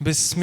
बिस्म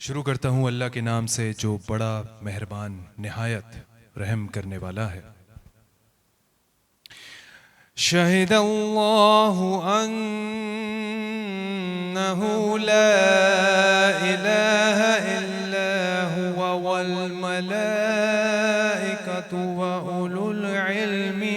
शुरू करता हूँ अल्लाह के नाम से जो बड़ा मेहरबान निहायत रहम करने वाला है। शहिदल्लाहु अन्नहु ला इलाहा इल्ला हुवा वल मलाइकतु व उलुल इल्मि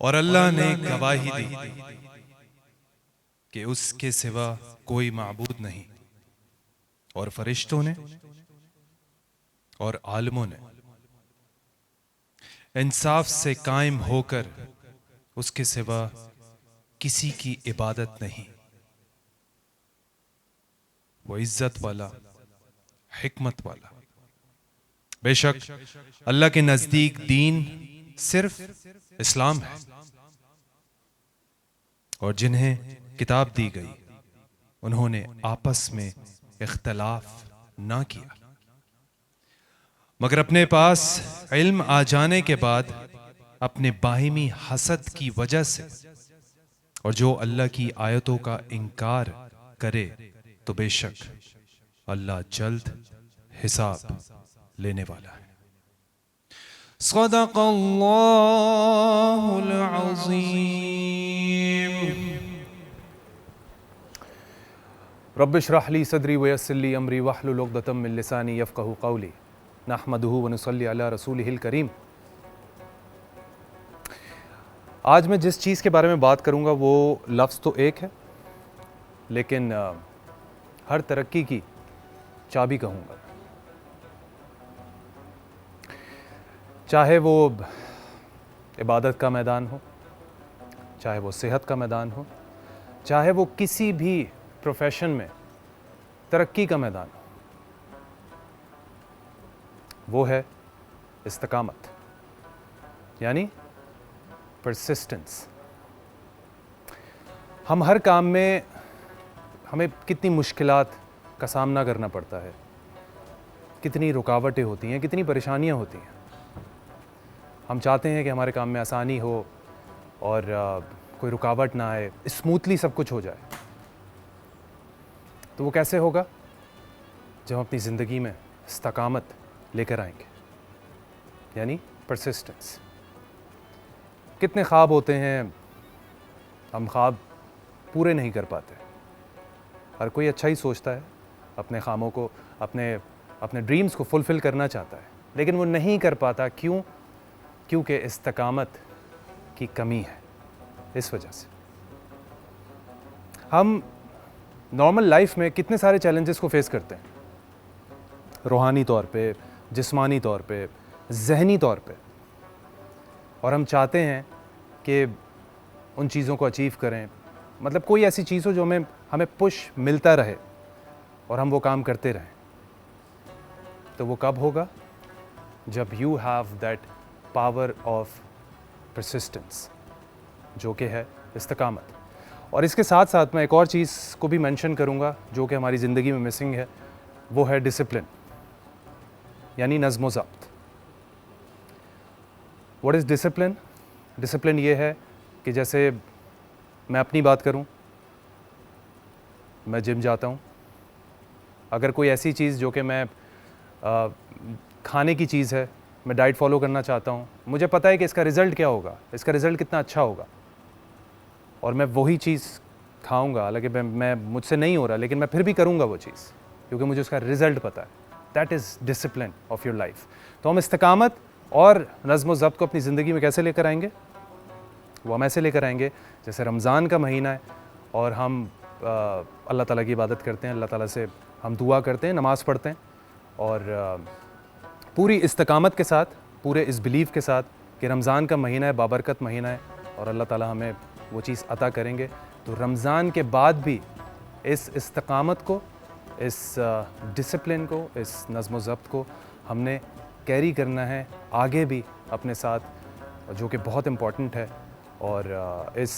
और अल्लाह ने गवाही दी कि उसके सिवा कोई माबूद नहीं, और फरिश्तों ने और आलिमों ने इंसाफ से कायम होकर उसके सिवा किसी की इबादत नहीं। वो इज्जत वाला, हिकमत वाला। बेशक अल्लाह के नजदीक दीन सिर्फ इस्लाम है, और जिन्हें किताब दी गई उन्होंने आपस में इख्तलाफ ना किया, मगर अपने पास इल्म आ जाने के बाद अपने बाहिमी हसद की वजह से, और जो अल्लाह की आयतों का इनकार करे तो बेशक अल्लाह जल्द हिसाब लेने वाला है। सदक़ल्लाहुल अज़ीम। रब्बि इश्रह ली सदरी व यस्सिर ली अमरी वहलुल उक़दतम मिन लिसानी यफ़क़हू क़ौली। नहमदुहु व नुसल्ली अला रसूलिहिल करीम। आज मैं जिस चीज़ के बारे में बात करूंगा वो लफ्ज़ तो एक है, लेकिन हर तरक्की की चाबी कहूंगा। चाहे वो इबादत का मैदान हो, चाहे वो सेहत का मैदान हो, चाहे वो किसी भी प्रोफेशन में तरक्की का मैदान हो, वो है इस्तिकामत, यानी परसिस्टेंस। हम हर काम में हमें कितनी मुश्किलात का सामना करना पड़ता है, कितनी रुकावटें होती हैं, कितनी परेशानियां होती हैं। हम चाहते हैं कि हमारे काम में आसानी हो और कोई रुकावट ना आए, स्मूथली सब कुछ हो जाए। तो वो कैसे होगा? जब हम अपनी ज़िंदगी में इस्तिकामत लेकर आएंगे, यानी परसिस्टेंस। कितने ख्वाब होते हैं, हम ख्वाब पूरे नहीं कर पाते। हर कोई अच्छा ही सोचता है, अपने ख्वाबों को, अपने ड्रीम्स को फुलफ़िल करना चाहता है, लेकिन वो नहीं कर पाता। क्यों? क्योंकि इस्तिकामत की कमी है। इस वजह से हम नॉर्मल लाइफ में कितने सारे चैलेंजेस को फेस करते हैं, रूहानी तौर पे, जिस्मानी तौर पे, ज़हनी तौर पे, और हम चाहते हैं कि उन चीज़ों को अचीव करें। मतलब कोई ऐसी चीज़ हो जो हमें पुश मिलता रहे और हम वो काम करते रहें। तो वो कब होगा? जब you have that power of persistence, जो कि है इस्तिकामत। और इसके साथ साथ मैं एक और चीज़ को भी मेंशन करूँगा जो कि हमारी ज़िंदगी में मिसिंग है, वो है डिसिप्लिन, यानी नज़्म व ज़ब्त। What is discipline? डिसिप्लिन ये है कि जैसे मैं अपनी बात करूं, मैं जिम जाता हूं। अगर कोई ऐसी चीज़ जो कि मैं खाने की चीज़ है, मैं डाइट फॉलो करना चाहता हूं, मुझे पता है कि इसका रिज़ल्ट क्या होगा, इसका रिज़ल्ट कितना अच्छा होगा, और मैं वही चीज़ खाऊंगा। हालांकि मैं मुझसे नहीं हो रहा, लेकिन मैं फिर भी करूंगा वो चीज़ क्योंकि मुझे उसका रिज़ल्ट पता है। That is discipline of your life. तो हम इस्तिकामत और नज़्म व ज़ब्त को अपनी ज़िंदगी में कैसे लेकर आएंगे? वो हम ऐसे लेकर आएंगे जैसे रमज़ान का महीना है और हम अल्लाह ताला की इबादत करते हैं, अल्लाह ताला से हम दुआ करते हैं, नमाज़ पढ़ते हैं, और पूरी इस्तिकामत के साथ, पूरे इस बिलीव के साथ कि रमज़ान का महीना है, बाबरकत महीना है और अल्लाह ताला हमें वो चीज़ अता करेंगे। तो रमज़ान के बाद भी इस इस्तिकामत को, इस डिसिप्लिन को, इस नज़्म व ज़ब्त को हमने कैरी करना है आगे भी अपने साथ, जो कि बहुत इम्पॉर्टेंट है। और इस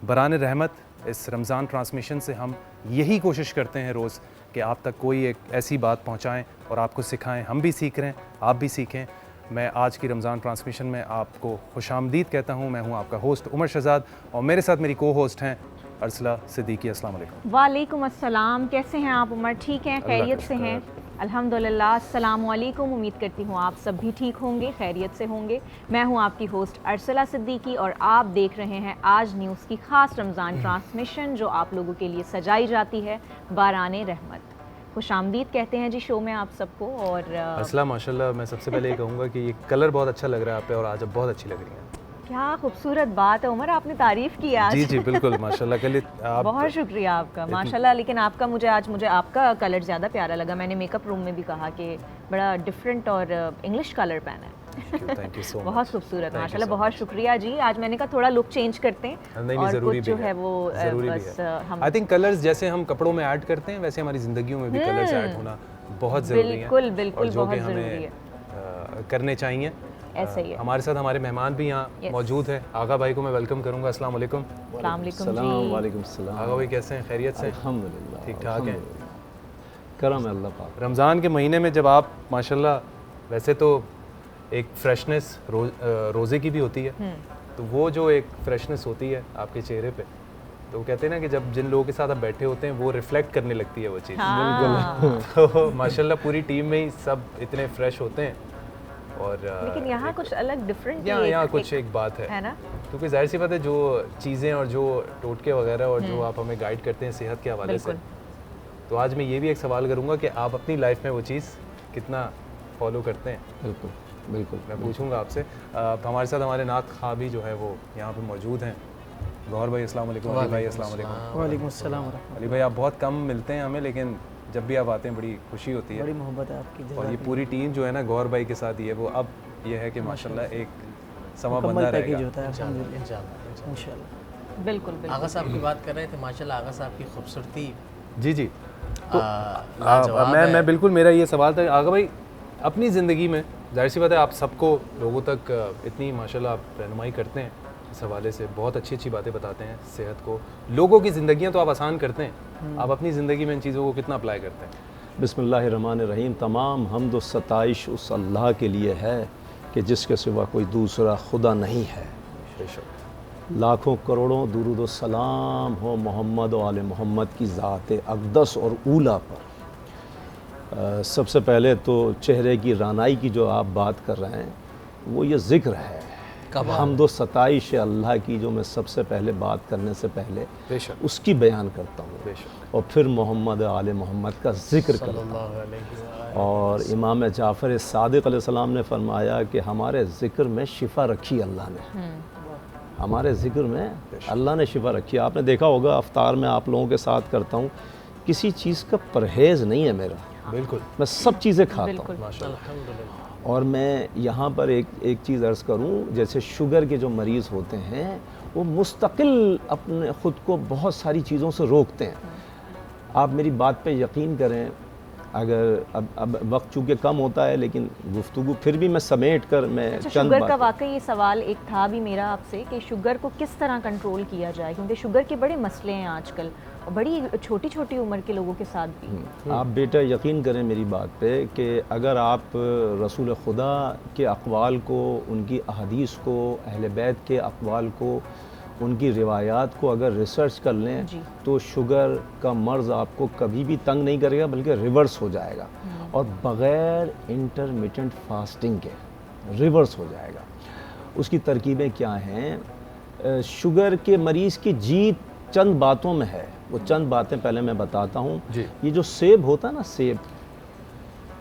बरान रहमत, इस रमज़ान ट्रांसमिशन से हम यही कोशिश करते हैं रोज़ कि आप तक कोई एक ऐसी बात पहुंचाएं और आपको सिखाएं। हम भी सीख रहे हैं, आप भी सीखें। मैं आज की रमज़ान ट्रांसमिशन में आपको खुशामदीद कहता हूं। मैं हूं आपका होस्ट उमर शहजाद और मेरे साथ मेरी को होस्ट हैं अर्सला सिद्दीकी। अस्सलाम वालेकुम। वालेकुम अस्सलाम। कैसे हैं आप उमर? ठीक हैं, खैरियत से हैं? अल्हम्दुलिल्लाह। अस्सलाम वालेकुम। उम्मीद करती हूँ आप सब भी ठीक होंगे, खैरियत से होंगे। मैं हूँ आपकी होस्ट अर्सला सिद्दीकी और आप देख रहे हैं आज न्यूज़ की ख़ास रमज़ान ट्रांसमिशन जो आप लोगों के लिए सजाई जाती है बाराने रहमत। खुशामदीद कहते हैं जी शो में आप सबको। और अर्सला माशाल्लाह, मैं सबसे पहले ये कहूँगा कि ये कलर बहुत अच्छा लग रहा है आप पे और आज आप बहुत अच्छी लग रही हैं। क्या खूबसूरत बात है उमर, आपने तारीफ़ की आज। जी जी बिल्कुल, माशाल्लाह। कल आप बहुत शुक्रिया आपका, माशाल्लाह। लेकिन आपका मुझे आपका कलर ज़्यादा प्यारा लगा। मैंने मेकअप रूम में भी कहा कि बड़ा डिफरेंट और इंग्लिश कलर पहना है। Thank you so much. बहुत खूबसूरत, माशाल्लाह। बहुत शुक्रिया जी। आज मैंने कहा थोड़ा लुक चेंज करते हैं। नहीं, और ज़रूरी कुछ जो भी है वो बस हम आई थिंक कलर्स जैसे हम कपड़ों में ऐड करते हैं वैसे हमारी ज़िंदगियों में भी कलर्स ऐड होना बहुत ज़रूरी है। बिल्कुल बिल्कुल, और जो कि बहुत ज़रूरी हमें है। करने चाहिए। ऐसे ही है। हमारे साथ हमारे मेहमान भी यहाँ मौजूद है। आगा भाई को मैं वेलकम करूँगा। अस्सलाम वालेकुम। अस्सलाम वालेकुम जी। वालेकुम सलाम। आगा भाई कैसे हैं? खैरियत से? अल्हम्दुलिल्लाह, ठीक ठाक हैं? करम है अल्लाह पाक। रमज़ान के महीने में जब आप माशाल्लाह, वैसे तो एक फ्रेशनेस रोज़े की भी होती है, तो वो जो एक फ्रेशनेस होती है आपके चेहरे पे, तो वो कहते हैं ना कि जब जिन लोगों के साथ आप बैठे होते हैं वो रिफ्लेक्ट करने लगती है वो चीज़। हाँ। तो माशाल्लाह पूरी टीम में ही सब इतने फ्रेश होते हैं। और लेकिन यहाँ कुछ अलग डिफरेंट यहाँ कुछ एक बात है ना, क्योंकि जाहिर सी बात है जो चीज़ें और जो टोटके वगैरह और जो आप हमें गाइड करते हैं सेहत के हवाले से, तो आज मैं ये भी एक सवाल करूँगा कि आप अपनी लाइफ में वो चीज़ कितना फॉलो करते हैं। बिल्कुल बिल्कुल, मैं पूछूंगा आपसे। हमारे साथ हमारे नात खा भी जो है वो यहाँ पे मौजूद हैं। गौहर भाई अस्सलाम वालेकुम। अली भाई अस्सलाम वालेकुम। वालेकुम अस्सलाम व रहमतुल्लाह। अली भाई आप बहुत कम मिलते हैं हमें, लेकिन जब भी आप आते हैं बड़ी खुशी होती है। बड़ी मोहब्बत है आपकी। और ये पूरी टीम जो है ना गौहर भाई के साथ ये वो अब ये है कि माशाल्लाह एक समा बंदा मुकम्मल रहेगा। पैकेज होता है अल्हम्दुलिल्लाह इंशाल्लाह। बिल्कुल बिल्कुल। आगा साहब की बात कर रहे थे, माशाल्लाह आगा साहब की खूबसूरती जी जी। तो लाजवाब है। मैं बिल्कुल, मेरा ये सवाल था आगा भाई, अपनी ज़िंदगी में जाहिर सी बात है आप सबको लोगों तक इतनी माशाल्लाह आप रहनुमाई करते हैं, इस हवाले से बहुत अच्छी अच्छी बातें बताते हैं सेहत को, लोगों की ज़िंदगियाँ तो आप आसान करते हैं, आप अपनी ज़िंदगी में इन चीज़ों को कितना अप्लाई करते हैं? बिस्मिल्लाहिर्रहमानिर्रहीम। तमाम हम्द व सताइश उस अल्लाह के लिए है कि जिसके सिवा कोई दूसरा खुदा नहीं है। लाखों करोड़ों दुरूद व सलाम हो मोहम्मद व आले मोहम्मद की ज़ात अक़दस और ऊला पर। सबसे पहले तो चेहरे की रानाई की जो आप बात कर रहे हैं वो ये ज़िक्र है, हम्द व सताइश अल्लाह की, जो मैं सबसे पहले बात करने से पहले उसकी बयान करता हूँ और फिर मोहम्मद आले मोहम्मद का ज़िक्र करता हूँ। और इमाम जाफ़र सादिक़ अलैहिस्सलाम ने फरमाया कि हमारे ज़िक्र में शिफ़ा रखी अल्लाह ने, हमारे ज़िक्र में अल्लाह ने शिफ़ा रखी। आपने देखा होगा अफ्तार में आप लोगों के साथ करता हूँ, किसी चीज़ का परहेज़ नहीं है मेरा, बिल्कुल मैं सब चीज़ें खाता हूँ। अल्हम्दुलिल्लाह। और मैं यहाँ पर एक चीज़ अर्ज़ करूँ, जैसे शुगर के जो मरीज़ होते हैं वो मुस्तकिल अपने ख़ुद को बहुत सारी चीज़ों से रोकते हैं। आप मेरी बात पे यकीन करें, अगर अब वक्त चूँकि कम होता है, लेकिन गुफ्तगू फिर भी मैं समेट कर मैं अच्छा, चंद शुगर का बातें। वाकई ये सवाल एक था भी मेरा आपसे कि शुगर को किस तरह कंट्रोल किया जाए, क्योंकि शुगर के बड़े मसले हैं आजकल और बड़ी छोटी छोटी उम्र के लोगों के साथ भी। आप बेटा यकीन करें मेरी बात पे कि अगर आप रसूल खुदा के अक़वाल को, उनकी अहदीस को, अहले बैत के अक़वाल को, उनकी रिवायात को अगर रिसर्च कर लें जी। तो शुगर का मर्ज़ आपको कभी भी तंग नहीं करेगा, बल्कि रिवर्स हो जाएगा और बग़ैर इंटरमिटेंट फास्टिंग के रिवर्स हो जाएगा। उसकी तरकीबें क्या हैं? शुगर के मरीज़ की जीत चंद बातों में है। वो चंद बातें पहले मैं बताता हूँ। जी। ये जो सेब होता है ना,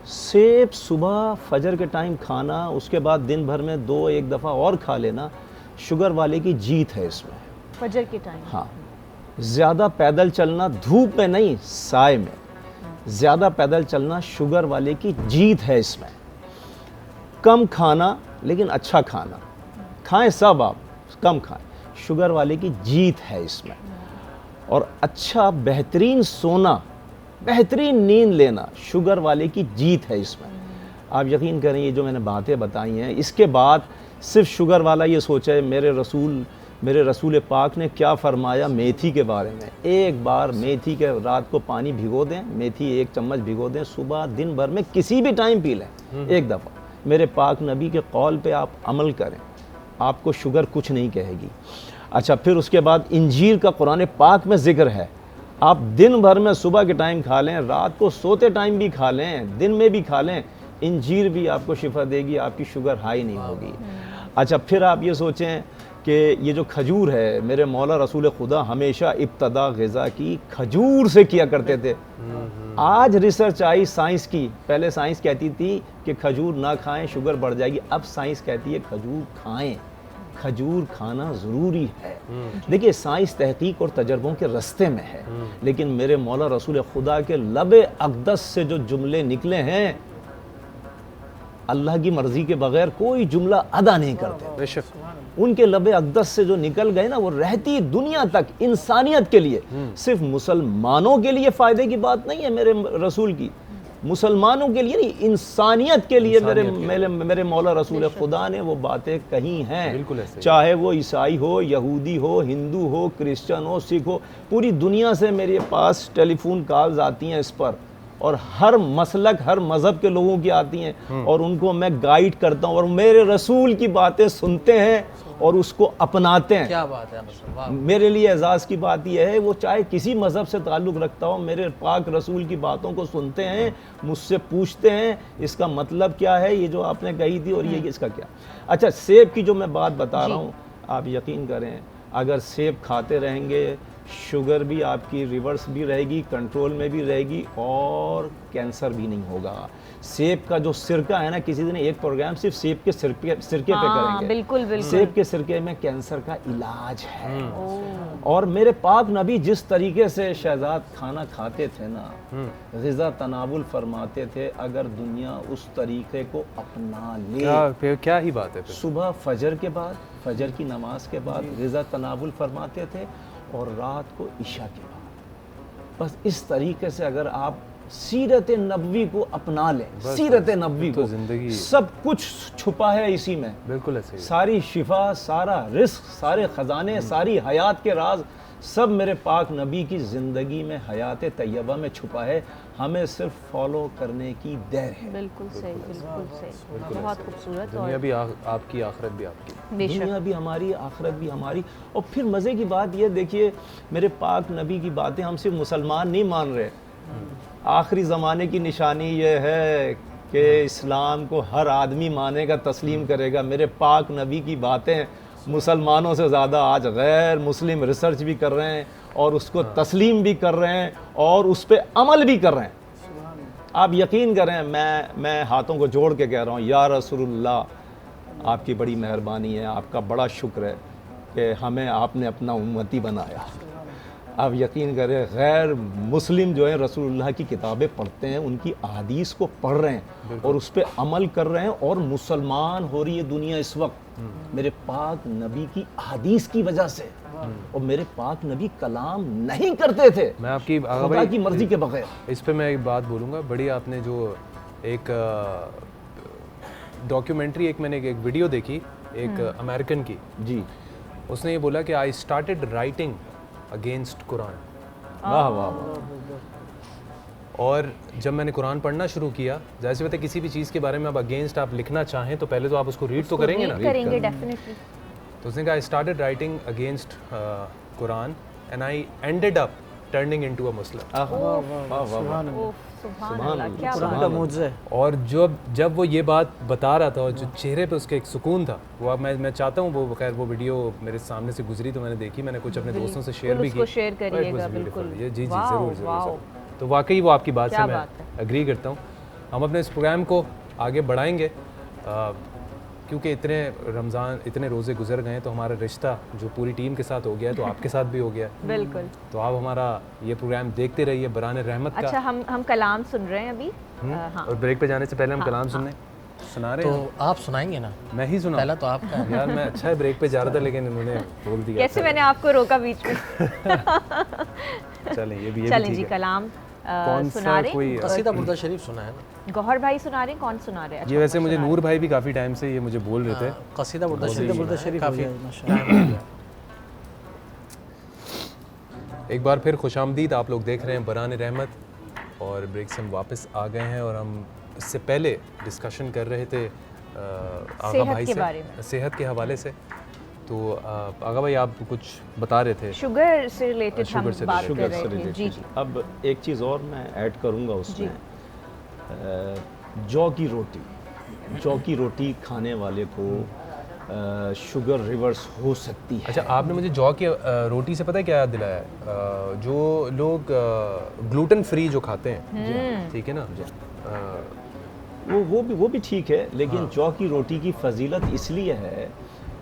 सेब सुबह फजर के टाइम खाना, उसके बाद दिन भर में एक दफ़ा और खा लेना, शुगर वाले की जीत है इसमें। फजर के टाइम। हाँ, ज़्यादा पैदल चलना, धूप में नहीं साए में, ज़्यादा पैदल चलना शुगर वाले की जीत है इसमें। कम खाना लेकिन अच्छा खाना, खाएं सब आप, कम खाएं, शुगर वाले की जीत है इसमें। और अच्छा बेहतरीन सोना, बेहतरीन नींद लेना, शुगर वाले की जीत है इसमें। आप यकीन करें ये जो मैंने बातें बताई हैं, इसके बाद सिर्फ शुगर वाला ये सोचे मेरे रसूल पाक ने क्या फरमाया मेथी के बारे में। एक बार मेथी के रात को पानी भिगो दें, मेथी 1 चम्मच भिगो दें, सुबह दिन भर में किसी भी टाइम पी लें एक दफ़ा। मेरे पाक नबी के कौल पे आप अमल करें, आपको शुगर कुछ नहीं कहेगी। अच्छा, फिर उसके बाद इंजीर का कुरान पाक में ज़िक्र है, आप दिन भर में सुबह के टाइम खा लें, रात को सोते टाइम भी खा लें, दिन में भी खा लें, इंजीर भी आपको शिफा देगी, आपकी शुगर हाई नहीं होगी। अच्छा, फिर आप ये सोचें कि ये जो खजूर है, मेरे मौला रसूल खुदा हमेशा इब्तदा ग़िज़ा की खजूर से किया करते थे। आज रिसर्च आई साइंस की, पहले साइंस कहती थी कि खजूर ना खाएं शुगर बढ़ जाएगी, अब साइंस कहती है खजूर खाएं, खजूर खाना ज़रूरी है। देखिए, साइंस तहकीक और तजर्बों के रास्ते में है, लेकिन मेरे मौला रसूल खुदा के लबे अक़दस से जो जुमले निकले हैं, अल्लाह की मर्ज़ी के बगैर कोई जुमला अदा नहीं करते। बेशक उनके लबे अक़दस से जो निकल गए ना, वो रहती दुनिया तक इंसानियत के लिए, सिर्फ मुसलमानों के लिए फ़ायदे की बात नहीं है मेरे रसूल की, मुसलमानों के लिए नहीं, इंसानियत के लिए मेरे मौला रसूल खुदा ने वो बातें कही हैं। बिल्कुल ऐसे ही। चाहे वो ईसाई हो, यहूदी हो, हिंदू हो, क्रिश्चियन हो, सिख हो, पूरी दुनिया से मेरे पास टेलीफोन कॉल्स आती हैं इस पर, और हर मसलक, हर मज़हब के लोगों की आती हैं, और उनको मैं गाइड करता हूँ और मेरे रसूल की बातें सुनते हैं और उसको अपनाते हैं। क्या बात है मतलब, वाह। मेरे लिए एजाज़ की बात यह है, वो चाहे किसी मज़हब से ताल्लुक़ रखता हो, मेरे पाक रसूल की बातों को सुनते हैं, मुझसे पूछते हैं इसका मतलब क्या है, ये जो आपने कही थी और ये इसका क्या। अच्छा, सेब की जो मैं बात बता रहा हूँ, आप यकीन करें, अगर सेब खाते रहेंगे, शुगर भी आपकी रिवर्स भी रहेगी, कंट्रोल में भी रहेगी, और कैंसर भी नहीं होगा। सेब का जो सिरका है ना, किसी दिन एक प्रोग्राम सिर्फ सेब के सिरके पे करेंगे। बिल्कुल बिल्कुल। सेब के सिरके में कैंसर का इलाज है। और मेरे पाक नबी जिस तरीके से शहजाद खाना खाते थे ना, ग़िज़ा तनावुल फरमाते थे, अगर दुनिया उस तरीके को अपना ले, क्या ही बात है फिर। सुबह फजर के बाद, फजर की नमाज के बाद ग़िज़ा तनावुल फरमाते थे, और रात को इशा के बाद। बस इस तरीके से अगर आप सीरत नबवी को अपना लें, सीरत नबवी तो को, जिंदगी सब कुछ छुपा है इसी में। बिल्कुल ऐसे ही। सारी शिफा, सारा रिस्क, सारे ख़जाने, सारी हयात के राज सब मेरे पाक नबी की ज़िंदगी में, हयात तैयबा में छुपा है। हमें सिर्फ फॉलो करने की देर है। बिल्कुल सही, बिल्कुल सही, बहुत खूबसूरत। दुनिया और भी आपकी, आखिरत भी आपकी। बेशक। दुनिया भी हमारी, आखिरत भी हमारी। और फिर मज़े की बात ये देखिए, मेरे पाक नबी की बातें हम सिर्फ मुसलमान नहीं मान रहे। आखिरी ज़माने की निशानी ये है कि इस्लाम को हर आदमी मानेगा, तस्लीम करेगा। मेरे पाक नबी की बातें मुसलमानों से ज़्यादा आज गैर मुस्लिम रिसर्च भी कर रहे हैं, और उसको तस्लीम भी कर रहे हैं, और उस पर अमल भी कर रहे हैं। आप यकीन करें, मैं हाथों को जोड़ के कह रहा हूँ, या रसूलुल्लाह, आपकी बड़ी मेहरबानी है, आपका बड़ा शुक्र है कि हमें आपने अपना उम्मती बनाया। आप यकीन करें, गैर मुस्लिम जो है रसूलुल्लाह की किताबें पढ़ते हैं, उनकी अहादीस को पढ़ रहे हैं और उस पर अमल कर रहे हैं, और मुसलमान हो रही है दुनिया इस वक्त मेरे पाक नबी की अहादीस की वजह से। और मेरे पाक नबी कलाम नहीं करते थे मैं आपकी खुदा की मर्जी के बगैर। इस पे मैं एक बात बोलूँगा, बड़ी आपने जो एक डॉक्यूमेंट्री, एक मैंने एक वीडियो देखी एक अमेरिकन की, जी, उसने ये बोला कि आई स्टार्टेड राइटिंग अगेंस्ट कुरान, वाह वाह वाह। और जब मैंने कुरान पढ़ना शुरू किया, जाहिर सी बात है किसी भी चीज़ के बारे में आप अगेंस्ट आप लिखना चाहें तो पहले तो आप उसको रीड तो करेंगे ना। करेंगे डेफिनेटली। तो उसने कहा I started writing against Quran and I ended up turning into a Muslim. सुभान अल्लाह, क्या कुरान बात का है। मुझे और जब वो ये बात बता रहा था और जो चेहरे पे उसके एक सुकून था, वो अब मैं चाहता हूँ वो, खैर वो वीडियो मेरे सामने से गुजरी तो मैंने देखी, मैंने कुछ अपने दोस्तों से शेयर भी की। उसको शेयर It was करिएगा beautiful। बिल्कुल। ये जी वाओ, ज़रूर ज़रूर वाओ। ज़रूर। तो वाकई वो आपकी बात से क्या मैं बात है। एग्री करता हूँ। हम अपने इस प्रोग्राम को आगे बढ़ाएंगे क्योंकि इतने रोज़े गुजर गए हैं, तो हमारा रिश्ता जो पूरी टीम के साथ हो गया है तो आपके साथ भी हो गया है। बिल्कुल। तो आप हमारा ये प्रोग्राम देखते रहिए बराने रहमत का। अच्छा, हम कलाम सुन रहे हैं अभी। हाँ, और ब्रेक पे जाने से पहले हम कलाम सुना रहे तो हैं। आप सुनाएंगे ना, मैं ही सुना पहला तो आपका है। यार, मैं अच्छा है ब्रेक पे जा रहा था लेकिन इन्होंने बोल दिया। कैसे मैंने आपको रोका बीच में। चलें, ये भी चलें ठीक जी, है। कलाम कौन सुना सा रहे कोई कसीदा बुर्दा शरीफ सुना है ना। गौहर भाई सुना रहे हैं, कौन सुना रहे हैं? ये वैसे मुझे नूर भाई भी काफ़ी टाइम से ये मुझे बोल रहे थे। कसीदा बुर्दा कसीदा बुर्दा शरीफ शरीफ काफ़ी हो जाए, माशाअल्लाह। टाइम हो गया। एक बार फिर खुशामदीद, आप लोग देख रहे हैं बराने रहमत, और ब्रेक से हम वापस आ गए हैं। और हम इससे पहले डिस्कशन कर रहे थे आगा सेहत भाई के से, बारे में। सेहत के हवाले से। तो आगा भाई आप कुछ बता रहे थे शुगर से रिलेटेड हम शुगर से बात कर शुगर रहे से थे। जी रिलेटेड। जी। अब एक चीज़ और मैं ऐड करूंगा उसमें, जौ की रोटी, जौ की रोटी खाने वाले को शुगर रिवर्स हो सकती है। अच्छा, आपने मुझे जौ की रोटी से पता है क्या याद दिलाया है? जो लोग ग्लूटेन फ्री जो खाते हैं, ठीक है ना, वो भी ठीक है, लेकिन जौ की रोटी की फजीलत इसलिए है,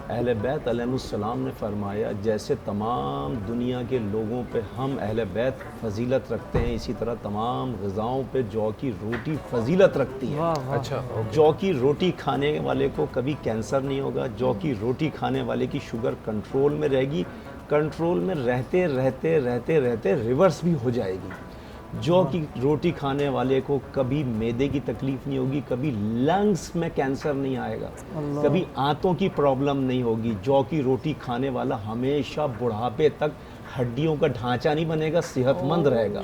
अहले बैत अलैहिस्सलाम ने फरमाया जैसे तमाम दुनिया के लोगों पे हम अहले बैत फजीलत रखते हैं, इसी तरह तमाम ग़िज़ाओं पे जौ की रोटी फजीलत रखती है। अच्छा, जौ की रोटी खाने वाले को कभी कैंसर नहीं होगा, जौ की रोटी खाने वाले की शुगर कंट्रोल में रहेगी, कंट्रोल में रहते रहते रहते रहते रिवर्स भी हो जाएगी। जौ की रोटी खाने वाले को कभी मैदे की तकलीफ नहीं होगी, कभी लंग्स में कैंसर नहीं आएगा, कभी आंतों की प्रॉब्लम नहीं होगी। जौ की रोटी खाने वाला हमेशा बुढ़ापे तक हड्डियों का ढांचा नहीं बनेगा, सेहतमंद रहेगा।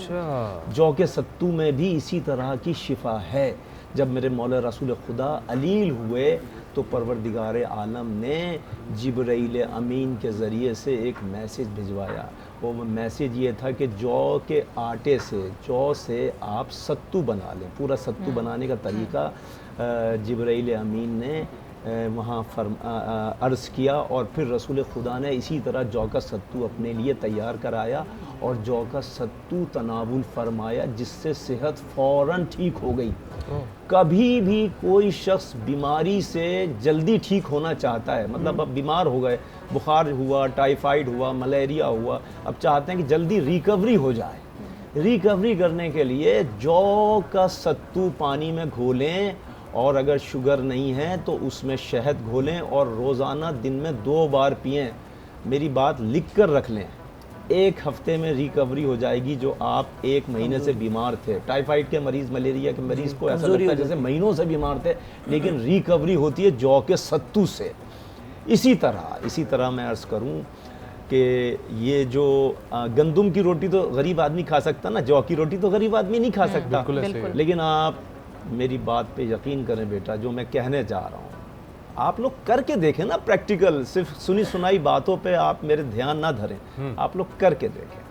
जौ के सत्तू में भी इसी तरह की शिफा है। जब मेरे मौला रसूल खुदा अलील हुए तो परवरदिगार आलम ने जिब्राइल अमीन के ज़रिए से एक मैसेज भिजवाया। वो मैसेज ये था कि जौ के आटे से, जौ से आप सत्तू बना लें। पूरा सत्तू बनाने का तरीका जिब्राइल अमीन ने वहाँ अर्ज़ किया, और फिर रसूल खुदा ने इसी तरह जौ का सत्तू अपने लिए तैयार कराया और जौ का सत्तू तनावुल फरमाया, जिससे सेहत फ़ौरन ठीक हो गई। कभी भी कोई शख्स बीमारी से जल्दी ठीक होना चाहता है, मतलब अब बीमार हो गए, बुखार हुआ, टाइफाइड हुआ, मलेरिया हुआ, अब चाहते हैं कि जल्दी रिकवरी हो जाए। रिकवरी करने के लिए जौ का सत्तू पानी में घोलें, और अगर शुगर नहीं है तो उसमें शहद घोलें और रोज़ाना दिन में 2 बार पिएं। मेरी बात लिख कर रख लें, 1 हफ्ते में रिकवरी हो जाएगी। जो आप 1 महीने से बीमार थे, टाइफाइड के मरीज़, मलेरिया के मरीज़ को ऐसा लगता है जैसे महीनों से बीमार थे, लेकिन रिकवरी होती है जौ के सत्तू से। इसी तरह मैं अर्ज़ करूं कि ये जो गंदम की रोटी तो गरीब आदमी खा सकता ना, जौ की रोटी तो गरीब आदमी नहीं खा सकता। बिल्कुल। लेकिन आप मेरी बात पे यकीन करें बेटा, जो मैं कहने जा रहा हूँ आप लोग करके देखें ना, प्रैक्टिकल, सिर्फ सुनी सुनाई बातों पे आप मेरे ध्यान ना धरें, आप लोग करके देखें।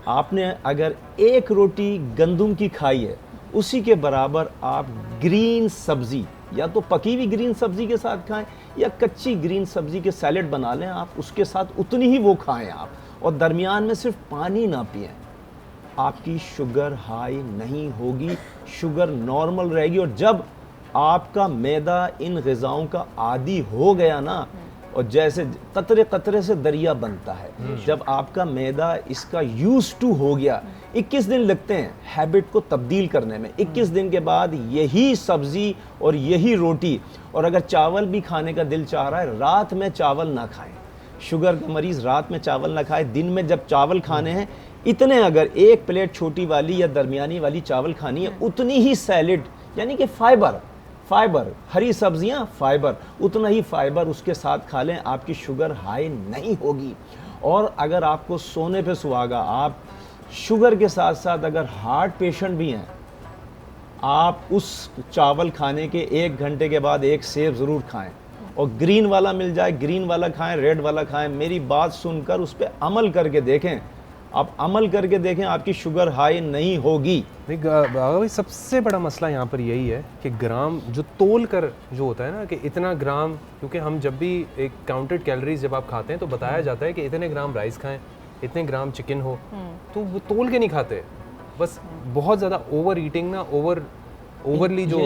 आपने अगर 1 रोटी गंदम की खाई है, उसी के बराबर आप ग्रीन सब्ज़ी, या तो पकी हुई ग्रीन सब्ज़ी के साथ खाएं या कच्ची ग्रीन सब्ज़ी के सैलेड बना लें, आप उसके साथ उतनी ही वो खाएं आप, और दरमियान में सिर्फ पानी ना पिएं। आपकी शुगर हाई नहीं होगी, शुगर नॉर्मल रहेगी। और जब आपका मैदा इन ग़िज़ाओं का आदी हो गया ना, और जैसे कतरे कतरे से दरिया बनता है। जब आपका मैदा इसका यूज टू हो गया, 21 दिन लगते हैं हैबिट को तब्दील करने में। 21 दिन के बाद यही सब्जी और यही रोटी, और अगर चावल भी खाने का दिल चाह रहा है, रात में चावल ना खाएं। शुगर का मरीज रात में चावल ना खाए, दिन में जब चावल खाने हैं इतने, अगर एक प्लेट छोटी वाली या दरमियानी वाली चावल खानी है, उतनी ही सैलेड यानी कि फाइबर, हरी सब्जियां फाइबर, उतना ही फाइबर उसके साथ खा लें, आपकी शुगर हाई नहीं होगी। और अगर आपको सोने पे सुहागा, आप शुगर के साथ साथ अगर हार्ट पेशेंट भी हैं, आप उस चावल खाने के 1 घंटे के बाद एक सेब ज़रूर खाएं, और ग्रीन वाला मिल जाए ग्रीन वाला खाएं, रेड वाला खाएं। मेरी बात सुनकर उस पर अमल करके देखें, आप अमल करके देखें, आपकी शुगर हाई नहीं होगी। भाई सबसे बड़ा मसला यहाँ पर यही है कि ग्राम जो तोल कर जो होता है ना, कि इतना ग्राम, क्योंकि हम जब भी एक काउंटेड कैलोरीज जब आप खाते हैं तो बताया जाता है कि इतने ग्राम राइस खाएं, इतने ग्राम चिकन हो, तो वो तोल के नहीं खाते। बस बहुत ज़्यादा ओवर ईटिंग ना, ओवरली जो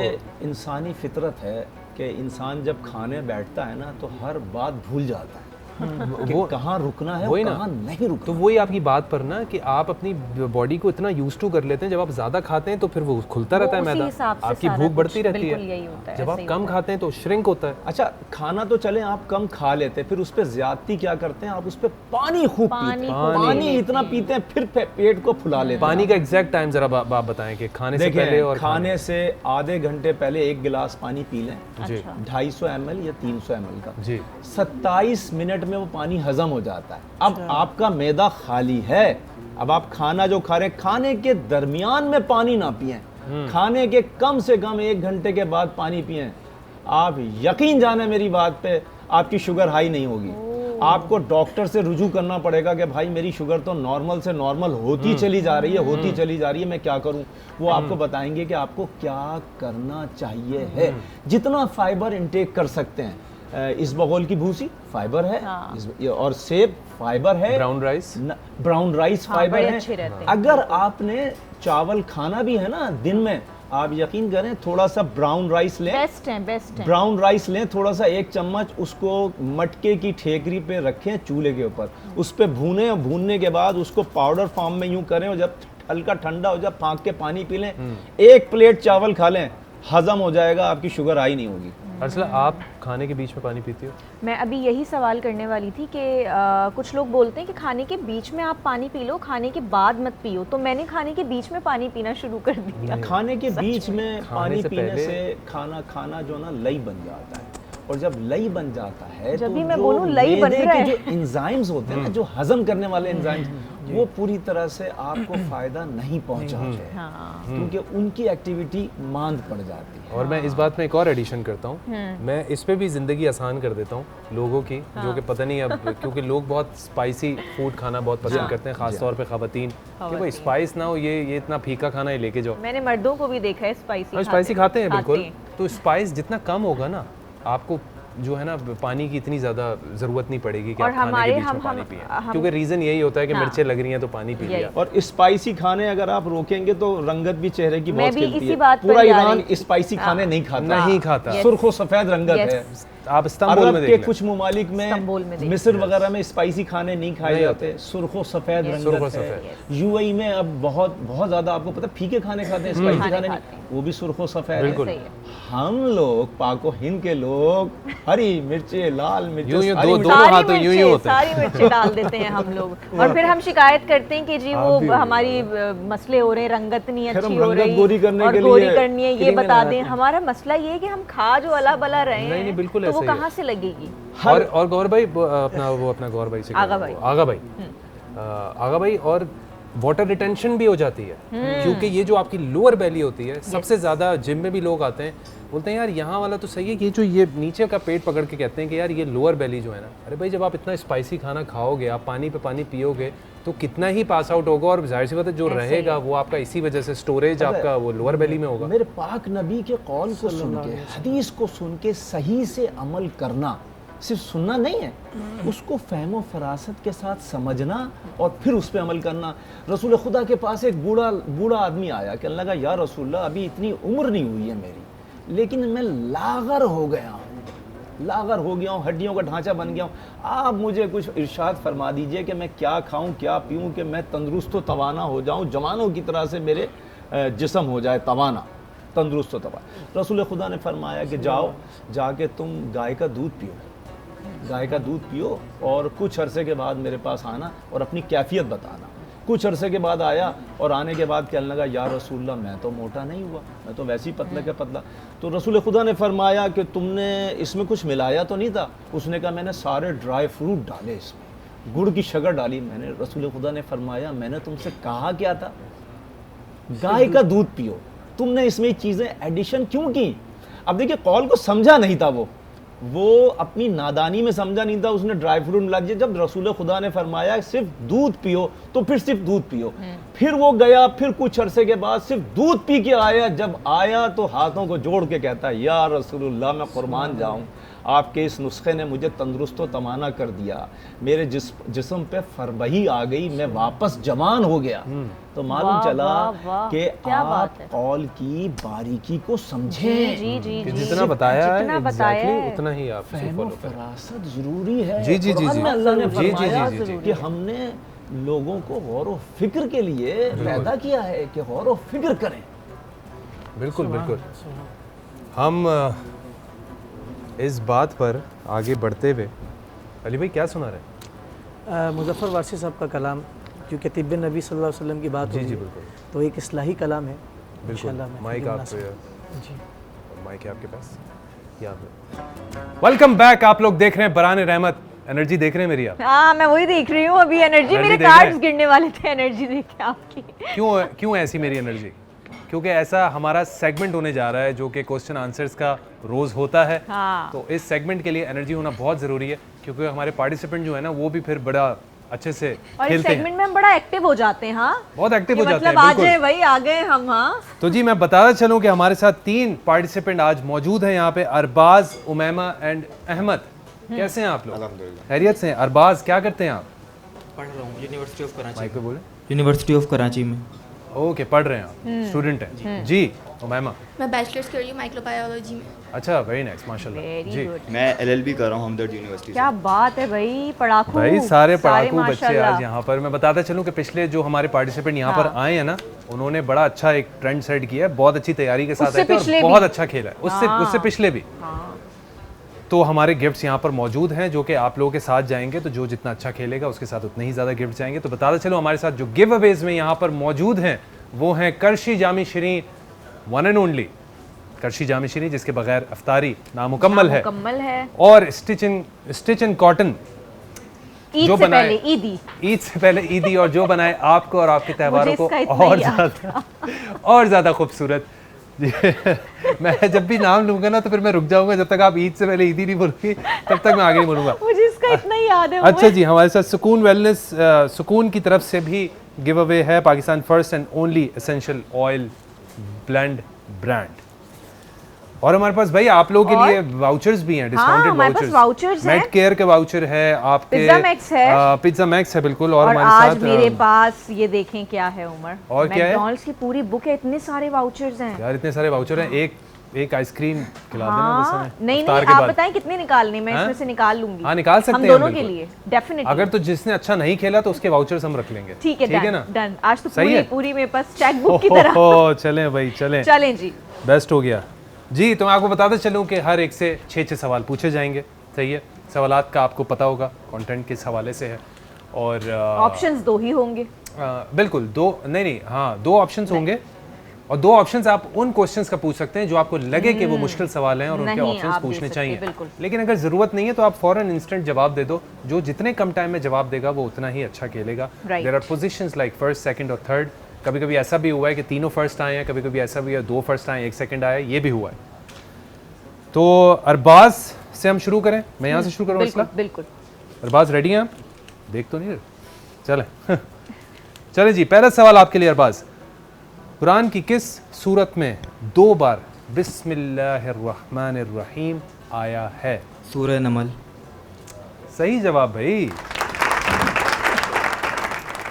इंसानी फितरत है कि इंसान जब खाने बैठता है ना तो हर बात भूल जाता है कि वो कहाँ रुकना है वही और ना, कहाँ नहीं रुकना। तो वही आपकी बात पर ना कि आप अपनी बॉडी को इतना यूज टू कर लेते हैं, जब आप ज़्यादा खाते हैं तो फिर वो खुलता रहता है मैदा, आपकी भूख बढ़ती रहती है। जब आप कम खाते हैं तो श्रिंक होता है। अच्छा, खाना तो चले आप कम खा लेते हैं, फिर उस पर ज्यादती क्या करते हैं, आप उस पर पानी खूब पीते हैं, पानी इतना पीते हैं, फिर पेट को फुला लेते हैं। पानी का एग्जैक्ट टाइम जरा आप बताएं कि खाने से पहले और खाने से आधे घंटे पहले 1 गिलास पानी पी लें, जी 250 ml या 300 ml का, जी 27 मिनट में वो पानी हजम हो जाता है। अब आपका मैदा खाली है, अब आप खाना जो खा रहे हैं, खाने के दरमियान में पानी ना पिएं, खाने के कम से कम 1 घंटे के बाद पानी पिएं। आप यकीन जाने मेरी बात पे, आपकी शुगर हाई नहीं होगी। आपको डॉक्टर से रुजू करना पड़ेगा कि भाई मेरी शुगर तो नॉर्मल से नॉर्मल होती चली जा रही है, मैं क्या करूं। वो आपको बताएंगे कि आपको क्या करना चाहिए है। जितना फाइबर इंटेक कर सकते हैं, इसबगोल की भूसी फाइबर है, और सेब फाइबर है, ब्राउन राइस फाइबर है। अगर आपने चावल खाना भी है ना दिन में, आप यकीन करें थोड़ा सा ब्राउन राइस लें, बेस्ट है। ब्राउन राइस लें, थोड़ा सा 1 चम्मच उसको मटके की ठेकरी पे रखें चूल्हे के ऊपर, उस पे भूनें, और भूनने के बाद उसको पाउडर फॉर्म में यूं करें, और जब हल्का ठंडा हो जाए फाँक के पानी पी लें, 1 प्लेट चावल खा लें, हजम हो जाएगा, आपकी शुगर हाई नहीं होगी। अर्सला, आप खाने के बीच में पानी पीती हो? मैं अभी यही सवाल करने वाली थी कि कुछ लोग बोलते हैं कि खाने के बीच में आप पानी पी लो, खाने के बाद मत पियो। तो मैंने खाने के बीच में पानी पीना शुरू कर दिया। खाने के बीच में पानी पीने से खाना जो ना लई बन जाता है, और जब लई बन जाता है जब तो भी मैं बोलूं लई बन रहा है, जो एंजाइम्स होते हैं ना, जो हजम करने वाले एंजाइम्स, वो पूरी तरह से आपको फायदा नहीं पहुंचाते, क्योंकि उनकी एक्टिविटी मांद पड़ जाती है। और मैं इस बात में एक और एडिशन करता हूँ, मैं इस पे भी ज़िंदगी आसान कर देता हूँ लोगों की, जो कि पता नहीं अब, क्योंकि लोग बहुत स्पाइसी फूड खाना बहुत पसंद करते हैं, ख़ासतौर पे ख़वातीन, कि भाई स्पाइस ना हो, ये इतना फीका खाना ये लेके जाओ। मैंने मर्दों को भी देखा है स्पाइसी खाते हैं बिल्कुल। तो स्पाइस जितना कम होगा ना, आपको जो है ना पानी की इतनी ज़्यादा ज़रूरत नहीं पड़ेगी कि आप खाने के बीच में पानी पिएं, क्योंकि रीज़न यही होता है कि मिर्चें लग रही हैं तो पानी पी लिया। और स्पाइसी खाने अगर आप रोकेंगे तो रंगत भी चेहरे की बहुत खिलती है। पूरा ईरान स्पाइसी खाने नहीं खाता, सुर्ख सफ़ेद रंगत है। आप इस्तांबुल में के कुछ ममालिक में, मिस्र वगैरह में स्पाइसी खाने नहीं खाए जाते, सुर्खो सफ़ेद रंगत है। यूएई में अब बहुत ज़्यादा आपको पता, फीके खाने खाते हैं, स्पाइसी खाने वो भी सुर्खो सफ़ेद है। हम लोग पाको हिंद के लोग हरी मिर्चे, लाल मिर्चे, सारी मिर्चें डाल देते हैं हम लोग, और फिर हम शिकायत करते हैं कि जी वो हमारी मसले हो रहे हैं, रंगत नहीं अच्छी हो रही, गोरी करनी है, ये बता दें। हमारा मसला ये है कि हम खा जो अला बला रहे हैं, बिल्कुल तो वो कहाँ से लगेगी। और गौर भाई अपना गौर भाई से आगा भाई और वाटर रिटेंशन भी हो जाती है, क्योंकि ये जो आपकी लोअर बेली होती है, सबसे ज़्यादा जिम में भी लोग आते हैं, बोलते हैं यार यहाँ वाला तो सही है, ये जो ये नीचे का पेट पकड़ के कहते हैं कि यार ये लोअर बेली जो है ना, अरे भाई जब आप इतना स्पाइसी खाना खाओगे, आप पानी पे पानी पियोगे, तो कितना ही पास आउट होगा, और जाहिर सी बात है जो रहेगा वो आपका इसी वजह से स्टोरेज आपका वो लोअर बेली में होगा। मेरे पाक नबी के कौल को सुन के, हदीस को सुन के सही से अमल करना, सिर्फ सुनना नहीं है, उसको फहमो फरासत के साथ समझना और फिर उस पर अमल करना। रसूल खुदा के पास एक बूढ़ा आदमी आया, कहने लगा या रसूलल्लाह, अभी इतनी उम्र नहीं हुई है मेरी, लेकिन मैं लागर हो गया हूँ, लागर हो गया हूँ, हड्डियों का ढांचा बन गया हूँ। आप मुझे कुछ इरशाद फरमा दीजिए कि मैं क्या खाऊं क्या पीऊं कि मैं तंदुरुस्त व तवाना हो जाऊं, जवानों की तरह से मेरे जिस्म हो जाए तवाना, तंदुरुस्त व तवाना। रसूल खुदा ने फरमाया कि जाओ जाके तुम गाय का दूध पियो, गाय का दूध पियो और कुछ अरसे के बाद मेरे पास आना और अपनी कैफियत बताना। कुछ अरसे के बाद आया और आने के बाद कहने लगा या रसूलल्लाह मैं तो मोटा नहीं हुआ, मैं तो वैसे ही पतले के पतला। तो रसूल खुदा ने फरमाया कि तुमने इसमें कुछ मिलाया तो नहीं था? उसने कहा मैंने सारे ड्राई फ्रूट डाले, इसमें गुड़ की शक्कर डाली मैंने। रसूल खुदा ने फरमाया मैंने तुमसे कहा क्या था, गाय का दूध पियो, तुमने इसमें चीज़ें एडिशन क्यों की? अब देखिए कौल को समझा नहीं था, वो अपनी नादानी में समझा नहीं था, उसने ड्राई फ्रूट मिला दिया। जब रसूल खुदा ने फरमाया सिर्फ दूध पियो तो फिर सिर्फ दूध पियो। फिर वो गया, फिर कुछ अरसे के बाद सिर्फ दूध पी के आया। जब आया तो हाथों को जोड़ के कहता या रसूलुल्लाह मैं कुर्बान जाऊं, आपके इस नुस्खे ने मुझे तंदुरुस्त व तवाना कर दिया, मेरे जिस्म पे फरबही आ गई, मैं वापस जवान हो गया। तो मालूम चला कि आप कौल की बारीकी को समझें कि जितना बताया है exactly उतना ही आप फॉलो करें। फरासत जरूरी है। जी जी जी कुरान जी में अल्लाह ने जी जी फरमाया जी जी कि हमने लोगों को गौर व फिक्र के लिए पैदा किया है कि गौर व फिक्र करें। बिल्कुल बिल्कुल। हम इस बात पर आगे बढ़ते हुए अली भाई क्या सुना रहे? मुज़फ़्फ़र वारसी साहब का कलाम, क्योंकि तिब्बे नबी सल्लल्लाहु अलैहि वसल्लम की बात जी हो जी रही है, बिल्कुल तो एक इस्लाही कलाम है। बिल्कुल। इंशाअल्लाह मैं माइक खरीदना आप चाहूँ। जी माइक है आपके पास, यहाँ पे। वेलकम बैक, आप लोग देख रहे हैं बरान रहमत। एनर्जी देख रहे हैं मेरी आप? हाँ मैं वही देख रही हूँ अभी, एनर्जी मेरे देख रहे कार्ड्स हैं? गिरने वाले थे एनर्जी देख के आपकी। क्यों ऐसी मेरी एनर्जी? क्योंकि ऐसा हमारा सेगमेंट होने जा रहा है जो कि क्वेश्चन आंसर्स का रोज होता है। हाँ। तो इस सेगमेंट के लिए एनर्जी होना बहुत ज़रूरी है, क्योंकि हमारे पार्टिसिपेंट जो है ना वो भी फिर बड़ा अच्छे से और इस खेलते सेगमेंट में हम बड़ा एक्टिव हो जाते हैं। हाँ बहुत एक्टिव कि हो जाते हैं, मतलब आ बिल्कुल। गए भाई, आ गए हम। हाँ तो जी मैं बताता चलूं कि हमारे साथ 3 पार्टिसिपेंट आज मौजूद हैं यहाँ पे, अरबाज, उमैमा एंड अहमद। कैसे हैं आप लोग? खैरियत से हैं? अरबाज क्या करते हैं आप? पढ़ रहा हूँ यूनिवर्सिटी ऑफ कराची। माइक पे बोले। यूनिवर्सिटी ऑफ कराची में। ओके, पढ़ रहे हैं आप, स्टूडेंट हैं जी। उमैमा? मैं बैचलर्स कर रही हूँ माइक्रोबायोलॉजी में। अच्छा, वेरी नाइस, माशाल्लाह वेरी जी। गुड। मैं LLB कर रहा हूँ हमदर्द यूनिवर्सिटी क्या बात है भाई, पढ़ाकू भाई सारे पढ़ाकू बच्चे माशाल्लाह। आज यहाँ पर। मैं बताता चलूं कि पिछले जो हमारे पार्टिसिपेंट यहाँ पर आए हैं ना, उन्होंने बड़ा अच्छा एक ट्रेंड सेट किया है, बहुत अच्छी तैयारी के साथ उससे आए थे पिछले और भी। बहुत अच्छा खेला है। उससे पिछले भी। तो हमारे गिफ्ट्स यहाँ पर मौजूद हैं जो कि आप लोगों के साथ जाएंगे, तो जो जितना अच्छा खेलेगा उसके साथ उतने ही ज़्यादा गिफ्ट जाएंगे। तो बताता चलो हमारे साथ जो गिव अवेज में यहाँ पर मौजूद हैं वो हैं Qarshi Jami Shirin, one and only Qarshi Jami Shirin, जिसके बगैर अफ्तारी नामुकम्मल है, मुकम्मल है। और स्टिच इन कॉटन ईद जो से बनाए पहले ईदी, ईद से पहले ईदी, और जो बनाए आपको और आपके त्योहारों को इसका इतना और ही याद ज़्यादा और ज़्यादा खूबसूरत। जी, मैं जब भी नाम लूंगा ना तो फिर मैं रुक जाऊंगा, जब तक आप ईद से पहले ईदी नहीं बोलोगी तब तक मैं आगे नहीं बोलूंगा। मुझे इसका इतना ही याद है। अच्छा जी, हमारे साथ सुकून वेलनेस, सुकून की तरफ से भी गिव अवे है, Pakistan first and only essential oil blend brand. और हमारे पास भाई आप लोगों के लिए वाउचर्स भी हैं, डिस्काउंटेड हमारे पास vouchers हैं। मेट केयर के वाउचर है, आपके पिज़्ज़ा मैक्स है। पिज़्ज़ा मैक्स है बिल्कुल। और हमारे आज साथ मेरे पास ये देखें क्या है उमर, और क्या है? मैकडॉनल्ड्स की पूरी बुक है, इतने सारे वाउचर्स हैं। यार इतने सारे वाउचर हैं, एक आइसक्रीम खिला देना बस हाँ हमें नहीं इफ्तार नहीं, के आप बाद। बताएं कितने निकालने, मैं हाँ? इसमें से निकाल लूंगी। हाँ निकाल सकते हम हैं दोनों के बिल्कुल। लिए डेफिनेटली। अगर तो जिसने अच्छा नहीं खेला तो उसके वाउचर्स हम रख लेंगे। ठीक है ना? डन। आज तो सही पूरी है? पूरी मेरे पास चेक बुक की तरह। ओहो, चलें भाई चलें, चलें जी। बेस्ट हो गया जी। तो मैं आपको बताते चलूं कि हर एक से 6 सवाल पूछे जाएंगे, सही है? सवालात का आपको पता होगा कंटेंट किस हवाले से है, और ऑप्शंस 2 ही होंगे। बिल्कुल 2 नहीं, हाँ 2 ऑप्शंस होंगे, और 2 ऑप्शंस आप उन क्वेश्चंस का पूछ सकते हैं जो आपको लगे कि वो मुश्किल सवाल हैं और उनके नहीं, ऑप्शंस आप दे पूछने सकते, चाहिए। बिल्कुल। लेकिन अगर ज़रूरत नहीं है तो आप फौरन इंस्टेंट जवाब दे दो, जो जितने कम टाइम में जवाब देगा वो उतना ही अच्छा खेलेगा। Right. There are positions like first, second और थर्ड। कभी कभी ऐसा भी हुआ है कि तीनों फर्स्ट आए हैं, कभी कभी ऐसा भी है 2 फर्स्ट आए 1 सेकंड आया, ये भी हुआ है। तो अरबाज से हम शुरू करें, मैं यहाँ से शुरू करूँ? बिल्कुल बिल्कुल। अरबाज रेडी हैं आप? देख तो नहीं रहे? चलें चलें जी, पहला सवाल आपके लिए अरबाज। कुरान की किस सूरत में 2 बार बिस्मिल्लाहिर्रहमानिर्रहीम आया है? सूरह नमल। सही जवाब भाई।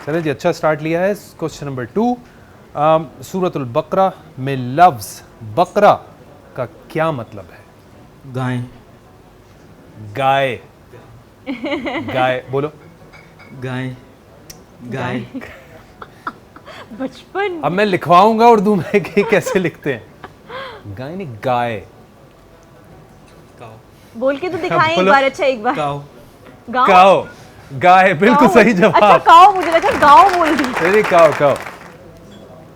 चलें जी, अच्छा स्टार्ट लिया है। क्वेश्चन नंबर 2, सूरतुल बकरा में लफ्ज़ बकरा का क्या मतलब है? गाय। गाय गाय बोलो। गाय गाय बचपन। अब मैं लिखवाऊंगा उर्दू में कि कैसे लिखते हैं। गाय नहीं, गाय। काओ बोल के तो दिखाएं एक बोलो। बार। अच्छा एक बार। काओ गाँव। काओ, गाय, बिल्कुल गाँव सही बोल- अच्छा जवाब। काओ, मुझे लगा गाँव बोल दी। अरे काओ काओ।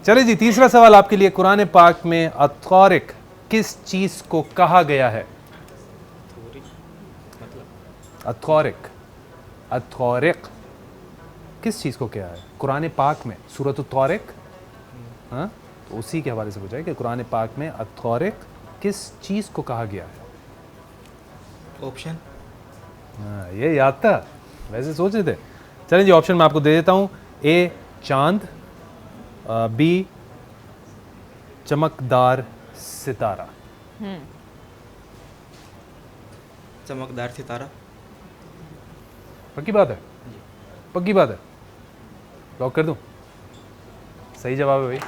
चलिए जी, तीसरा सवाल आपके लिए। कुरान पाक में अतौरिक किस चीज को कहा गया है? अतौरिक, अतौरिक किस चीज को क्या है कुरान पाक में? सूरत तौरिक, हाँ, तो उसी के हवाले से पूछा है कि कुरान पाक में अतौरिक किस चीज को कहा गया है? ऑप्शन हाँ, ये याद था, वैसे सोच रहे थे। चलें जी, ऑप्शन मैं आपको दे देता हूँ। ए चांद, बी चमकदार सितारा। चमकदार सितारा। पक्की बात है? पक्की बात है? लॉक कर दूं? सही जवाब है भाई।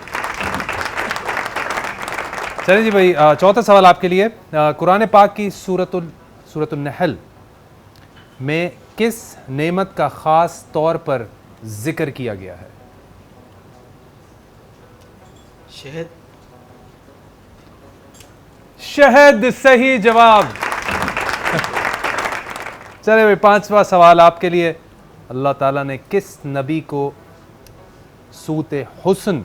चलिए जी भाई, चौथा सवाल आपके लिए। कुरान पाक की सूरतुल नहल में किस नेमत का खास तौर पर जिक्र किया गया है? शहद। शहद सही जवाब। चले भाई, पांचवा सवाल आपके लिए। अल्लाह ताला ने किस नबी को सूते हुस्न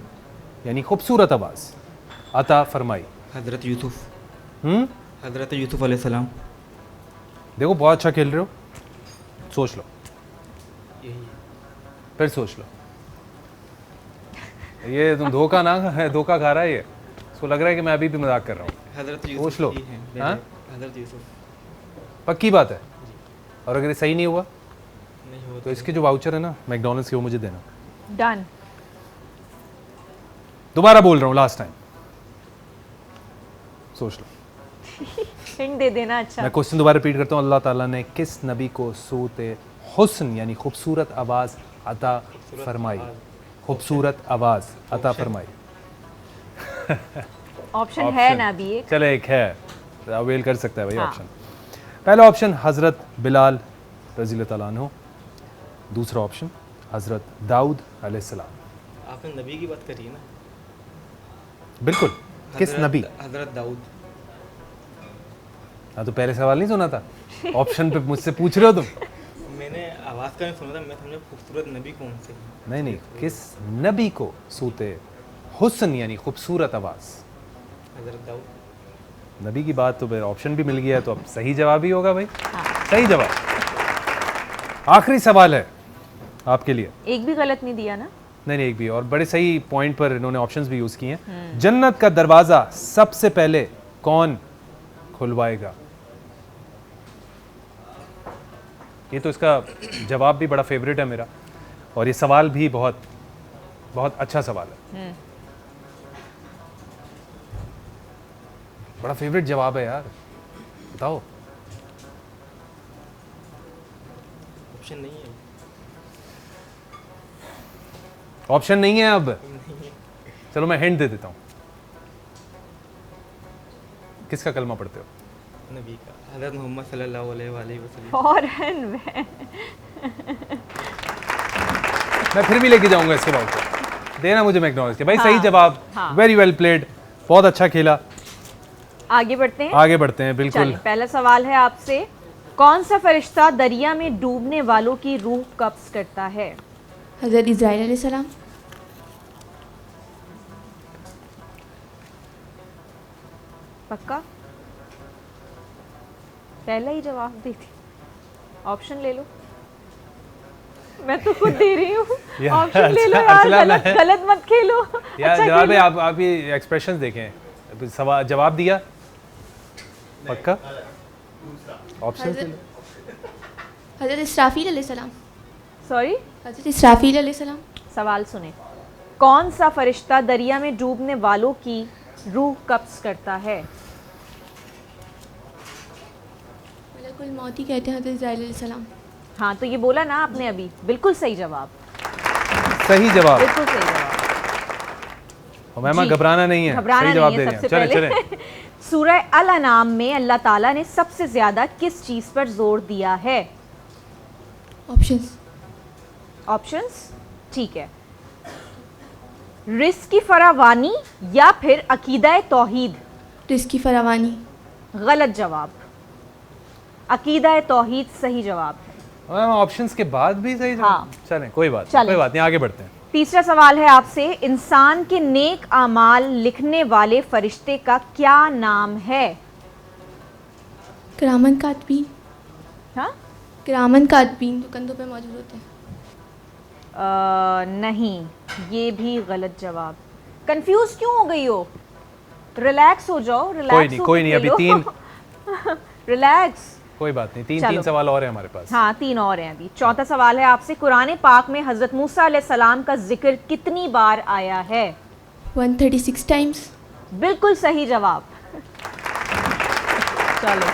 यानी खूबसूरत आवाज अता फरमाई? हज़रत यूसुफ। हम्म, हज़रत यूसुफ अलैहिस्सलाम। देखो बहुत अच्छा खेल रहे हो, सोच लो, यही है। फिर सोच लो। ये तुम धोखा ना है, धोखा खा रहा है ये। इसको लग रहा है कि मैं अभी भी मजाक कर रहा हूँ। हज़रत सोच यूसुफ लो। ही हैं मेरे। हाँ? हज़रत यूसुफ। पक्की बात है? और अगर ये सही नहीं हुआ नहीं हो तो इसके जो वाउचर है ना मैकडॉनल्ड्स के, वो मुझे देना। डन। दोबारा बोल रहा हूँ, लास्ट टाइम, सोच लो। हिंट दे देना। अच्छा मैं क्वेश्चन दोबारा रिपीट करता हूँ। अल्लाह ताला ने किस नबी को सूते हुस्न यानी खूबसूरत आवाज अता फरमाई? खूबसूरत आवाज अता फरमाई। ऑप्शन है ना अभी एक। चले एक है, अवेल कर सकता है भाई हाँ। ऑप्शन। पहला ऑप्शन हजरत बिलाल रज़ी अल्लाह अन्हु। दूसरा ऑप्शन हजरत दाऊद अलैहिस्सलाम। आपने नबी की बात करी है ना? बिल्कुल। किस नबी? हज़रत दाऊद। हाँ, तो पहले सवाल नहीं सुना था? ऑप्शन पे मुझसे पूछ रहे हो तुम? मैंने आवाज़ का नहीं सुना था, मैं समझा खूबसूरत नबी कौन से हैं? नहीं नहीं, किस नबी को सूते हुस्न यानी खूबसूरत आवाज? हज़रत दाऊद। नबी की बात तो फिर ऑप्शन भी मिल गया है, तो अब सही जवाब ही होगा भाई। सही जवाब। आखिरी सवाल है आपके लिए। एक भी गलत नहीं दिया ना? नहीं नहीं, एक भी। और बड़े सही पॉइंट पर इन्होंने ऑप्शंस भी यूज किए हैं। जन्नत का दरवाजा सबसे पहले कौन खुलवाएगा? ये तो इसका जवाब भी बड़ा फेवरेट है मेरा, और ये सवाल भी बहुत बहुत अच्छा सवाल है। बड़ा फेवरेट जवाब है यार, बताओ। ऑप्शन नहीं है। ऑप्शन नहीं है अब? चलो मैं हिंट दे देता हूँ। किसका कलमा पढ़ते हो? नबी का, हज़रत मोहम्मद सल्लल्लाहु अलैहि वसल्लम। फौरन में। मैं फिर भी लेके जाऊंगा इसके बाद। देना मुझे मैकडॉनल्ड्स के भाई। हाँ, सही जवाब। हाँ। वेरी वेल प्लेड, बहुत अच्छा खेला। आगे बढ़ते हैं। आगे बढ़ते हैं, बिल्कुल। चलिए, पहला सवाल है आपसे। कौन सा फरिश्ता दरिया में डूबने वालों की रूह कब्ज करता है? हज़रत इज़राइल अलैहिस्सलाम। पक्का? पहला ही जवाब दी थी। ऑप्शन ले लो। मैं तो खुद दे रही हूँ। यार, ऑप्शन ले लो अच्छा, यार, अच्छा, गलत गलत मत खेलो। यार अच्छा जनाब खेलो। आप ये एक्सप्रेशंस देखें। सवाल जवाब दिया पक्का? ऑप्शन हज़रत इसराफील अलैहिस्सलाम। सॉरी, हज़रत इसराफील अलैहिस्सलाम। सवाल सुने। कौन सा फरिश्ता दरिया में डूबने वालों की रूह कब्ज करता है? मलकुल मौत ही कहते हैं हज़रत इज़राइल अलैहिस्सलाम। हाँ, तो ये बोला ना आपने अभी। बिल्कुल सही जवाब। सही जवाब। बिल्कुल सही जवाब। और मैम जी। घबराना नहीं है, घबराना सही जवाब नहीं दे है रहे हैं। सबसे चले पहले। चले सूरह अल अनाम में अल्लाह ताला ने सबसे ज़्यादा किस चीज़ पर जोर दिया है? ऑप्शंस। ऑप्शंस, ठीक है। रिस्क की फरावानी या फिर अकीदा तौहीद? रिस्क की फरावानी। गलत जवाब। अकीदा तौहीद सही जवाब है। ऑप्शंस के बाद भी सही जवाब? हाँ। चलें, कोई बात चलें। कोई बात नहीं, आगे बढ़ते हैं। तीसरा सवाल है आपसे, इंसान के नेक आमाल लिखने वाले फरिश्ते का क्या नाम है? किरामन कातबीन। हाँ? किरामन कातबीन जो कंधों पे मौजूद होते हैं। नहीं, ये भी गलत जवाब। कंफ्यूज क्यों हो गई हो? रिलैक्स हो जाओ, रिलैक्स कोई नहीं, अभी 3 रिलैक्स। कोई बात नहीं, चलो। 3 सवाल और हैं हमारे पास। हाँ, 3 और हैं अभी। चौथा सवाल है आपसे, कुरान पाक में हज़रत मूसा अलैहिस्सलाम का जिक्र कितनी बार आया है? 136 टाइम्स। बिल्कुल सही जवाब। चलो,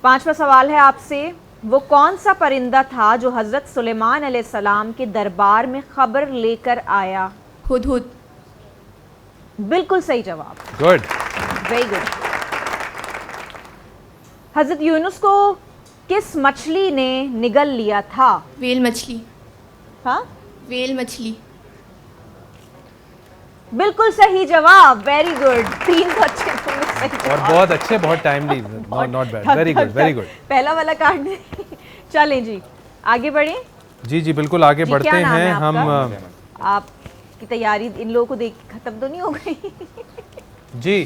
पांचवा सवाल है आपसे, वो कौन सा परिंदा था जो हज़रत सुलेमान अलैहिस्सलाम के दरबार में खबर लेकर आया? हुदहुद। बिल्कुल सही जवाब। गुड। Very good. हज़रत यूनुस को किस मछली ने निगल लिया था? वेल मछली। हाँ, वेल मछली। बिल्कुल सही जवाब। Very good. 3 तो अच्छे तुमने सही और जवाब। बहुत अच्छे, बहुत timely, not bad, very good, very good. पहला वाला काट दे। चलें जी, आगे बढ़ें। जी जी बिल्कुल, आगे जी, बढ़ते क्या नाम है हैं हम। आपका? आपकी तैयारी इन लोगों को देख के खत्म तो नहीं हो गई? जी,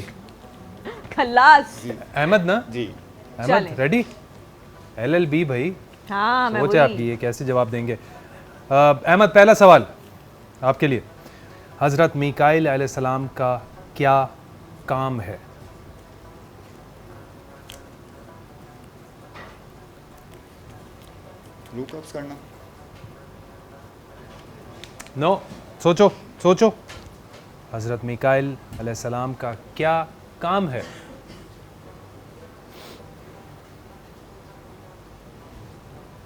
खल्लास। अहमद ना? जी। चलें। अहमद रेडी? LLB भाई, हाँ, मैं सोचे बोली। आपकी ये कैसे जवाब देंगे। अहमद, पहला सवाल आपके लिए, हज़रत मीकाईल अलैहिस्सलाम का क्या काम है? लुकअप्स करना। नो, सोचो सोचो। हज़रत मीकाईल अलैहिस्सलाम का क्या काम है?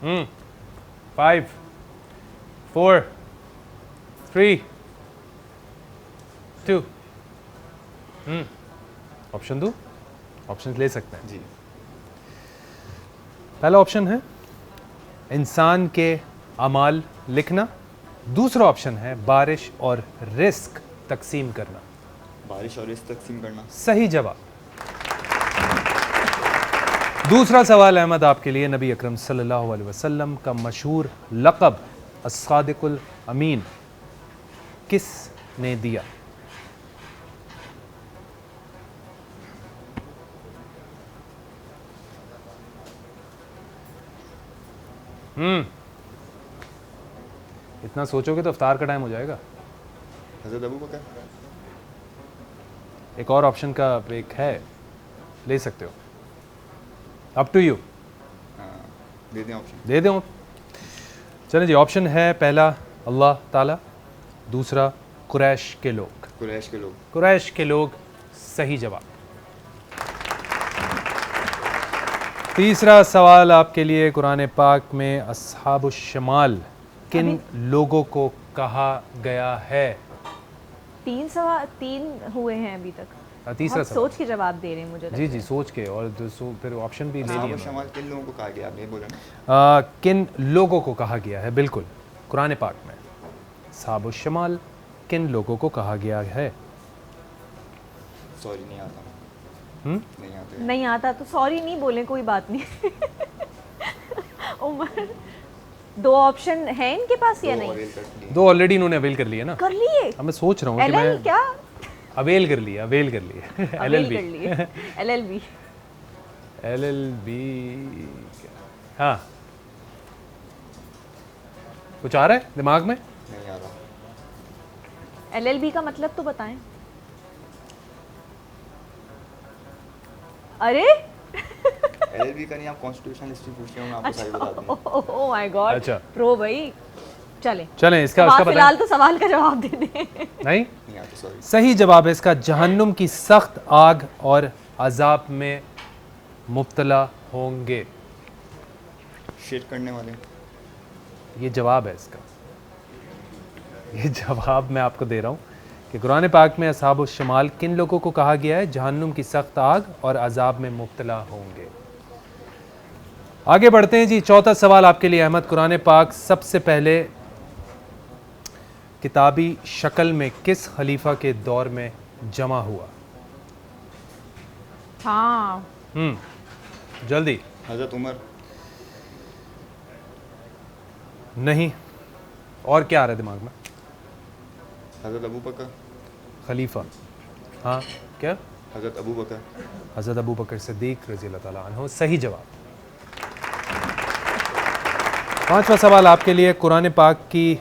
हम्म, 5 4 3 2। ऑप्शन दूं? ऑप्शन ले सकते हैं। जी। पहला ऑप्शन है इंसान के अमाल लिखना। दूसरा ऑप्शन है बारिश और रिस्क तकसीम करना। बारिश और रिस्क तकसीम करना। सही जवाब। दूसरा सवाल अहमद आपके लिए, नबी अकरम सल्लल्लाहु अलैहि वसल्लम का मशहूर लक़ब अस्सादिकुल अमीन किस ने दिया? इतना सोचोगे तो इफ्तार का टाइम हो जाएगा। हज़रत अबू बकर। एक और ऑप्शन का एक है, ले सकते हो, अप टू यू। दे दें ऑप्शन। दे दो। चलें जी, ऑप्शन है पहला अल्लाह ताला, दूसरा कुरैश के लोग। कुरैश के लोग। कुरैश के लोग सही जवाब। तीसरा सवाल आपके लिए, कुरान पाक में अस्हाबुश शमाल किन लोगों को कहा गया है? 3 हुए हैं अभी तक। तीसरा बहुत सवाल। सोच के जवाब दे रहे हैं मुझे। जी जी, सोच के, और फिर ऑप्शन भी ले साहब लिए। शमाल किन लोगों को कहा गया, आपने बोला ना। किन लोगों को कहा गया है, बिल्कुल कुरान पाक में साबुश शमाल किन लोगों को कहा गया है? सॉरी, नहीं आता। नहीं आता। नहीं आता तो सॉरी नहीं बोले, कोई बात नहीं। उमर, 2 ऑप्शन है इनके पास या नहीं? 2 ऑलरेडी इन्होंने अवेल कर लिए ना। कर लिए। अब मैं सोच रहा हूँ कि LL मैं क्या? अवेल कर लिए अवेल कर लिए। LLB। LLB। हाँ, कुछ आ रहा है दिमाग में? नहीं आ रहा। LLB का मतलब तो बताएं। अरे LLB का नहीं, आप कॉन्स्टिट्यूशन हिस्ट्री पूछ रहे हो, मैं आपको सारी बता दूँ। Oh my God. अच्छा। प्रो भाई। चलें इसका अब आप बताएं। फिलहाल तो सवाल का जवाब दे दें। नहीं, नहीं आता, सॉरी। सही जवाब है इसका, जहन्नुम की सख्त आग और अजाब में मुब्तला होंगे। शेर करने वाले। ये जवाब है इसका। ये जवाब मैं आपको दे रहा हूँ कि कुरान पाक में असहाब शमाल किन लोगों को कहा गया है जहन्नुम की सख्त आग और अजाब में मुब्तला होंगे। आगे बढ़ते हैं जी। चौथा सवाल आपके लिए अहमद, कुरान पाक सबसे पहले किताबी शक्ल में किस खलीफा के दौर में जमा हुआ? हाँ जल्दी। हज़रत उमर। नहीं, और क्या आ रहा है दिमाग में? हज़रत अबू बकर। खलीफा, हाँ क्या? हज़रत अबू बकर। हज़रत अबू बकर सिद्दीक रज़ी अल्लाह ताला अन्हु, सही जवाब। पांचवा सवाल आपके लिए, कुरान पाक की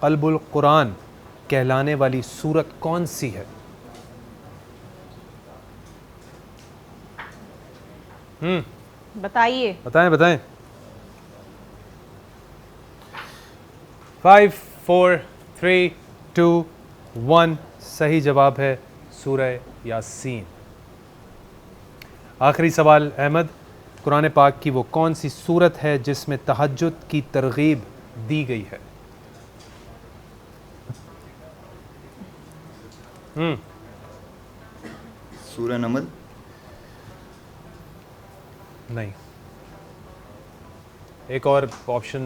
क़ल्बुल कुरान कहलाने वाली सूरत कौन सी है? बताइए। बताएं बताएं। 5 4 3 2 1 सही जवाब है सूरह यासीन। आखिरी सवाल अहमद, कुरान पाक की वो कौन सी सूरत है जिसमें तहज्जुद की तरगीब दी गई है? सूरह नमल। नहीं, एक और ऑप्शन,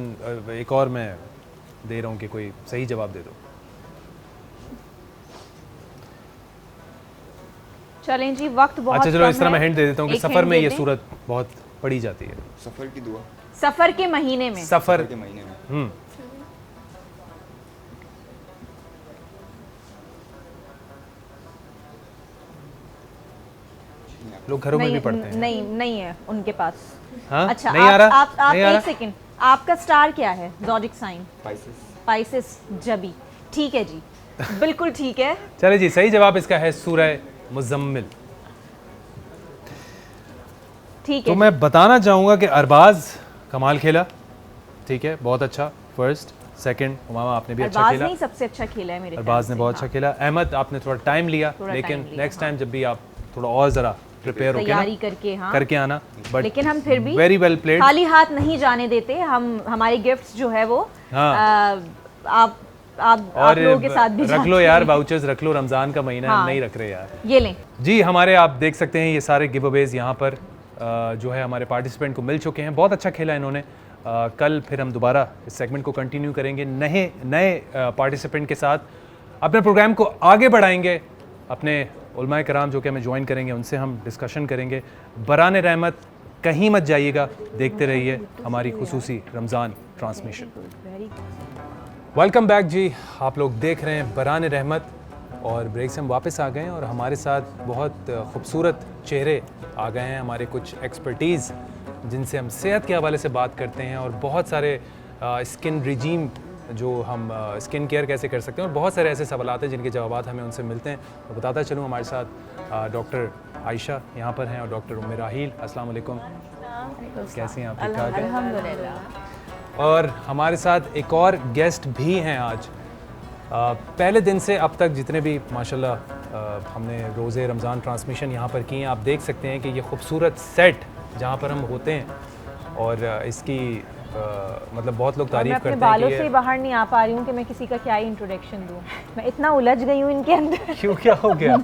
एक और मैं दे रहा हूं कि कोई सही जवाब दे दो। चलें जी, वक्त बहुत अच्छा चलो, कम इस तरह है। मैं हिंट दे देता हूँ कि एक सफ़र hint में दे ये दें। सूरत बहुत पढ़ी जाती है। सफ़र की दुआ। सफर के महीने में। सफ़र के महीने में। लोग घरों में भी नहीं, पढ़ते हैं। नहीं नहीं है उनके पास। हाँ? अच्छा, नहीं आ रहा? आप नहीं आ एक रहा? सेकंड, आपका स्टार क्या है? Zodiac sign. स्पाइसेस। पाइसेस जबी। ठीक है जी, बिल्कुल ठीक है। चले जी, सही जवाब इसका है सूरह मुज़म्मिल। ठीक तो है। मैं बताना चाहूँगा कि अरबाज कमाल खेला, ठीक है, बहुत अच्छा। फर्स्ट सेकंड उमामा आपने भी अच्छा अरबाज खेला। नहीं सबसे अच्छा खेला है मेरे ख्याल अरबाज ने से, बहुत हाँ। अच्छा खेला। अहमद आपने थोड़ा टाइम लिया, थोड़ा लेकिन time लिया, नेक्स्ट हाँ। टाइम जब भी आप थोड़ा और ज़रा प्रिपेयर होके तैयारी ना करके, हाँ, करके आना। बट लेकिन हम फिर भी वेरी वेल प्लेड। खाली हाथ नहीं जाने देते हम। हमारे गिफ्ट्स जो है वो हाँ। आप और लोगों के साथ भी रख जाते लो यार, हैं। वाउचर्स रख लो, रमज़ान का महीना है, हम हाँ। नहीं रख रहे यार। ये लें जी, हमारे आप देख सकते हैं ये सारे गिव अवेज यहाँ पर जो है हमारे पार्टिसिपेंट को मिल चुके हैं। बहुत अच्छा खेला इन्होंने। कल फिर हम दोबारा इस सेगमेंट को कंटिन्यू करेंगे नए पार्टिसिपेंट के साथ। अपने प्रोग्राम को आगे बढ़ाएंगे। अपने उलमाए कराम जो कि हमें ज्वाइन करेंगे उनसे हम डिस्कशन करेंगे। बरान रहमत, कहीं मत जाइएगा, देखते रहिए हमारी खुसूसी रमज़ान ट्रांसमिशन। वेलकम बैक जी, आप लोग देख रहे हैं बरान रहमत और ब्रेक से हम वापस आ गए हैं और हमारे साथ बहुत खूबसूरत चेहरे आ गए हैं, हमारे कुछ एक्सपर्टीज़ जिनसे हम सेहत के हवाले से बात करते हैं और बहुत सारे स्किन रिजीम जो हम स्किन केयर कैसे कर सकते हैं और बहुत सारे ऐसे सवालात हैं जिनके जवाब हमें उनसे मिलते हैं। तो बताता चलूँ, हमारे साथ डॉक्टर आयशा यहाँ पर हैं और डॉक्टर उम्मे राहील। अस्सलाम वालेकुम, कैसी हैं आप? ठीक ठाक हैं? अल्हम्दुलिल्लाह। और हमारे साथ एक और गेस्ट भी हैं आज। पहले दिन से अब तक जितने भी माशाल्लाह हमने रोज़े रमज़ान ट्रांसमिशन यहाँ पर किए हैं, आप देख सकते हैं कि ये खूबसूरत सेट जहाँ पर हम होते हैं और इसकी मतलब बहुत लोग मैं तारीफ़ अपने करते हैं बालों कि से ये बाहर नहीं आ पा रही हूँ कि मैं किसी का क्या ही इंट्रोडक्शन दूँ। मैं इतना उलझ गई हूँ इनके अंदर। क्यों, क्या हो गया?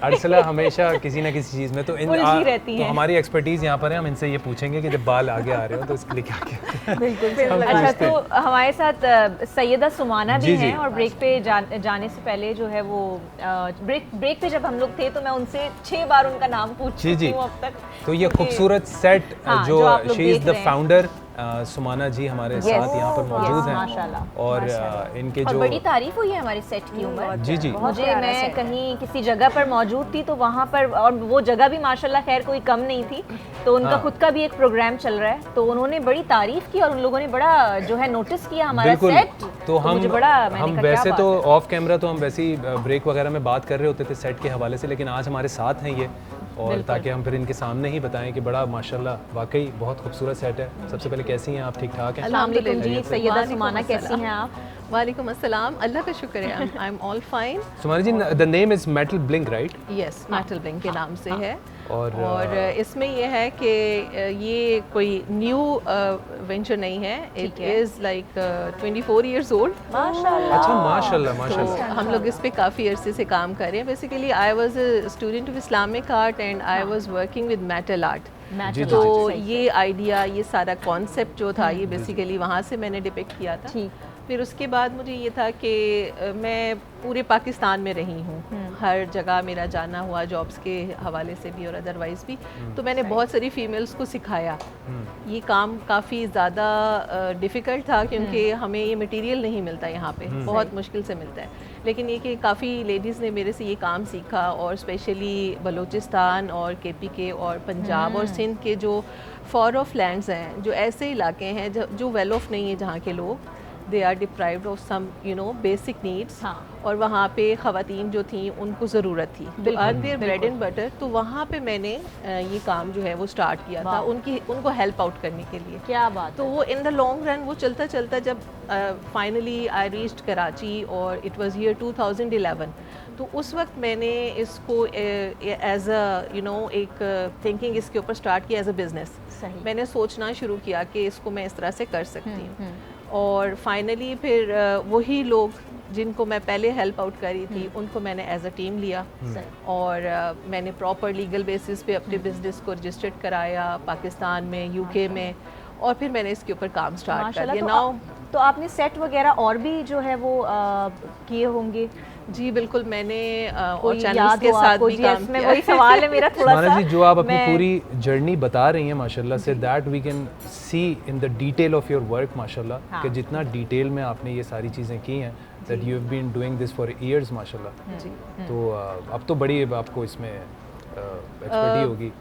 अर्सला हमेशा किसी ना किसी चीज़ में तो उलझी रहती तो हैं। हमारी एक्सपर्टीज़ यहाँ पर है। हम इनसे ये पूछेंगे कि जब बाल आगे आ रहे हो तो इसके लिए क्या क्या बिल्कुल। अच्छा, तो हमारे साथ सैयदा सुमाना भी जी, जी। हैं और ब्रेक पे जाने से पहले जो है वो ब्रेक पे जब हम लोग थे तो मैं उनसे 6 बार उनका नाम पूछ जी, जी। चुकी हूँ अब तक। तो ये खूबसूरत सेट हाँ, जो जो आप लोग शी इज़ देख द रहे हैं। फाउंडर सुमाना जी हमारे साथ यहाँ पर मौजूद हैं माशाल्लाह। और इनके और जो बड़ी तारीफ हुई है हमारे सेट की उम्र। जी जी मुझे मैं कहीं किसी जगह पर मौजूद थी तो वहाँ पर, और वो जगह भी माशाल्लाह खैर कोई कम नहीं थी, तो उनका हाँ। खुद का भी एक प्रोग्राम चल रहा है, तो उन्होंने बड़ी तारीफ की और उन लोगों ने बड़ा जो है नोटिस किया हमारा बिल्कुल। सेट। तो हम मुझे बड़ा, मैंने हम कहा, क्या वैसे बात तो है। ऑफ कैमरा तो हम वैसे ही ब्रेक वगैरह में बात कर रहे होते थे सेट के हवाले से, लेकिन आज हमारे साथ हैं ये, और बिल्कुल। ताकि हम फिर इनके सामने ही बताएं कि बड़ा माशाल्लाह वाकई बहुत खूबसूरत सेट है। सबसे पहले कैसी हैं आप? ठीक ठाक हैं? अस्सलाम वालेकुम जी, खैरियत से? सैयदा सुमाना कैसी हैं आप? वालेकुम अस्सलाम, अल्लाह का शुक्र है, I am all fine. Sumana ji, the name is Metal Blink right? Yes, Metal Blink के नाम से है। और इसमें ये है कि ये कोई न्यू वेंचर नहीं है, it is like 24 years old. माशाल्लाह। अच्छा, माशाल्लाह तो माशाल्लाह। हम लोग इस पे काफ़ी अरसे से काम कर रहे हैं। Basically I was a student of Islamic art and I was working with metal art. जी, तो जी, ये आइडिया, ये सारा कॉन्सेप्ट जो था, ये बेसिकली वहाँ से मैंने डिपिक्ट किया था। ठीक। फिर उसके बाद मुझे ये था कि मैं पूरे पाकिस्तान में रही हूँ, हर जगह मेरा जाना हुआ जॉब्स के हवाले से भी और अदरवाइज़ भी। तो मैंने बहुत सारी फीमेल्स को सिखाया। ये काम काफ़ी ज़्यादा डिफ़िकल्ट था क्योंकि हमें ये मटेरियल नहीं मिलता यहाँ पे, बहुत मुश्किल से मिलता है। लेकिन ये कि काफ़ी लेडीज़ ने मेरे से ये काम सीखा, और स्पेशली बलूचिस्तान और KPK और पंजाब और सिंध के जो फॉर ऑफ लैंड्स हैं, जो ऐसे इलाके हैं जो वेल ऑफ नहीं है, जहाँ के लोग they are deprived of some basic needs. हाँ। और वहाँ पे ख़वातीन जो थी उनको ज़रूरत थी तो earn there bread and butter. तो वहाँ पे मैंने ये काम जो है वो स्टार्ट किया था उनको हेल्प आउट करने के लिए। क्या बात। तो वो इन द लॉन्ग रन वो चलता चलता जब फाइनली आई रीच्ड कराची और इट वाज ईयर 2011, तो उस वक्त मैंने इसको एज अ एक थिंकिंग इसके ऊपर स्टार्ट किया एज अ बिज़नेस। मैंने सोचना शुरू किया कि इसको मैं इस तरह से कर सकती हूँ। और फाइनली फिर वही लोग जिनको मैं पहले हेल्प आउट करी थी उनको मैंने एज अ टीम लिया, और मैंने प्रॉपर लीगल बेसिस पे अपने बिजनेस को रजिस्टर्ड कराया पाकिस्तान में, UK में, और फिर मैंने इसके ऊपर काम स्टार्ट कर दिया। नाउ तो आपने सेट वगैरह और भी जो है वो किए होंगे? जी बिल्कुल, मैंने और चैनल्स के साथ भी काम किया। वही सवाल है मेरा थोड़ा सा। जी, जो आप अपनी पूरी जर्नी बता रही हैं माशाल्लाह से, that we can see in the detail of your work माशाल्लाह, कि जितना डिटेल में आपने ये सारी चीज़ें की हैं, that you have been doing this for years माशाल्लाह। जी। तो अब तो बड़ी आपको इसमें एक्सपर्टी होगी।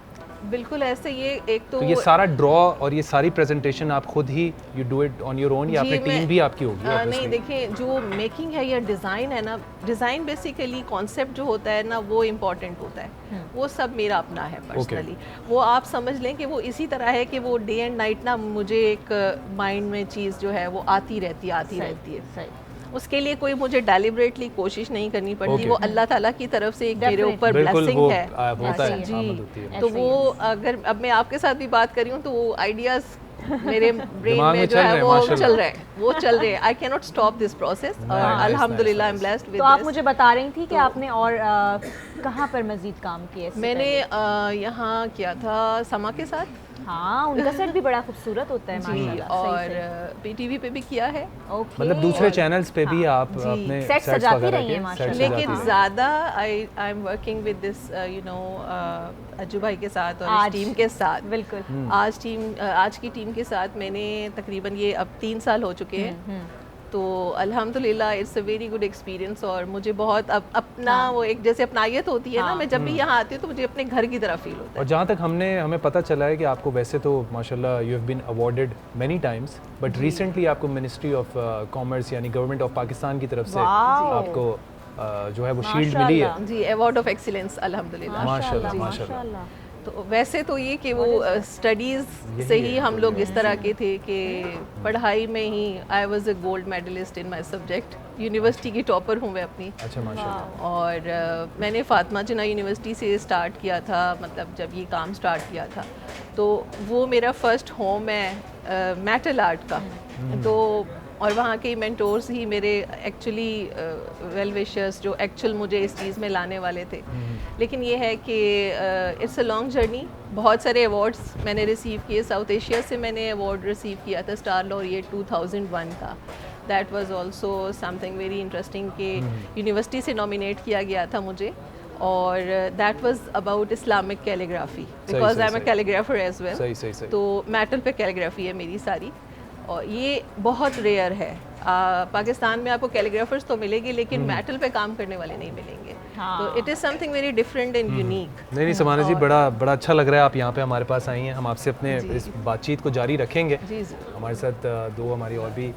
बिल्कुल ऐसे ये एक तो ये सारा ड्रॉ और ये सारी प्रेजेंटेशन आप खुद ही you do it on your own, या अपनी टीम भी आपकी होगी? नहीं, देखिए जो मेकिंग है या डिज़ाइन है ना, डिज़ाइन बेसिकली कॉन्सेप्ट जो होता है ना वो इम्पॉर्टेंट होता है, वो सब मेरा अपना है पर्सनली। वो आप समझ लें कि वो इसी तरह है कि वो डे एंड नाइट ना मुझे एक माइंड में चीज़ जो है वो आती रहती है। उसके लिए कोई मुझे डेलिबरेटली कोशिश नहीं करनी पड़ती। वो अल्लाह ताला की तरफ से एक मेरे ऊपर ब्लेसिंग है। होता है, जी। तो वो अगर अब मैं आपके साथ भी बात कर रही हूँ तो वो आइडियाज़ मेरे ब्रेन में जो है वो चल रहे हैं। I can not stop this process. अल्हम्दुलिल्लाह आई एम ब्लेस्ड विद। तो आप मुझे बता रही थी कि आपने और कहाँ पर मजीद काम किया? मैंने यहाँ किया था समा के साथ। हाँ, उनका सेट भी बड़ा खूबसूरत होता है माशाल्लाह। और PTV पे भी किया है। मतलब दूसरे चैनल्स पे भी आप अपने सेट सजाती रही हैं माशाल्लाह। लेकिन ज़्यादा I am working with this Ajju भाई के साथ और इस टीम के साथ। बिल्कुल। आज की टीम के साथ मैंने तकरीबन ये अब 3 साल हो चुके हैं। तो अल्हम्दुलिल्लाह it's a very good experience. और मुझे बहुत अब अपना वो एक जैसे अपनायत होती है ना, मैं जब भी यहाँ आती हूँ तो मुझे अपने घर की तरह फील होता है। और जहाँ तक हमें पता चला है कि आपको वैसे तो माशाल्लाह you have been awarded many times, but recently आपको मिनिस्ट्री ऑफ कॉमर्स यानी गवर्नमेंट ऑफ पाकिस्तान की तरफ से आपको जो है वो शील्ड मिली है। जी, अवार्ड ऑफ एक्सीलेंस अल्हम्दुलिल्लाह। माशाल्लाह। तो वैसे तो ये कि वो स्टडीज़ से ही हम लोग इस तरह के थे कि पढ़ाई में ही I was a gold medalist in my subject. University की टॉपर हूँ मैं अपनी। अच्छा, माशाल्लाह। और मैंने फातिमा जिन्ना यूनिवर्सिटी से स्टार्ट किया था, मतलब जब ये काम स्टार्ट किया था तो वो मेरा फर्स्ट होम है मेटल आर्ट का। तो और वहाँ के मेंटोर्स ही मेरे एक्चुअली वेल विशर्स जो एक्चुअल मुझे इस चीज़ में लाने वाले थे। लेकिन ये है कि इट्स अ लॉन्ग जर्नी। बहुत सारे अवार्ड्स मैंने रिसीव किए। साउथ एशिया से मैंने अवार्ड रिसीव किया था स्टार लॉरिएट 2001 का। That was also something very interesting कि यूनिवर्सिटी से नॉमिनेट किया गया था मुझे। और that was about Islamic calligraphy because I am a calligrapher as well. तो मेटल पे कैलीग्राफी है मेरी सारी, और ये बहुत रेयर है। पाकिस्तान में आपको कैलीग्राफर्स तो मिलेंगे लेकिन मेटल पे काम करने वाले नहीं मिलेंगे। तो it is something very different and unique. नहीं समाना जी, बड़ा अच्छा लग रहा है आप यहाँ पे हमारे पास आई हैं। हम आपसे अपने इस बातचीत को जारी रखेंगे। हमारे साथ 2 हमारी और भी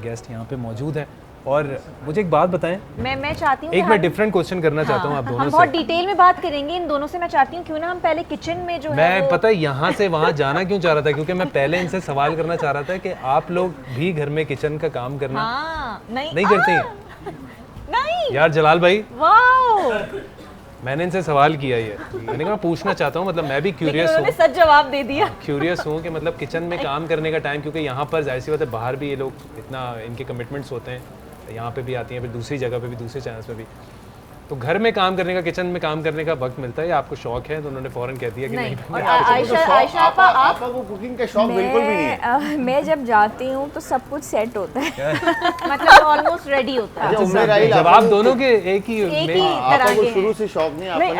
गेस्ट यहाँ पे मौजूद हैं। और मुझे एक बात बताएं, मैं चाहती हूँ मैं डिफरेंट क्वेश्चन करना चाहता हूँ आप दोनों से। हम बहुत डिटेल में बात करेंगे इन दोनों से। मैं चाहती हूँ क्यों ना हम पहले किचन में जो है मैं पता है यहाँ से वहाँ जाना क्यों चाह रहा था, क्योंकि मैं पहले इनसे सवाल करना चाह रहा था कि आप लोग भी घर में किचन का काम करना नहीं करते हैं? नहीं यार जलाल भाई, वाओ, मैंने इनसे सवाल किया ये, मैंने कहा पूछना चाहता हूँ, मतलब मैं भी क्यूरियस उन्होंने हूँ, सच जवाब दे दिया। क्यूरियस हूँ कि मतलब किचन में काम करने का टाइम, क्योंकि यहाँ पर जाहिर सी बात है बाहर भी ये लोग इतना इनके कमिटमेंट्स होते हैं, यहाँ पे भी आती हैं, फिर दूसरी जगह पे भी, दूसरे चैनल्स पे भी, तो घर में काम करने का, किचन में काम करने का वक्त मिलता है या आपको शौक है? तो उन्होंने फौरन कह दिया कि नहीं। और आयशा आपा आप आपा को कुकिंग का शौक बिल्कुल भी नहीं है। मैं जब जाती हूँ तो सब कुछ सेट होता है। मतलब ऑलमोस्ट रेडी होता है। जवाब दोनों के एक ही आपा को शुरू से शौक नहीं? नहीं,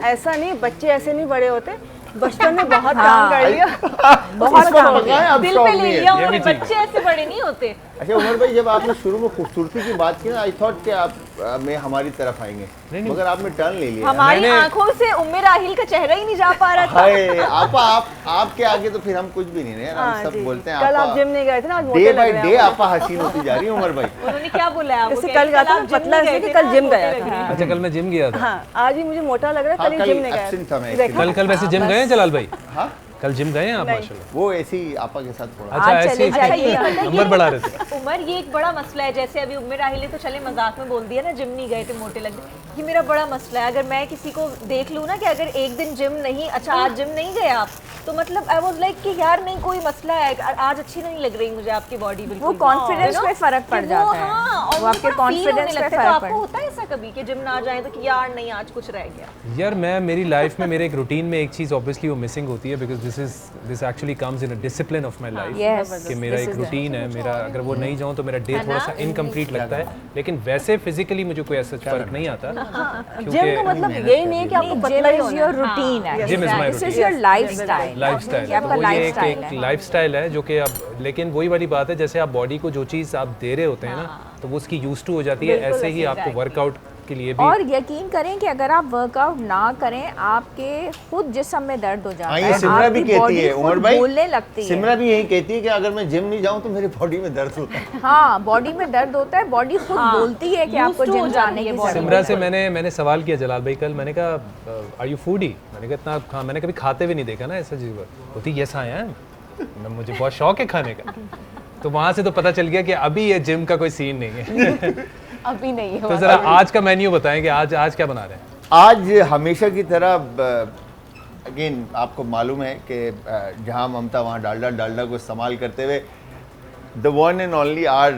ऐसा नहीं, बच्चे ऐसे नहीं बड़े होते, बचपन में बहुत काम कर लिया, बहुत काम किया, दिल पे ले लिया उन्होंने, बच्चे ऐसे बड़े नहीं होते। अच्छा उमर भाई, जब आपने शुरू में खूबसूरती की बात की ना, आई थॉट कि आप में हमारी तरफ आएंगे, मगर आपने टर्न ले लिया। हमारी आंखों से उम्मे राहिल का चेहरा ही नहीं जा पा रहा था। हाय आपा, आपके आगे तो फिर हम कुछ भी नहीं है, हम सब बोलते हैं। कल आप जिम नहीं गए थे ना, आज डे बाय डे आपा हसीन होती जा रही है उमर भाई। उन्होंने क्या बोला है आपको? कल गया था, पतला ऐसे कि कल जिम गया था। अच्छा, कल मैं जिम गया था। हाँ, आज ही मुझे मोटा लग रहा है, कल जिम नहीं गया। कल वैसे जिम गए हैं जलाल भाई? हाँ, कल जिम गए हैं आप? माशाल्लाह। वो ऐसे ही आपा के साथ थोड़ा। अच्छा, ऐसे नंबर बढ़ा रहे थे। उमर, ये एक बड़ा मसला है, जैसे अभी उम्मे राहिल ने तो चले मजाक में बोल दिया ना, जिम नहीं गए थे, मोटे लग गए, ये मेरा बड़ा मसला है। अगर मैं किसी को देख लूँ ना कि अगर एक दिन जिम नहीं, अच्छा आज जिम नहीं गए आप, तो मतलब आई वाज लाइक कि यार नहीं कोई मसला है, आज अच्छी नहीं लग रही मुझे आपकी बॉडी, बिल्कुल वो कॉन्फिडेंस में फर्क पड़ जाता है। हाँ, वो आपके कॉन्फिडेंस में फर्क आपको होता है ऐसा कभी कि जिम ना जाए तो कि यार नहीं आज कुछ रह गया? यार मैं मेरी लाइफ में मेरे एक रूटीन में एक चीज़ ऑब्वियसली वो मिसिंग होती है, because this actually comes in a discipline of my life, कि मेरा एक रूटीन है, मेरा अगर वो नहीं जाऊँ तो मेरा डे थोड़ा सा इनकम्प्लीट लगता है। लेकिन वैसे फिजिकली मुझे कोई ऐसा फर्क नहीं आता, जिम का मतलब यही नहीं है कि आपको पतला ही होना है। योर रूटीन है, gym is my this is your lifestyle. Lifestyle वो ये एक लाइफस्टाइल है जो कि अब, लेकिन वही वाली बात है, जैसे आप बॉडी को जो चीज़ आप दे रहे होते हैं ना, तो वो उसकी यूज टू हो जाती है, ऐसे ही आपको वर्कआउट के लिए भी। और यकीन करें कि अगर आप वर्कआउट ना करें, आपके खुद जिस्म में दर्द हो जाता है, सिमरा भी कहती है उमर भाई, बोलने लगती है। सिमरा भी यही कहती है कि अगर मैं जिम नहीं जाऊं तो मेरी बॉडी में दर्द होता है। हाँ, बॉडी में दर्द होता है, बॉडी खुद बोलती है कि आपको जिम जाने की जरूरत है। सिमरा से मैंने सवाल किया जलाल भाई कल, मैंने कहा आर यू फूडी? मैंने कहा इतना मैंने कभी खाते हुए नहीं देखा ना ऐसा चीज़। होती यस आई एम, मुझे बहुत शौक है खाने का। तो वहाँ से तो पता चल गया कि अभी ये जिम का कोई सीन नहीं है। अभी नहीं है। तो जरा आज का मेन्यू बताएं कि आज क्या बना रहे हैं? आज हमेशा की तरह अगेन आपको मालूम है कि जहाँ ममता वहाँ डालडा को इस्तेमाल करते हुए the one and only or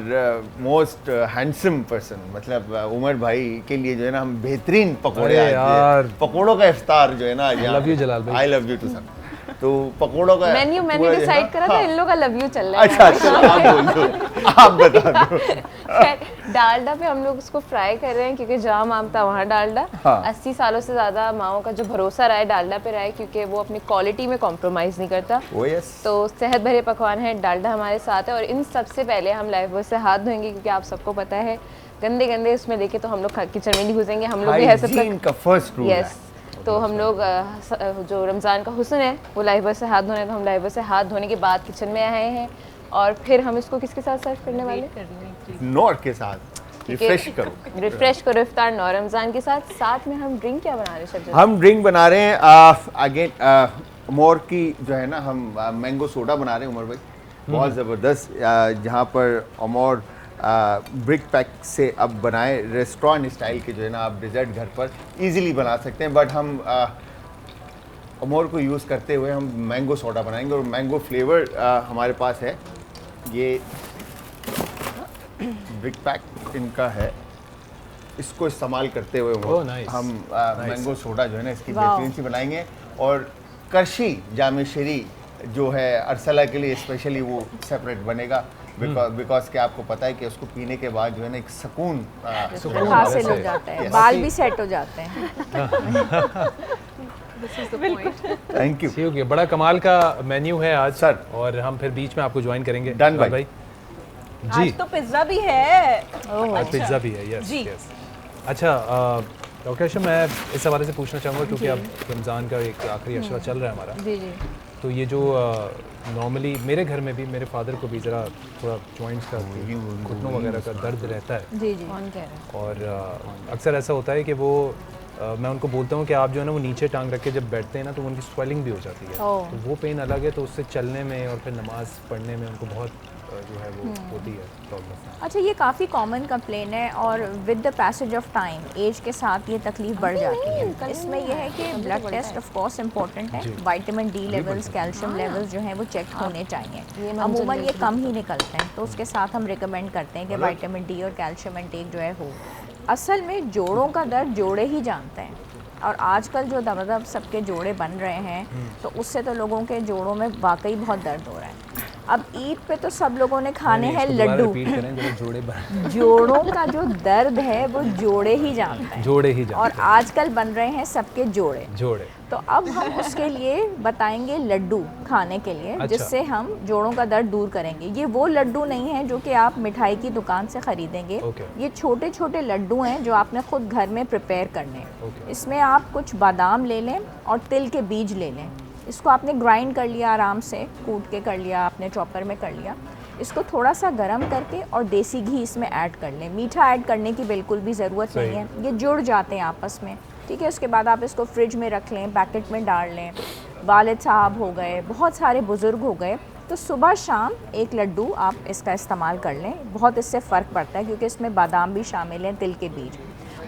most handsome person, मतलब उमर भाई के लिए जो है ना हम बेहतरीन पकौड़े, आज पकौड़ों का इफ्तार जो है ना, आई लव यू जलाल भाई, I love you too sir. तो पकौड़ों का मेन्यू डिसाइड करा था, इन लोगों का लव यू चल रहा है। अच्छा चलो आप बोल दो, आप बता दो। डालडा पे हम लोग उसको फ्राई कर रहे हैं क्योंकि जहाँ माम था वहाँ डालडा। 80 सालों से ज़्यादा माओं का जो भरोसा रहा है डालडा पे रहा है, क्योंकि वो अपनी क्वालिटी में कॉम्प्रोमाइज़ नहीं करता। तो सेहत भरे पकवान है, डालडा हमारे साथ है। और इन सबसे पहले हम लाइफ बॉय से हाथ धोएंगे, क्योंकि आप सबको पता है गंदे उसमें देखे तो हम लोग किचन में नहीं घुसेंगे, हम लोग भी है सब तक। यस, तो हम लोग जो रमज़ान का हुस्न है वो लाइफ बॉय से हाथ धोने, तो हम लाइफ बॉय से हाथ धोने के बाद किचन में आए हैं। और फिर हम इसको किसके साथ सर्व करने वाले? नौर के साथ। रिफ्रेश करो इफ्तार नौ रमज़ान के साथ। साथ में हम ड्रिंक क्या बना रहे हैं? हम ड्रिंक बना रहे हैं अगेन मोर की जो है ना, हम मैंगो सोडा बना रहे हैं उमर भाई, बहुत ज़बरदस्त, जहाँ पर अमोर ब्रिक पैक से अब बनाए रेस्टोरेंट स्टाइल के जो है ना, आप डिज़र्ट घर पर इजीली बना सकते हैं। बट हम अमोर को यूज़ करते हुए हम मैंगो सोडा बनाएंगे, और मैंगो फ्लेवर हमारे पास है, ये ब्रिक पैक इनका है, इसको इस्तेमाल करते हुए हम मैंगो सोडा जो है ना इसकी बेहतरीन सी बनाएंगे। और करशी जामेशरी जो है अरसला के लिए स्पेशली वो सेपरेट बनेगा, बिकॉज कि आपको पता है कि उसको पीने के बाद जो है ना एक सुकून हासिल हो जाता है, बाल भी सेट हो जाते हैं। Thank you. ठीक है, बड़ा कमाल का मेन्यू है आज सर, और हम फिर बीच में आपको ज्वाइन करेंगे। डन भाई। जी, आज तो पिज्जा भी है। आज पिज्जा भी है। Yes yes. अच्छा डॉक्टर आयशा, मैं इस हवाले से पूछना चाहूँगा, क्योंकि अब रमज़ान का एक आखिरी अशरा चल रहा है हमारा। जी जी। तो ये जो नॉर्मली मेरे घर में भी, मेरे फादर को भी ज़रा थोड़ा जॉइंट्स का, घुटनों वगैरह का दर्द रहता है। जी जी। कौन कह रहा है? और अक्सर ऐसा होता है कि वो मैं उनको बोलता हूँ कि आप जो है ना वो नीचे टांग रख के जब बैठते हैं ना तो उनकी स्वेलिंग भी हो जाती है, तो वो पेन अलग है, तो उससे चलने में और फिर नमाज पढ़ने में उनको बहुत जो है वो होती है प्रॉब्लम। अच्छा, ये काफ़ी कॉमन कंप्लेन है और with the passage of time age के साथ ये तकलीफ बढ़ जाती है। इसमें यह है कि blood test of course important है, vitamin D levels, calcium levels जो हैं वो चेक होने चाहिए। अमूमन ये कम ही निकलते हैं, तो उसके साथ हम रिकमेंड करते हैं कि विटामिन डी और कैल्शियम इंटेक जो है हो। असल में जोड़ों का दर्द जोड़े ही जानते हैं, और आजकल जो दबदब सबके जोड़े बन रहे हैं तो उससे तो लोगों के जोड़ों में वाकई बहुत दर्द हो रहा है। अब ईद पे तो सब लोगों ने खाने हैं लड्डू। जोड़ों का जो दर्द है वो जोड़े ही जानते हैं, जोड़े ही जानते और आजकल बन रहे हैं सबके जोड़े। तो अब हम उसके लिए बताएंगे लड्डू खाने के लिए, अच्छा। जिससे हम जोड़ों का दर्द दूर करेंगे। ये वो लड्डू नहीं है जो कि आप मिठाई की दुकान से खरीदेंगे, ये छोटे छोटे लड्डू हैं जो आपने खुद घर में प्रिपेयर करने हैं। इसमें आप कुछ बादाम ले लें और तिल के बीज ले लें। इसको आपने ग्राइंड कर लिया, आराम से कूट के कर लिया, आपने चॉपर में कर लिया। इसको थोड़ा सा गरम करके और देसी घी इसमें ऐड कर लें। मीठा ऐड करने की बिल्कुल भी ज़रूरत नहीं है, ये जुड़ जाते हैं आपस में, ठीक है। उसके बाद आप इसको फ्रिज में रख लें, पैकेट में डाल लें। वालिद साहब हो गए, बहुत सारे बुज़ुर्ग हो गए, तो सुबह शाम एक लड्डू आप इसका इस्तेमाल कर लें, बहुत इससे फ़र्क पड़ता है क्योंकि इसमें बादाम भी शामिल हैं, तिल के बीज।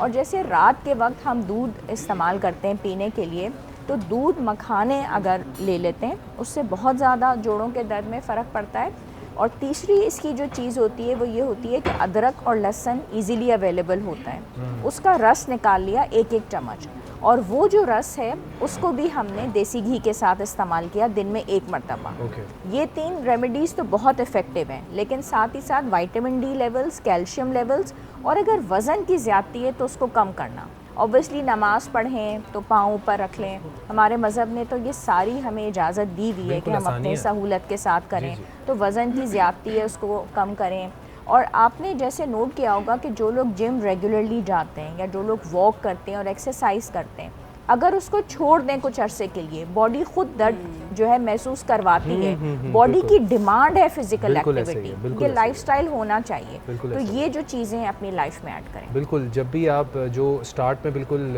और जैसे रात के वक्त हम दूध इस्तेमाल करते हैं पीने के लिए, तो दूध मखाने अगर ले लेते हैं उससे बहुत ज़्यादा जोड़ों के दर्द में फ़र्क पड़ता है। और तीसरी इसकी जो चीज़ होती है वो ये होती है कि अदरक और लहसुन इजीली अवेलेबल होता है, उसका रस निकाल लिया 1-1 चम्मच, और वो जो रस है उसको भी हमने देसी घी के साथ इस्तेमाल किया दिन में 1 मरतबा। ये 3 रेमेडीज़ तो बहुत इफ़ेक्टिव हैं, लेकिन साथ ही साथ vitamin D levels, calcium levels, और अगर वज़न की ज़्यादती है तो उसको कम करना। ऑब्वियसली नमाज़ पढ़ें तो पाँव ऊपर रख लें, हमारे मज़हब ने तो ये सारी हमें इजाज़त दी हुई है कि हम अपने सहूलत के साथ करें। तो वज़न की ज़्यादती है उसको कम करें। और आपने जैसे नोट किया होगा कि जो लोग जिम रेगुलरली जाते हैं या जो लोग वॉक करते हैं और एक्सरसाइज करते हैं, अगर उसको छोड़ दें कुछ अरसे के लिए, बॉडी खुद दर्द जो है महसूस करवाती है। बॉडी की डिमांड है फिजिकल एक्टिविटी, ये लाइफस्टाइल होना चाहिए। तो ये जो चीज़ें अपनी लाइफ में ऐड करें। बिल्कुल, जब भी आप जो स्टार्ट में बिल्कुल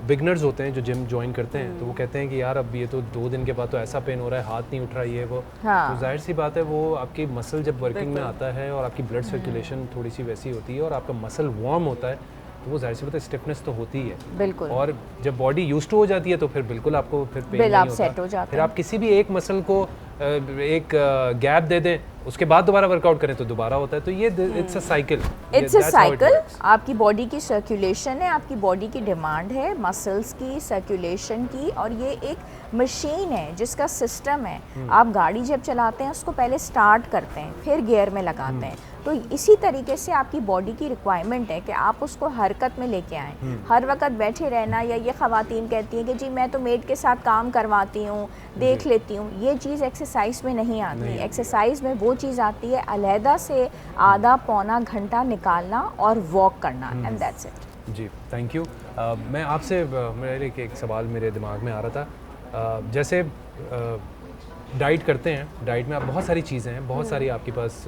बिगनर्स होते हैं जो जिम ज्वाइन करते हैं, तो वो कहते हैं कि यार अब ये तो 2 दिन के बाद तो ऐसा पेन हो रहा है, हाथ नहीं उठ रहा, ये वो। तो जाहिर सी बात है, वो आपकी मसल जब वर्किंग में आता है और आपकी ब्लड सर्कुलेशन थोड़ी सी वैसी होती है और आपका मसल वार्म होता है, तो वो जाहिर सी बात है स्टिफनेस तो होती है। बिल्कुल। और जब बॉडी यूज्ड टू हो जाती है तो फिर बिल्कुल आपको फिर पेन नहीं होता। सेट हो जाता फिर आप किसी भी एक मसल को एक गैप दे दें, उसके बाद दोबारा वर्कआउट करें तो दोबारा होता है। तो ये इट्स अ साइकिल, आपकी बॉडी की सर्कुलेशन है, आपकी बॉडी की डिमांड है मसल्स की, सर्कुलेशन की, और ये एक मशीन है जिसका सिस्टम है। आप गाड़ी जब चलाते हैं उसको पहले स्टार्ट करते हैं, फिर गियर में लगाते हैं। तो इसी तरीके से आपकी बॉडी की रिक्वायरमेंट है कि आप उसको हरकत में लेके आएँ। हर वक्त बैठे रहना, या ये ख़वातीन कहती हैं कि जी मैं तो मेड के साथ काम करवाती हूँ, देख लेती हूँ, ये चीज़ एक्सरसाइज में नहीं आती। एक्सरसाइज में वो चीज़ आती है अलहदा से आधा पौना घंटा निकालना और वॉक करना, एंड दैट्स इट। जी, थैंक यू। मैं आपसे मेरे एक सवाल मेरे दिमाग में आ रहा था। जैसे डाइट करते हैं, डाइट में आप बहुत सारी चीज़ें हैं, बहुत सारी आपके पास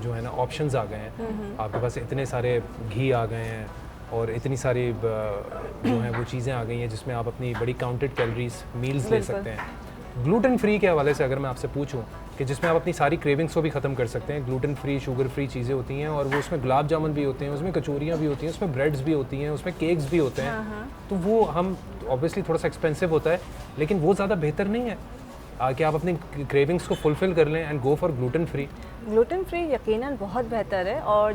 जो है ना ऑप्शंस आ गए हैं, आपके पास इतने सारे घी आ गए हैं और इतनी सारी जो है वो चीज़ें आ गई हैं जिसमें आप अपनी बड़ी काउंटेड कैलोरीज मील्स ले सकते हैं। ग्लूटेन फ्री के हवाले से अगर मैं आपसे पूछूं कि जिसमें आप अपनी सारी क्रेविंग्स को भी ख़त्म कर सकते हैं, ग्लूटेन फ्री, शुगर फ्री चीज़ें होती हैं, और वो उसमें गुलाब जामुन भी होते हैं, उसमें कचौरियाँ भी होती हैं, उसमें ब्रेड्स भी होती हैं, उसमें केक्स भी होते हैं। तो वो हम ऑब्वियसली थोड़ा सा एक्सपेंसिव होता है, लेकिन वो ज़्यादा बेहतर नहीं है कि आप अपनी क्रेविंग्स को फुलफ़िल कर लें and go for gluten free. Gluten free यकीनन बहुत बेहतर है, और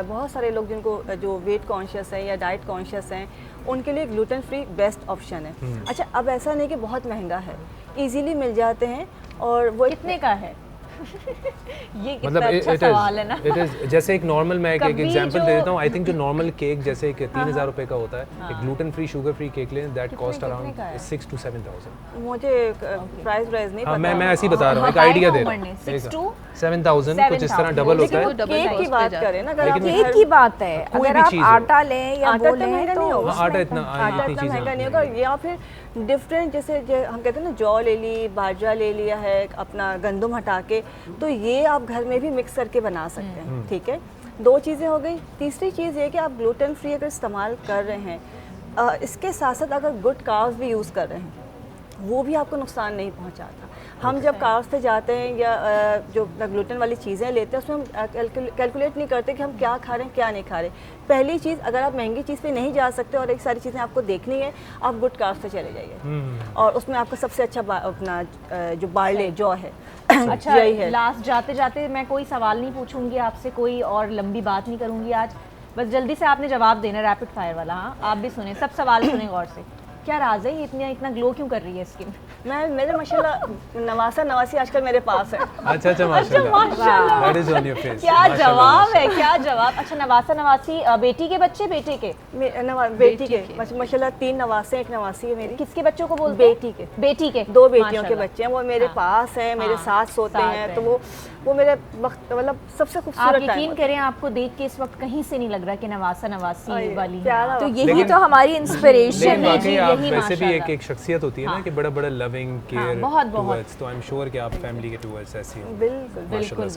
बहुत सारे लोग जिनको जो वेट कॉन्शियस है या डाइट कॉन्शियस हैं, उनके लिए ग्लूटेन फ्री बेस्ट ऑप्शन है। अच्छा, अब ऐसा नहीं कि बहुत महंगा है, इजीली मिल जाते हैं। और वो कितने का है? ये कितना मतलब अच्छा सवाल है ना। इट इज जैसे एक नॉर्मल, मैं एक एग्जांपल दे देता हूँ। आई थिंक जो नॉर्मल केक जैसे एक 3000 रुपए का होता है, एक gluten free sugar free cake लें, दैट कॉस्ट अराउंड 6 to 7,000। मुझे प्राइस नहीं पता, मैं ऐसे ही बता रहा हूँ, एक आइडिया दे रहा हूँ। 6 to 7,000 कुछ इस तरह डबल होता है। केक की बात करें ना, अगर केक की बात है, अगर आप आटा लें या वो लें तो आटा इतना महंगा नहीं होगा। या फिर डिफरेंट, जैसे हम कहते हैं ना, जौ ले ली, बाजरा ले लिया है, अपना गंदम हटा के, तो ये आप घर में भी मिक्स करके बना सकते हैं। ठीक है, 2 चीज़ें हो गई। तीसरी चीज़ ये कि आप ग्लूटेन फ्री अगर इस्तेमाल कर रहे हैं इसके साथ साथ अगर गुड कार्ब्स भी यूज़ कर रहे हैं वो भी आपको नुकसान नहीं पहुंचाता। हम जब कार्ब्स पे जाते हैं या जो ग्लूटेन वाली चीज़ें लेते हैं उसमें हम कैलकुलेट नहीं करते कि हम क्या खा रहे हैं क्या नहीं खा रहे। पहली चीज़, अगर आप महंगी चीज़ पे नहीं जा सकते और एक सारी चीज़ें आपको देखनी है, आप गुड कार्ब्स पे चले जाइए और उसमें आपका सबसे अच्छा अपना जो बार्ले जौ है अच्छा यही है। लास्ट जाते जाते मैं कोई सवाल नहीं पूछूंगी आपसे, कोई और लंबी बात नहीं करूंगी आज, बस जल्दी से आपने जवाब देना रैपिड फायर वाला। हाँ, आप भी सुने, सब सवाल सुने गौर से। क्या राज है, ये इतना ग्लो क्यों कर रही है स्किन? मेरे माशाल्लाह नवासी आजकल मेरे पास है। अच्छा माशाल्लाह, that is on your face. क्या जवाब है, क्या जवाब। अच्छा, नवासी बेटी के बच्चे, बेटे के? बेटी के माशाल्लाह 3 नवासे, 1 नवासी है मेरी। किसके बच्चों को बोलते हैं? बेटी के 2 बेटियों के बच्चे हैं, वो मेरे पास हैं, मेरे साथ सोते हैं, तो वो मेरे वक्त मतलब सबसे खूबसूरत। आप यकीन करें, आपको देख के इस वक्त कहीं से नहीं लग रहा कि नवासी वाली है। तो यही तो हमारी इंस्पिरेशन है जी। वैसे भी एक शख्सियत होती है ना कि बड़ा लविंग केयर टुवर्ड्स, तो आई एम श्योर कि आप फैमिली के टुवर्ड्स ऐसी हो। बिल्कुल।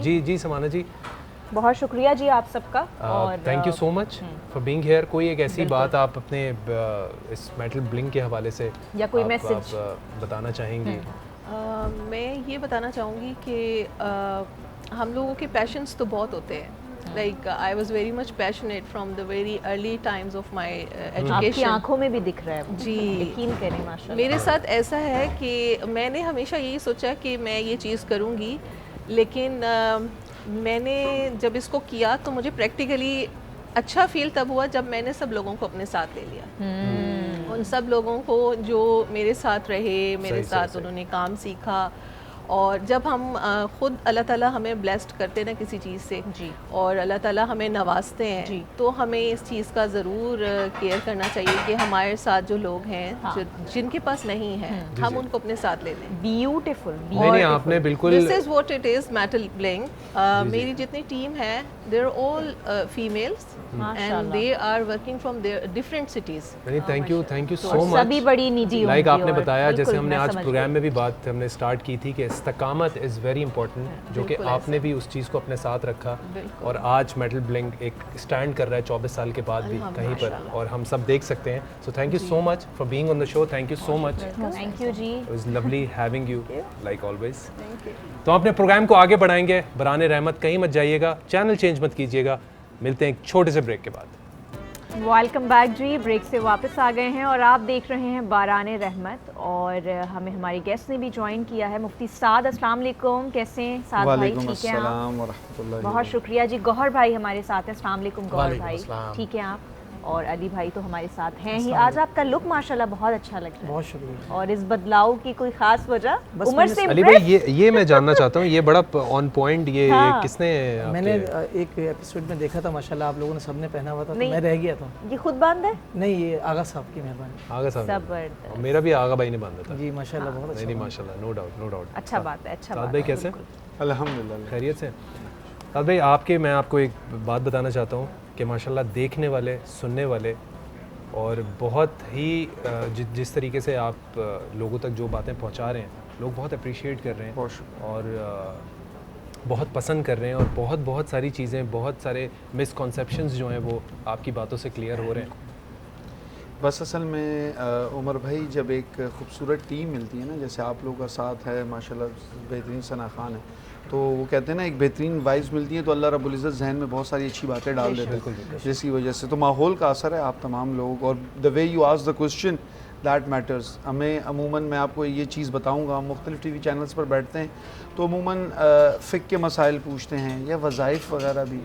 जी समाना जी, बहुत शुक्रिया जी आप सबका और thank you so much for being here. कोई एक ऐसी बात आप अपने इस मेटल ब्लिंक के हवाले से या कोई मैसेज बताना चाहेंगी? मैं ये बताना चाहूँगी कि हम लोगों के पैशंस तो बहुत होते हैं। Like I was very much passionate from the very early times of my education. आपकी आंखों में भी दिख रहा है जी, यकीन करें माशाल्लाह। मेरे साथ ऐसा है कि मैंने हमेशा यही सोचा कि मैं ये चीज़ करूँगी, लेकिन मैंने जब इसको किया तो मुझे प्रैक्टिकली अच्छा फील तब हुआ जब मैंने सब लोगों को अपने साथ ले लिया। उन सब लोगों को जो मेरे साथ रहे, मेरे साथ उन्होंने काम सीखा, और जब हम ख़ुद अल्लाह ताला हमें ब्लेस्ड करते हैं ना किसी चीज़ से जी, और अल्लाह ताला हमें नवाजते हैं जी, तो हमें इस चीज़ का ज़रूर केयर करना चाहिए कि हमारे साथ जो लोग हैं जिनके पास नहीं है हम उनको अपने साथ ले लें। ब्यूटीफुल। नहीं, आपने बिल्कुल, this is what it is Metal Blink. मेरी जितनी टीम है they are all females and they are working from their different cities. Thank you so much. सभी बड़ी निजी लाइक आपने बताया, जैसे हमने आज प्रोग्राम में भी बात हमने स्टार्ट की थी कि इस्तकामत इज़ वेरी इंपॉर्टेंट, जो कि आपने भी उस चीज़ को अपने साथ रखा और आज मेटल ब्लिंक एक स्टैंड कर रहा है 24 साल के बाद भी कहीं पर, और हम सब देख सकते हैं। So thank you so much for being on the show. Thank you so much. Thank you जी। It was lovely having you like always. तो अपने प्रोग्राम को आगे बढ़ाएंगे। बराने रहमत कहीं मत जाइएगा, चैनल चेंज मत कीजिएगा। मिलते हैं एक छोटे से ब्रेक के बाद। वेलकम बैक जी, ब्रेक से वापस आ गए हैं और आप देख रहे हैं बाराने रहमत, और हमें हमारी गेस्ट ने भी ज्वाइन किया है, मुफ्ती साद। अस्सलाम वालेकुम, कैसे हैं साद भाई? ठीक है आप? बहुत शुक्रिया जी। गौहर भाई हमारे साथ हैं। अस्सलाम वालेकुम गौहर भाई, ठीक है आप? और अली भाई तो हमारे साथ हैं ही। आज आपका लुक माशाल्लाह बहुत अच्छा लग रहा है। बहुत शुक्रिया। और इस बदलाव की कोई खास वजह? उम्र से अली भाई ये मैं जानना चाहता हूँ, ये बड़ा ऑन पॉइंट, ये किसने? मैंने एक एपिसोड में देखा था माशाल्लाह, आप लोगों ने सबने पहना हुआ था, तो मैं रह गया था। ये खुद बांधा है? नहीं, ये आगा साहब की मेहरबानी। आगा साहब, मेरा भी आगा भाई ने बांधा था जी माशाल्लाह। बहुत अच्छा। नहीं माशाल्लाह, नो डाउट। अच्छा बात है, अच्छा बात है। भाई कैसे? अल्हम्दुलिल्लाह खैरियत से। साद भाई मैं आपको एक बात बताना चाहता हूँ कि माशाल्लाह देखने वाले, सुनने वाले और बहुत ही जिस तरीके से आप लोगों तक जो बातें पहुंचा रहे हैं, लोग बहुत अप्रिशिएट कर रहे हैं और बहुत पसंद कर रहे हैं, और बहुत सारी चीज़ें, बहुत सारे मिसकॉन्सेप्शंस जो हैं वो आपकी बातों से क्लियर हो रहे हैं। बस असल में उमर भाई, जब एक खूबसूरत टीम मिलती है ना, जैसे आप लोगों का साथ है माशाल्लाह, बेहतरीन सना खान है, तो वो कहते हैं ना एक बेहतरीन वाइब्स मिलती हैं तो अल्लाह रब्बुल इज़्ज़त जहन में बहुत सारी अच्छी बातें डाल देते हैं, जिसकी वजह से तो माहौल का असर है आप तमाम लोगों को। और the way you ask the question that matters. हमें अमूमन, मैं आपको ये चीज़ बताऊँगा, हम मुख्तलिफ टीवी चैनल्स पर बैठते हैं तो अमूमन फ़िक़्ह के मसाइल पूछते हैं या वज़ाइफ वगैरह भी,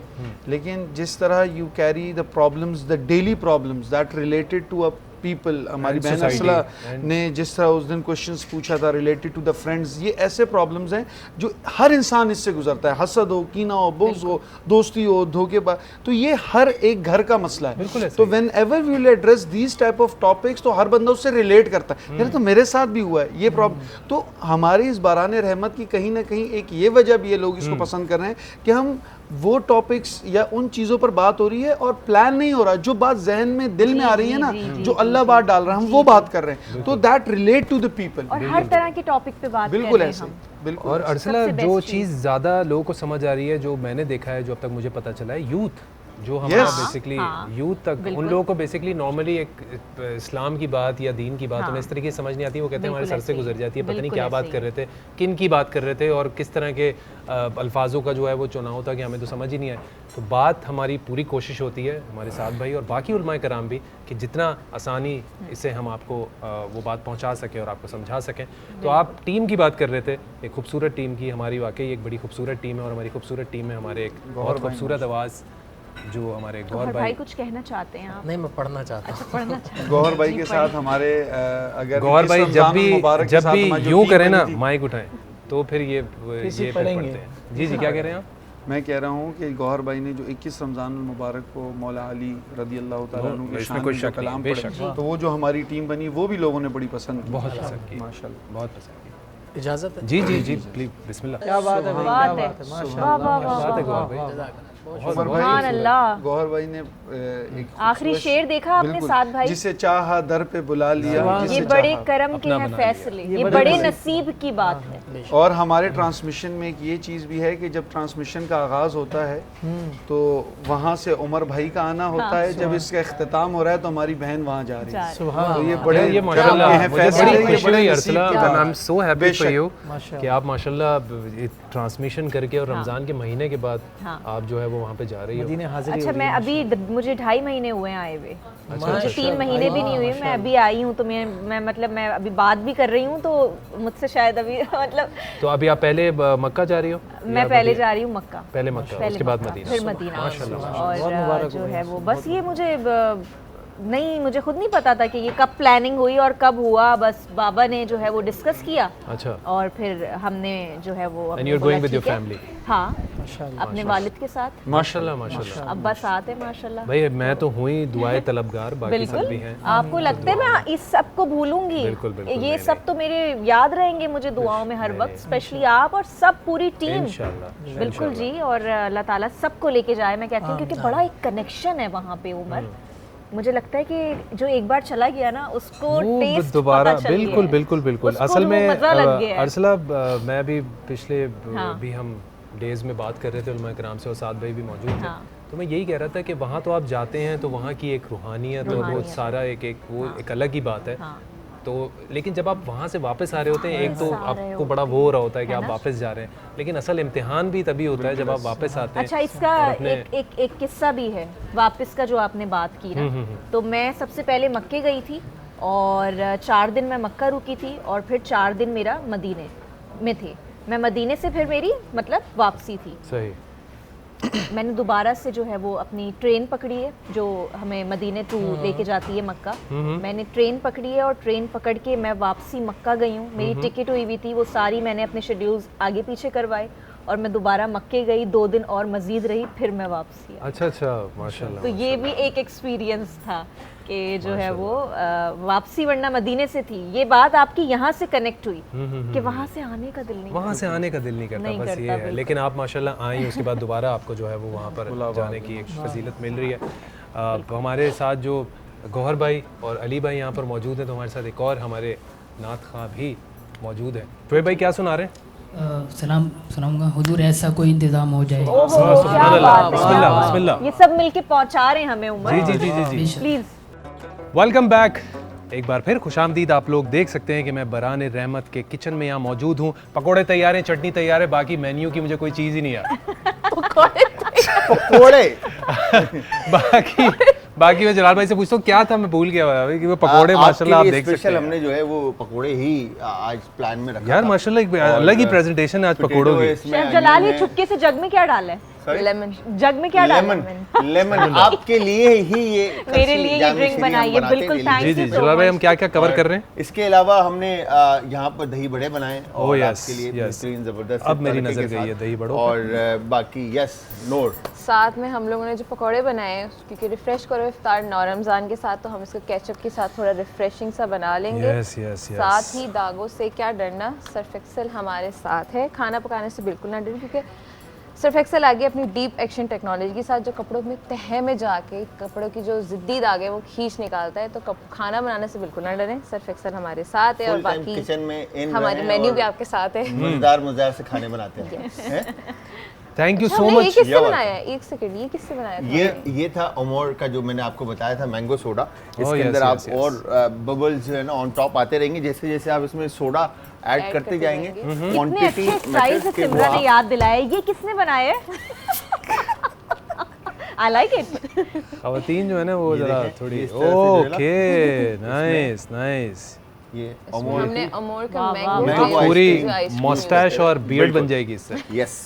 लेकिन जिस तरह you carry the problems, the daily problems that related to a people, हमारी बहन असला ने जिस तरह उस दिन क्वेश्चंस पूछा था रिलेटेड टू द फ्रेंड्स, ये ऐसे प्रॉब्लम्स हैं जो हर इंसान इससे गुजरता है। हसद हो, कीना हो, बुग़्ज़ हो, दोस्ती हो, धोखेबाज, तो ये हर एक घर का मसला है। तो whenever we will address these type of topics, तो हर बंदा उससे रिलेट करता है, यार तो मेरे साथ भी हुआ है ये प्रॉब्लम। तो हमारी इस बाराने रहमत की कहीं ना कहीं एक ये वजह भी है, लोग इसको पसंद कर रहे हैं कि हम वो टॉपिक्स या उन चीज़ों पर बात हो रही है और प्लान नहीं हो रहा, जो बात जहन में, दिल में आ रही है ना, जो अल्लाह बात डाल रहा है, हम वो बात कर रहे हैं, तो that relate to the people. और हर तरह के टॉपिक पे बात बिल्कुल ऐसे, बिल्कुल। और अर्सला, जो चीज़ ज़्यादा लोगों को समझ आ रही है, जो मैंने देखा है, जो अब तक मुझे पता चला है, यूथ जो हमारा बेसिकली यूथ तक उन लोगों को बेसिकली नॉर्मली एक इस्लाम की बात या दीन की बात उन्हें इस तरीके से समझ नहीं आती, वो कहते हैं हमारे सर से गुजर जाती है, पता नहीं क्या बात कर रहे थे, किन की बात कर रहे थे और किस तरह के अल्फाजों का जो है वो चुनाव होता कि हमें तो समझ ही नहीं आए। तो बात हमारी पूरी कोशिश होती है हमारे साथ भाई और बाकी उलमाए कराम भी कि जितना आसानी इससे हम आपको वो बात पहुंचा सकें और आपको समझा सकें। तो आप टीम की बात कर रहे थे, एक खूबसूरत टीम की, हमारी वाकई एक बड़ी खूबसूरत टीम है और हमारी खूबसूरत टीम में हमारे एक बहुत खूबसूरत आवाज़ जो हमारे गौहर भाई कुछ कहना चाहते हैं आप? नहीं, मैं पढ़ना चाहता हूँ। अच्छा, पढ़ना चाहते हैं। गौहर भाई के साथ हमारे अगर गौहर भाई जब भी यूँ करें ना माइक उठाएं तो फिर ये पढ़ते हैं। जी क्या कह रहे हैं आप? मैं कह रहा हूँ कि गौहर भाई ने जो 21 रमज़ान मुबारक को मौला अली रज़ी अल्लाह तआला अन्हु के शान में कलाम पढ़ा, तो वो जो हमारी टीम बनी वो भी लोगों ने बड़ी पसंद की, बहुत पसंद की, माशाल्लाह बहुत पसंद की। इजाज़त है? जी प्लीज बिस्मिल्लाह। क्या बात है, क्या बात है, माशाल्लाह। गौहर भाई ने एक आखिरी शेर देखा आपने साथ भाई, जिसे चाहा दर पे बुला लिया, ये बड़े करम के हैं फैसले, ये बड़े नसीब की बात है। और हमारे ट्रांसमिशन में एक ये चीज़ भी है कि जब ट्रांसमिशन का आगाज़ होता है तो वहाँ से उमर भाई का आना होता है, जब इसका इख्तिताम हो रहा है तो हमारी बहन वहाँ जा रही है। तो ये बड़े I am so happy for you कि आप माशाल्लाह ट्रांसमिशन करके और रमज़ान के महीने के बाद आप जो है वो वहाँ पे जा रही हो। अच्छा, मैं अभी मुझे 2.5 महीने हुए हैं आए हुए, मुझे 3 महीने भी नहीं हुए, मैं अभी आई हूँ। तो मैं अभी बात भी कर रही हूँ तो मुझसे शायद अभी मतलब। तो अभी आप पहले मक्का जा रही हो? मैं पहले जा रही हूँ मक्का, पहले मक्का, उसके बाद मदीना, फिर मदीना। और जो है वो बस ये मुझे खुद नहीं पता था कि ये कब प्लानिंग हुई और कब हुआ, बस बाबा ने जो है वो डिस्कस किया। अच्छा। और फिर हमने जो है वो And you're going with your family? हाँ, अपने वालिद के साथ। माशाल्लाह। अब्बा साथ है माशाल्लाह। भाई मैं तो हुई दुआए तलबगार, बाकी सब भी हैं। आपको लगता है मैं इस सब को भूलूंगी? बिल्कुल ये सब तो मेरे याद रहेंगे मुझे दुआओं में हर वक्त, स्पेशली आप और सब पूरी टीम। बिल्कुल जी, और अल्लाह ताला सबको लेके जाए मैं कहती हूँ, क्योंकि बड़ा एक कनेक्शन है वहाँ पे उमर। मुझे लगता है कि जो एक बार चला गया ना उसको टेस्ट दोबारा बिल्कुल असल में अरसला मैं भी पिछले भी हम डेज में बात कर रहे थे उलमा कराम से और साथ भाई भी मौजूद थे। तो मैं यही कह रहा था कि वहाँ तो आप जाते हैं तो वहाँ की एक रूहानियत और वो सारा एक अलग ही बात है। तो लेकिन जब आप वहाँ से वापस आ रहे होते हैं, एक तो आपको बड़ा वो हो रहा होता है कि आप वापस जा रहे हैं, लेकिन असल इम्तिहान भी तभी होता है जब आप वापस आते हैं। अच्छा, इसका एक किस्सा भी है वापस का जो आपने बात की ना। तो मैं सबसे पहले मक्के गई थी और 4 दिन मैं मक्का रुकी थी और फिर 4 दिन मेरा मदीने में थे। मैं मदीने से फिर मेरी मतलब वापसी थी। सही। मैंने दोबारा से जो है वो अपनी ट्रेन पकड़ी है जो हमें मदीने टू लेके जाती है मक्का। मैंने ट्रेन पकड़ी है और ट्रेन पकड़ के मैं वापसी मक्का गई हूँ। मेरी टिकट हुई हुई थी, वो सारी मैंने अपने शेड्यूल्स आगे पीछे करवाए और मैं दोबारा मक्के गई, 2 दिन और मजीद रही, फिर मैं वापसी आई। अच्छा माशाल्लाह। तो ये भी एक एक्सपीरियंस था कि जो है वो वापसी वरना मदीने से थी। ये बात आपकी यहाँ से कनेक्ट हुई कि वहाँ से आने का दिल नहीं करता, बस ये है। लेकिन आप माशाल्लाह आई, उसके बाद दोबारा आपको जो है वो वहाँ पर जाने की एक फजीलत मिल रही है। हमारे साथ जो गौहर भाई और अली भाई यहाँ पर मौजूद हैं, तो हमारे साथ एक और हमारे नात खां भी मौजूद है। शोएब भाई क्या सुना रहे हैं? सलाम सुनाऊंगा, हुजूर ऐसा कोई इंतजाम हो जाए। बिस्मिल्लाह। ये सब मिलके पहुंचा रहे हैं हमें उमर। जी प्लीज। वेलकम बैक एक बार फिर, खुशामदीद। आप लोग देख सकते हैं कि मैं बरान रहमत के किचन में यहाँ मौजूद हूँ। पकोड़े तैयार हैं, चटनी तैयार है, बाकी मेन्यू की मुझे कोई चीज़ ही नहीं है। पकोड़े बाकी मैं जलाल भाई से पूछता हूँ क्या था, मैं भूल गया कि वो पकोड़े माशाल्लाह आप देख सकते हैं। हमने जो है वो पकोड़े ही आज प्लान में रखा यार माशाल्लाह, एक अलग ही प्रेजेंटेशन है आज पकोड़ों की। शेफ जलाल ये चुटकी से जग में क्या डाला है? लेमन। जग में क्या डाला? लेमन। आपके लिए ही ये, मेरे लिए ये ड्रिंक बनाई है। बिल्कुल, थैंक यू। जी जलाल भाई, हम क्या क्या कवर कर रहे हैं? इसके अलावा हमने यहाँ पर दही बड़े बनाए और आपके लिए बेहतरीन जबरदस्त, अब मेरी नजर गई है दही बड़ों और बाकी नोर साथ में हम लोगों ने जो पकौड़े बनाए क्योंकि रिफ्रेश करो इफ्तार 9 रमज़ान के साथ, तो हम इसको केचप के साथ थोड़ा रिफ्रेशिंग सा बना लेंगे। साथ ही दागों से क्या डरना, सर्फ एक्सेल हमारे साथ है। खाना पकाने से बिल्कुल ना डरें क्योंकि सर्फ एक्सेल आगे अपनी डीप एक्शन टेक्नोलॉजी के साथ जो कपड़ों में तह में जाके कपड़ों की जो जिद्दी दाग है वो खींच निकालता है। तो खाना बनाने से बिल्कुल ना डरें, सर्फ एक्सेल हमारे साथ है और बाकी किचन में हमारे मेन्यू भी आपके साथ है। मजेदार से खाने बनाते हैं। थैंक यू अच्छा, सो हमने ये मच। किससे बनाया है? एक सेकंड, ये किससे बनाया था? ये था ओमोर का जो मैंने आपको बताया था मैंगो सोडा। इसके yes, अंदर yes, आप yes. और बबल्स जो है ना ऑन टॉप आते रहेंगे जैसे जैसे आप इसमें सोडा ऐड करते जाएंगे। इतने अच्छे स्टाइल से सिमरन ने याद दिलाया। ये किसने बनाया है? I like it. खवातीन जो है ना वो जरा थोड़ी इस तरह से जो है ना, ओके नाइस नाइस। ये हमने अमोर का वाह, मैंगो मैंगो पूरी आइसक्रीम मस्टैश और बियर्ड बन जाएगी इससे। यस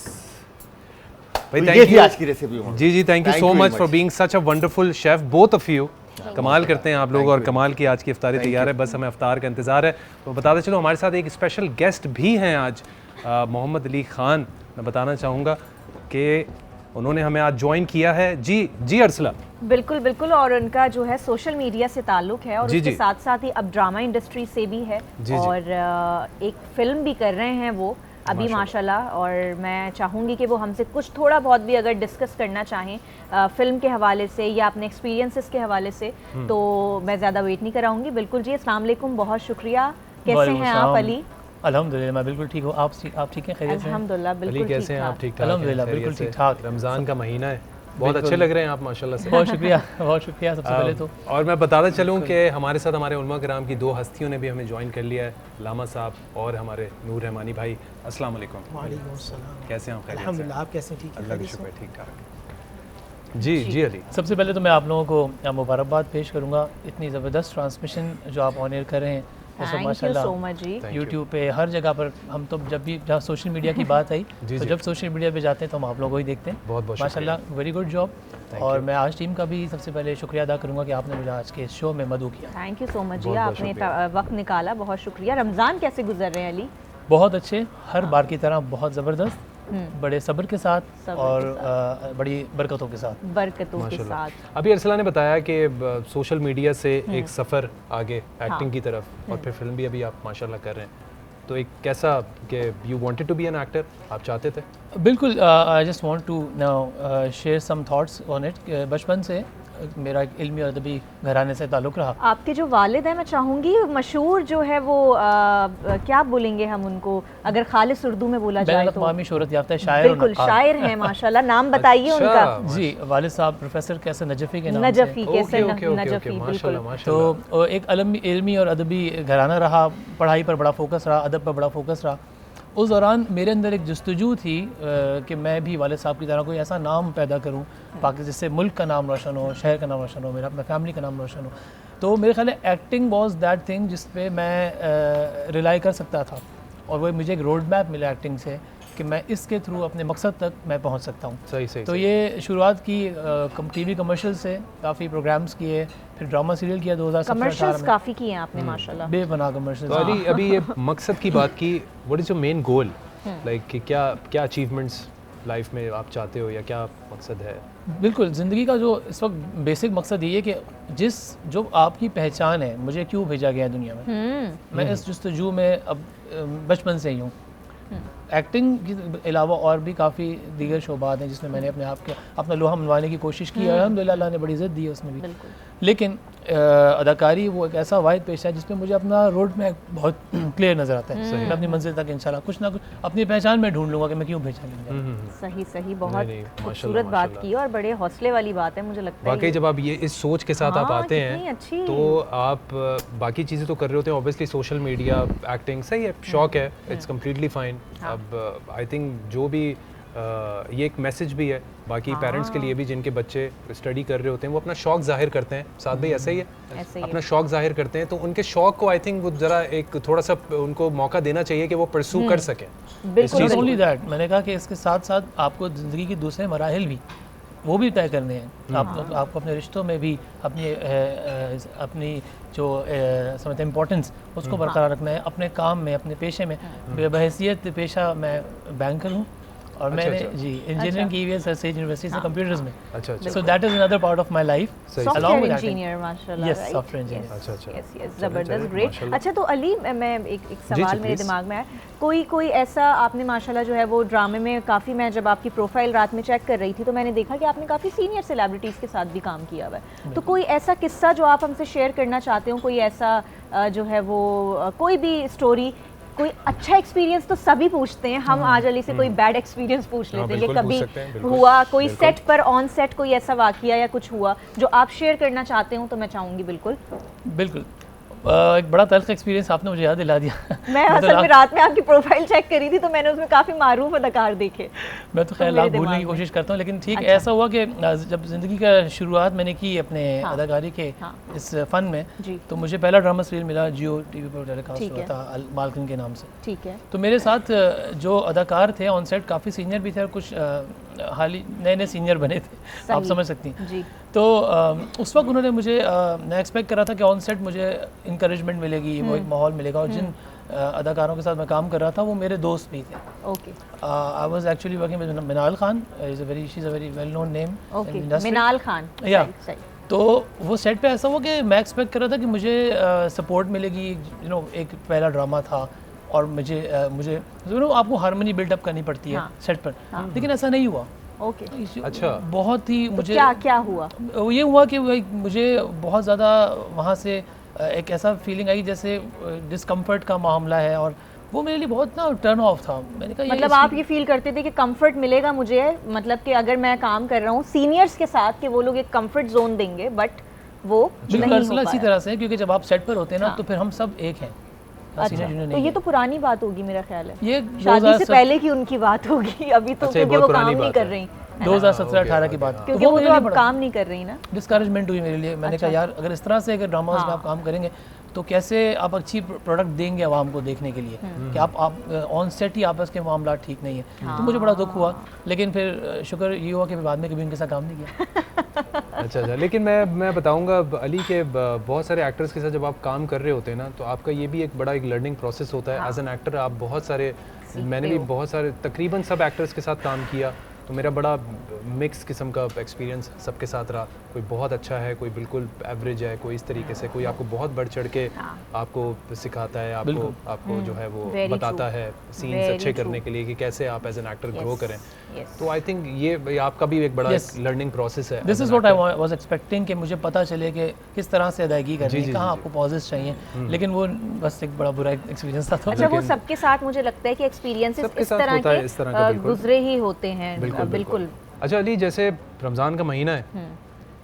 भाई ये थैंक थी यू आज की रेसिपी। जी जी thank you Thank so you very much for much. Being such a wonderful chef both of you. कमाल करते हैं आप लोग और कमाल की आज की इफ्तारी तैयार है, बस हमें इफ्तार का इंतज़ार है। तो बताते चलो हमारे साथ एक स्पेशल गेस्ट भी हैं आज, मोहम्मद अली ख़ान। मैं बताना चाहूँगा कि उन्होंने हमें आज ज्वाइन किया है। जी जी अर्सला। बिल्कुल बिल्कुल, और उनका जो है सोशल मीडिया से ताल्लुक है और जी, उसके जी। साथ साथ ही अब ड्रामा इंडस्ट्री से भी है जी, जी। और एक फिल्म भी कर रहे हैं वो अभी माशाल्लाह। और मैं चाहूँगी कि वो हमसे कुछ थोड़ा बहुत भी अगर डिस्कस करना चाहें फिल्म के हवाले से या अपने एक्सपीरियंसेस के हवाले से, तो मैं ज़्यादा वेट नहीं कराऊंगी। बिल्कुल जी, अस्सलाम वालेकुम, बहुत शुक्रिया। कैसे हैं आप अली? अल्हम्दुलिल्लाह मैं बिल्कुल ठीक हूँ। आप ठीक हैं? खैरियत से? अल्हम्दुलिल्लाह अली बिल्कुल कैसे हैं आप? ठीक ठीक ठाक? अल्हम्दुलिल्लाह बिल्कुल ठीक ठाक। रमज़ान का महीना है, बहुत बिल्कुल। अच्छे लग रहे हैं आप माशाल्लाह से। बहुत शुक्रिया बहुत शुक्रिया सबसे पहले तो। और मैं बताता चलूँ कि हमारे साथ हमारे उलमा कराम की दो हस्तियों ने भी हमें ज्वाइन कर लिया है, लामा साहब और हमारे नूर रहमानी भाई। अस्सलाम वालेकुम। वालेकुम अस्सलाम। कैसे हैं आप? खैरियत से? अल्हम्दुलिल्लाह, आप कैसे हैं? ठीक है, अल्लाह का खैरियत से? शुक्र है, ठीक ठाक। जी जी अली, सबसे पहले तो मैं आप लोगों को मुबारकबाद पेश करूँगा, इतनी ज़बरदस्त ट्रांसमिशन जो आप ऑन एयर कर रहे हैं। थैंक यू सो मच जी। यूट्यूब पे हर जगह पर हम तो जब भी जहाँ सोशल मीडिया की बात आई जी, तो जी। जब सोशल मीडिया पे जाते हैं तो हम आप लोगों को ही देखते हैं। बहुत बहुत माशाल्लाह, वेरी गुड जॉब। और मैं आज टीम का भी सबसे पहले शुक्रिया अदा करूँगा कि आपने मुझे आज के इस शो में मदऊ किया। थैंक यू सो मच जी, बहुत बहुत आपने शुक्रिया। वक्त निकाला, बहुत शुक्रिया। रमज़ान कैसे गुजर रहे हैं अली? बहुत अच्छे, हर बार की तरह बहुत ज़बरदस्त, बड़े सब्र के साथ सब्र और के बड़ी बरकतों के साथ। बरकतों के माशाल्लाह। साथ। अभी अरसला ने बताया कि सोशल मीडिया से एक सफ़र आगे एक्टिंग की तरफ और फिर फिल्म भी अभी आप माशाल्लाह कर रहे हैं, तो एक कैसा कि you wanted to be an actor, आप चाहते थे? बिल्कुल, I just want to now share some thoughts on it. बचपन से मेरा एक इल्मी और अदबी घराने से ताल्लुक़ रहा। आपके जो वालिद हैं, मैं चाहूँगी मशहूर जो है वो क्या बोलेंगे हम उनको, अगर खालिस उर्दू में बोला जाए तो बैनुल-अक़वामी शोहरत याफ्ता शायर। बिल्कुल शायर हैं माशाल्लाह। नाम बताइए उनका। जी, वालिद साहब प्रोफेसर कैसर नजफ़ी के नाम से। नजफ़ी कैसर नजफ़ी, बिल्कुल। तो एक इल्मी और अदबी घराना रहा, पढ़ाई पर बड़ा फोकस रहा, अदब पर बड़ा फोकस रहा। उस दौरान मेरे अंदर एक जस्तजू थी कि मैं भी वालिद साहब की तरह कोई ऐसा नाम पैदा करूं ताकि जिससे मुल्क का नाम रोशन हो, शहर का नाम रोशन हो, मेरा अपना फैमिली का नाम रोशन हो। तो मेरे ख्याल है एक्टिंग वॉज दैट थिंग जिस पे मैं रिलाई कर सकता था, और वो मुझे एक रोड मैप मिला एक्टिंग से कि मैं इसके थ्रू अपने मकसद तक मैं पहुंच सकता हूं। सही सही। तो ये शुरुआत की टीवी कमर्शियल से, काफ़ी प्रोग्राम्स किए, फिर ड्रामा सीरियल किया 2017-18 कमर्शियल्स में। काफ़ी किए आपने माशाल्लाह। बेपनाह कमर्शियल। तो अली अभी ये मकसद की बात की, what is your main goal, like कि क्या क्या अचीवमेंट्स लाइफ में आप चाहते हो या क्या मकसद है? बिल्कुल, ज़िंदगी का जो इस वक्त बेसिक मकसद ये है कि जो आपकी पहचान है, मुझे क्यों भेजा गया है दुनिया में, मैं इस जस्तजू में अब बचपन से ही हूँ। एक्टिंग के अलावा और भी काफ़ी दीगर शोबात हैं जिसमें मैंने अपने आप के अपना लोहा मनवाने की कोशिश की है। अल्हम्दुलिल्लाह अल्लाह ने बड़ी इज़्ज़त दी है उसमें भी। लेकिन अदाकारी वो एक ऐसा वाहिद पेशा है जिसमें मुझे अपना रोड मैप बहुत क्लियर नज़र आता है। मैं अपनी मंजिल तक इंशाल्लाह कुछ ना कुछ अपनी पहचान में ढूंढ लूँगा कि मैं क्यों भेजा गया। सही सही, बहुत खूबसूरत बात की और बड़े हौसले वाली बात है, मुझे लगता है। वाकई जब आप ये इस सोच के साथ आप आते हैं तो आप बाकी चीज़ें तो कर रहे होते हैं, ऑब्वियसली सोशल मीडिया, एक्टिंग सही है, शौक है, इट्स कम्प्लीटली फाइन। अब आई थिंक जो भी ये एक मैसेज भी है बाकी पेरेंट्स के लिए भी जिनके बच्चे स्टडी कर रहे होते हैं, वो अपना शौक जाहिर करते हैं। साथ भाई ऐसा ही है, अपना शौक जाहिर करते हैं, तो उनके शौक को आई थिंक वो ज़रा एक थोड़ा सा उनको मौका देना चाहिए कि वो परसू कर सकें। बिल्कुल ओनली दैट, मैंने कहा कि इसके साथ साथ आपको ज़िंदगी के दूसरे मराहिल भी वो भी तय करने हैं। आपको अपने रिश्तों में भी अपनी जो समझते हैं इम्पोर्टेंस उसको बरकरार रखना है, अपने काम में, अपने पेशे में। बहैसियत पेशा मैं बैंकर हूँ और मैंने जी इंजीनियरिंग की हुई है सरसेज यूनिवर्सिटी से कंप्यूटर्स में। So that is another part of my life. Software engineer माशाल्लाह। Yes, software engineer. अच्छा अच्छा, यस यस, जबरदस्त, ग्रेट। अच्छा तो अली, मैं एक सवाल मेरे दिमाग में है, कोई ऐसा आपने माशाल्लाह जो है वो ड्रामे में काफ़ी, मैं जब आपकी प्रोफाइल रात में चेक कर रही थी तो मैंने देखा कि आपने काफ़ी सीनियर सेलिब्रिटीज़ के साथ भी काम किया हुआ है। तो कोई ऐसा किस्सा जो आप हमसे शेयर करना चाहते हो, कोई ऐसा जो है वो कोई भी स्टोरी कोई अच्छा एक्सपीरियंस तो सभी पूछते हैं, हम आज अली से कोई बैड एक्सपीरियंस पूछ लेते हैं कि कभी हुआ कोई सेट पर, ऑन सेट कोई ऐसा वाकया या कुछ हुआ जो आप शेयर करना चाहते हो, तो मैं चाहूँगी। बिल्कुल बिल्कुल। एक बड़ा तल्ख एक्सपीरियंस आपने मुझे याद दिला दिया। मैं असल में रात में आपकी प्रोफाइल चेक करी थी तो मैंने उसमें काफ़ी मारूफ अदाकार देखे। मैं तो खैर लाभ भूलने की कोशिश करता हूँ, लेकिन ठीक ऐसा हुआ कि जब ज़िंदगी का शुरुआत मैंने की अपने अदाकारी के इस फ़न में, तो मुझे पहला ड्रामा सीरियल मिला, जियो टीवी पर टेलीकास्ट हुआ था मालकिन के नाम से। ठीक है। तो मेरे साथ जो अदाकार थे ऑन सेट काफ़ी सीनियर भी थे और कुछ हाल ही नए सीनियर बने थे, आप समझ सकती हैं। तो उस वक्त उन्होंने मुझे, मैं एक्सपेक्ट कर रहा था कि ऑन सेट मुझे इंकरेजमेंट मिलेगी, वो एक माहौल मिलेगा, और जिन अदाकारों के साथ मैं काम कर रहा था वो मेरे दोस्त भी थे। Okay. I was actually working with Minal Khan, she is a very well known name in industry. Minal Khan, या तो वो सेट पे ऐसा हुआ कि मैं एक्सपेक्ट कर रहा था कि मुझे सपोर्ट मिलेगी, यू नो एक पहला ड्रामा था और मुझे आपको हारमोनी बिल्डअप करनी पड़ती है सेट पर, लेकिन ऐसा नहीं हुआ। ओके। अच्छा। बहुत ही मुझे क्या हुआ? ये हुआ कि मुझे बहुत ज़्यादा वहाँ से एक ऐसा फीलिंग आई जैसे डिस्कम्फर्ट का मामला है, और वो मेरे लिए बहुत ना टर्न ऑफ था। मैंने कहा मतलब आप ये फील करते थे कि कंफर्ट मिलेगा मुझे, मतलब कि अगर मैं काम कर रहा हूँ सीनियर्स के साथ कि वो लोग एक कंफर्ट जोन देंगे, बट वो नहीं हो पाया। इसी तरह से, क्योंकि जब आप सेट पर होते हैं ना तो फिर हम सब एक हैं। अच्छा, तो ये तो पुरानी बात होगी मेरा ख्याल है, ये शादी से पहले की उनकी बात होगी, अभी तो क्योंकि वो काम नहीं कर रही, 2017-18 की बात, क्योंकि वो तो अब काम नहीं कर रही ना। डिस्करेजमेंट हुई मेरे लिए। मैंने कहा यार अगर इस तरह से अगर ड्रामास में आप काम करेंगे तो कैसे आप अच्छी प्रोडक्ट देंगे आवाम को देखने के लिए, कि आप ऑन सेट ही आपस के मामला ठीक नहीं है। तो मुझे बड़ा दुख हुआ, लेकिन फिर शुक्र ये हुआ कि बाद में कभी उनके साथ काम नहीं किया। अच्छा, लेकिन मैं बताऊंगा अली के बहुत सारे एक्टर्स के साथ जब आप काम कर रहे होते हैं ना, तो आपका ये भी एक बड़ा एक लर्निंग प्रोसेस होता है एज एन एक्टर। आप बहुत सारे, मैंने भी बहुत सारे तकरीबन सब एक्टर्स के साथ काम किया, तो मेरा बड़ा मिक्स किस्म का एक्सपीरियंस सबके साथ रहा। कोई बहुत अच्छा है, कोई बिल्कुल एवरेज है, कोई इस तरीके से, कोई आपको बहुत बढ़ चढ़ के आपको सिखाता है, आपको जो है वो बताता है सीन्स अच्छे करने के लिए कि कैसे आप एज एन एक्टर ग्रो करें। तो आई थिंक ये आपका भी एक बड़ा लर्निंग प्रोसेस है। This is what I was expecting कि मुझे पता चले कि किस तरह से अदायगी करनी है, कहाँ आपको पॉजेस चाहिए, लेकिन वो बस एक बड़ा बुरा एक्सपीरियंस था। अच्छा, वो सबके साथ मुझे लगता है कि एक्सपीरियंसेस इस तरह के गुजरे ही होते हैं। बिल्कुल। अच्छा अली, जैसे रमज़ान का महीना है,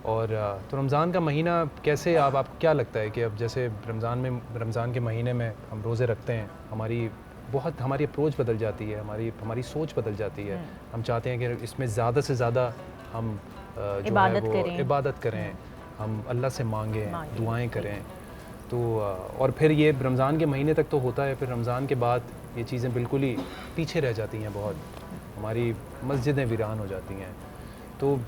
और तो रमज़ान का महीना कैसे आपको क्या लगता है कि अब जैसे रमज़ान के महीने में हम रोज़े रखते हैं, हमारी अप्रोच बदल जाती है, हमारी सोच बदल जाती है। हम चाहते हैं कि इसमें ज़्यादा से ज़्यादा हम इबादत करें, हम अल्लाह से मांगें, दुआएं करें। तो और फिर ये रमज़ान के महीने तक तो होता है, फिर रमज़ान के बाद ये चीज़ें बिल्कुल ही पीछे रह जाती हैं, बहुत हमारी मस्जिदें वीरान हो जाती हैं। तो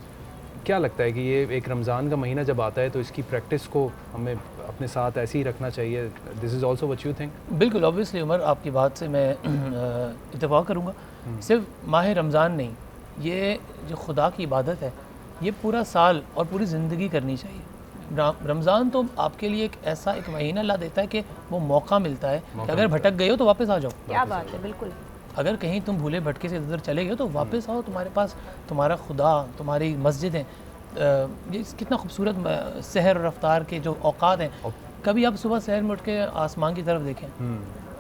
क्या लगता है कि ये एक रमज़ान का महीना जब आता है तो इसकी प्रैक्टिस को हमें अपने साथ ऐसे ही रखना चाहिए? This is also what you think? बिल्कुल, ऑब्वियसली उमर, आपकी बात से मैं इत्तेफाक करूँगा। सिर्फ माह रमज़ान नहीं, ये जो खुदा की इबादत है ये पूरा साल और पूरी ज़िंदगी करनी चाहिए। रमज़ान तो आपके लिए एक महीना ला देता है कि वो मौका मिलता है कि अगर भटक गए हो तो वापस आ जाओ। क्या बात है, बिल्कुल। अगर कहीं तुम भूले भटके से इधर चले गए तो वापस आओ, तुम्हारे पास तुम्हारा खुदा, तुम्हारी मस्जिद है। ये कितना खूबसूरत सहर और अफ्तार के जो औकात हैं। कभी आप सुबह सहर में उठ के आसमान की तरफ देखें,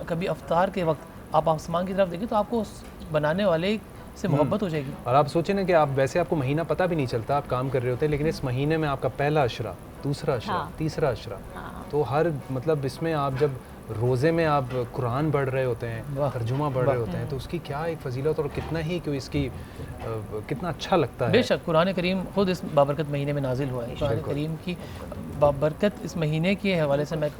कभी अफ्तार के वक्त आप आसमान की तरफ देखें तो आपको उस बनाने वाले से मोहब्बत हो जाएगी। और आप सोचें ना कि आपको महीना पता भी नहीं चलता, आप काम कर रहे होते हैं, लेकिन इस महीने में आपका पहला अशरा, दूसरा अशरा, तीसरा अशरा, तो हर मतलब इसमें आप जब रोज़े में आप कुरान पढ़ रहे होते हैं, तर्जुमा पढ़ रहे होते हैं, तो उसकी क्या एक फजीलत और कितना ही क्यों इसकी कितना अच्छा लगता है। बेशक कुरान करीम खुद इस बाबरकत महीने में नाजिल हुआ है। कुरान करीम की बाबरकत इस महीने के हवाले से मैं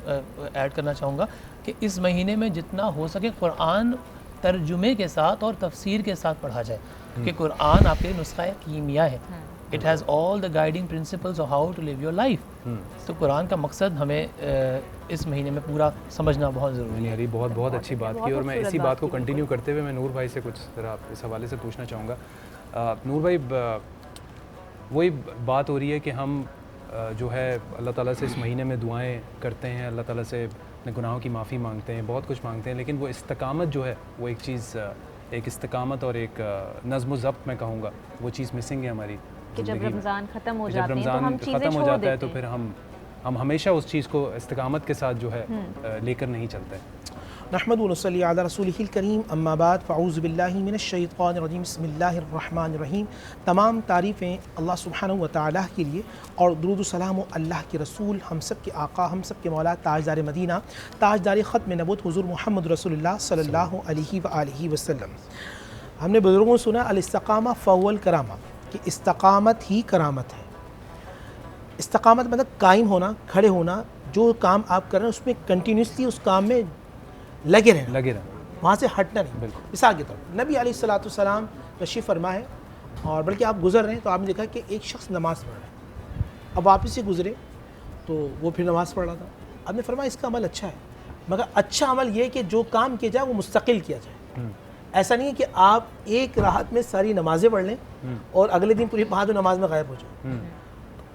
ऐड करना चाहूँगा कि इस महीने में जितना हो सके कुरान तर्जुमे के साथ और तफसीर के साथ पढ़ा जाए, क्योंकि कुरान आपके नुस्खा कीमिया है। It has all the guiding principles of how to live your life. तो कुरान का मकसद हमें इस महीने में पूरा समझना बहुत ज़रूरी है। बहुत बहुत अच्छी बात की, और मैं इसी बात को कंटिन्यू करते हुए मैं नूर भाई से कुछ ज़रा इस हवाले से पूछना चाहूँगा। नूर भाई, वही बात हो रही है कि हम जो है अल्लाह ताला से इस महीने में दुआएं करते हैं, अल्लाह ताला से अपने गुनाहों की माफ़ी मांगते हैं, बहुत कुछ मांगते हैं, लेकिन वो इस्तकामत जो है वो एक चीज़, एक इस्तकामत और एक नज़्म ज़ब्त मैं कहूँगा, वो चीज़ मिसिंग है हमारी। कि जब रमज़ान ख़त्म हो जाते हैं तो हम ख़त्म हो जाता है तो फिर हम हमेशा उस चीज़ को इस्तकामत के साथ जो है लेकर नहीं चलते। नहमदु व नसल्ली अला रसूलिहिल करीम अम्मा बाद फ़अऊज़ु बिल्लाहि मिनश शैतानिर रजीम बिस्मिल्लाहिर रहमानिर रहीम। तमाम तारीफ़ें अल्लाह सुब्हानहु व तआला के लिए और दुरूद व सलाम अल्लाह के रसूल, हम सब के आका, हम सब के मौला, ताजदार मदीना, ताजदार ख़त्म नबूत हुज़ूर मोहम्मद रसूलुल्लाह सल्लल्लाहु अलैहि व आलिहि वसल्लम। हमने बुज़ुर्गों सुना अल इस्तिक़ामा फ़हुवल करामा, कि इस्तिक़ामत ही करामत है। इस्तिक़ामत मतलब कायम होना, खड़े होना, जो काम आप कर रहे हैं उसमें कंटिन्यूसली उस काम में लगे रहना, वहाँ से हटना नहीं। बिल्कुल। मिसाल के तौर पर नबी अलैहिस्सलाम तशरीफ़ फरमा है और बल्कि आप गुज़र रहे हैं तो आपने देखा कि एक शख्स नमाज़ पढ़ रहा है, अब वापस से गुज़रे तो वो फिर नमाज़ पढ़ रहा था। आपने फरमाया इसका अमल अच्छा है, मगर अच्छा अमल ये कि जो काम किया जाए वो मुस्तकिल किया जाए। ऐसा नहीं है कि आप एक राहत में सारी नमाज़ें पढ़ लें और अगले दिन पूरी 5 नमाज में गायब हो जाए।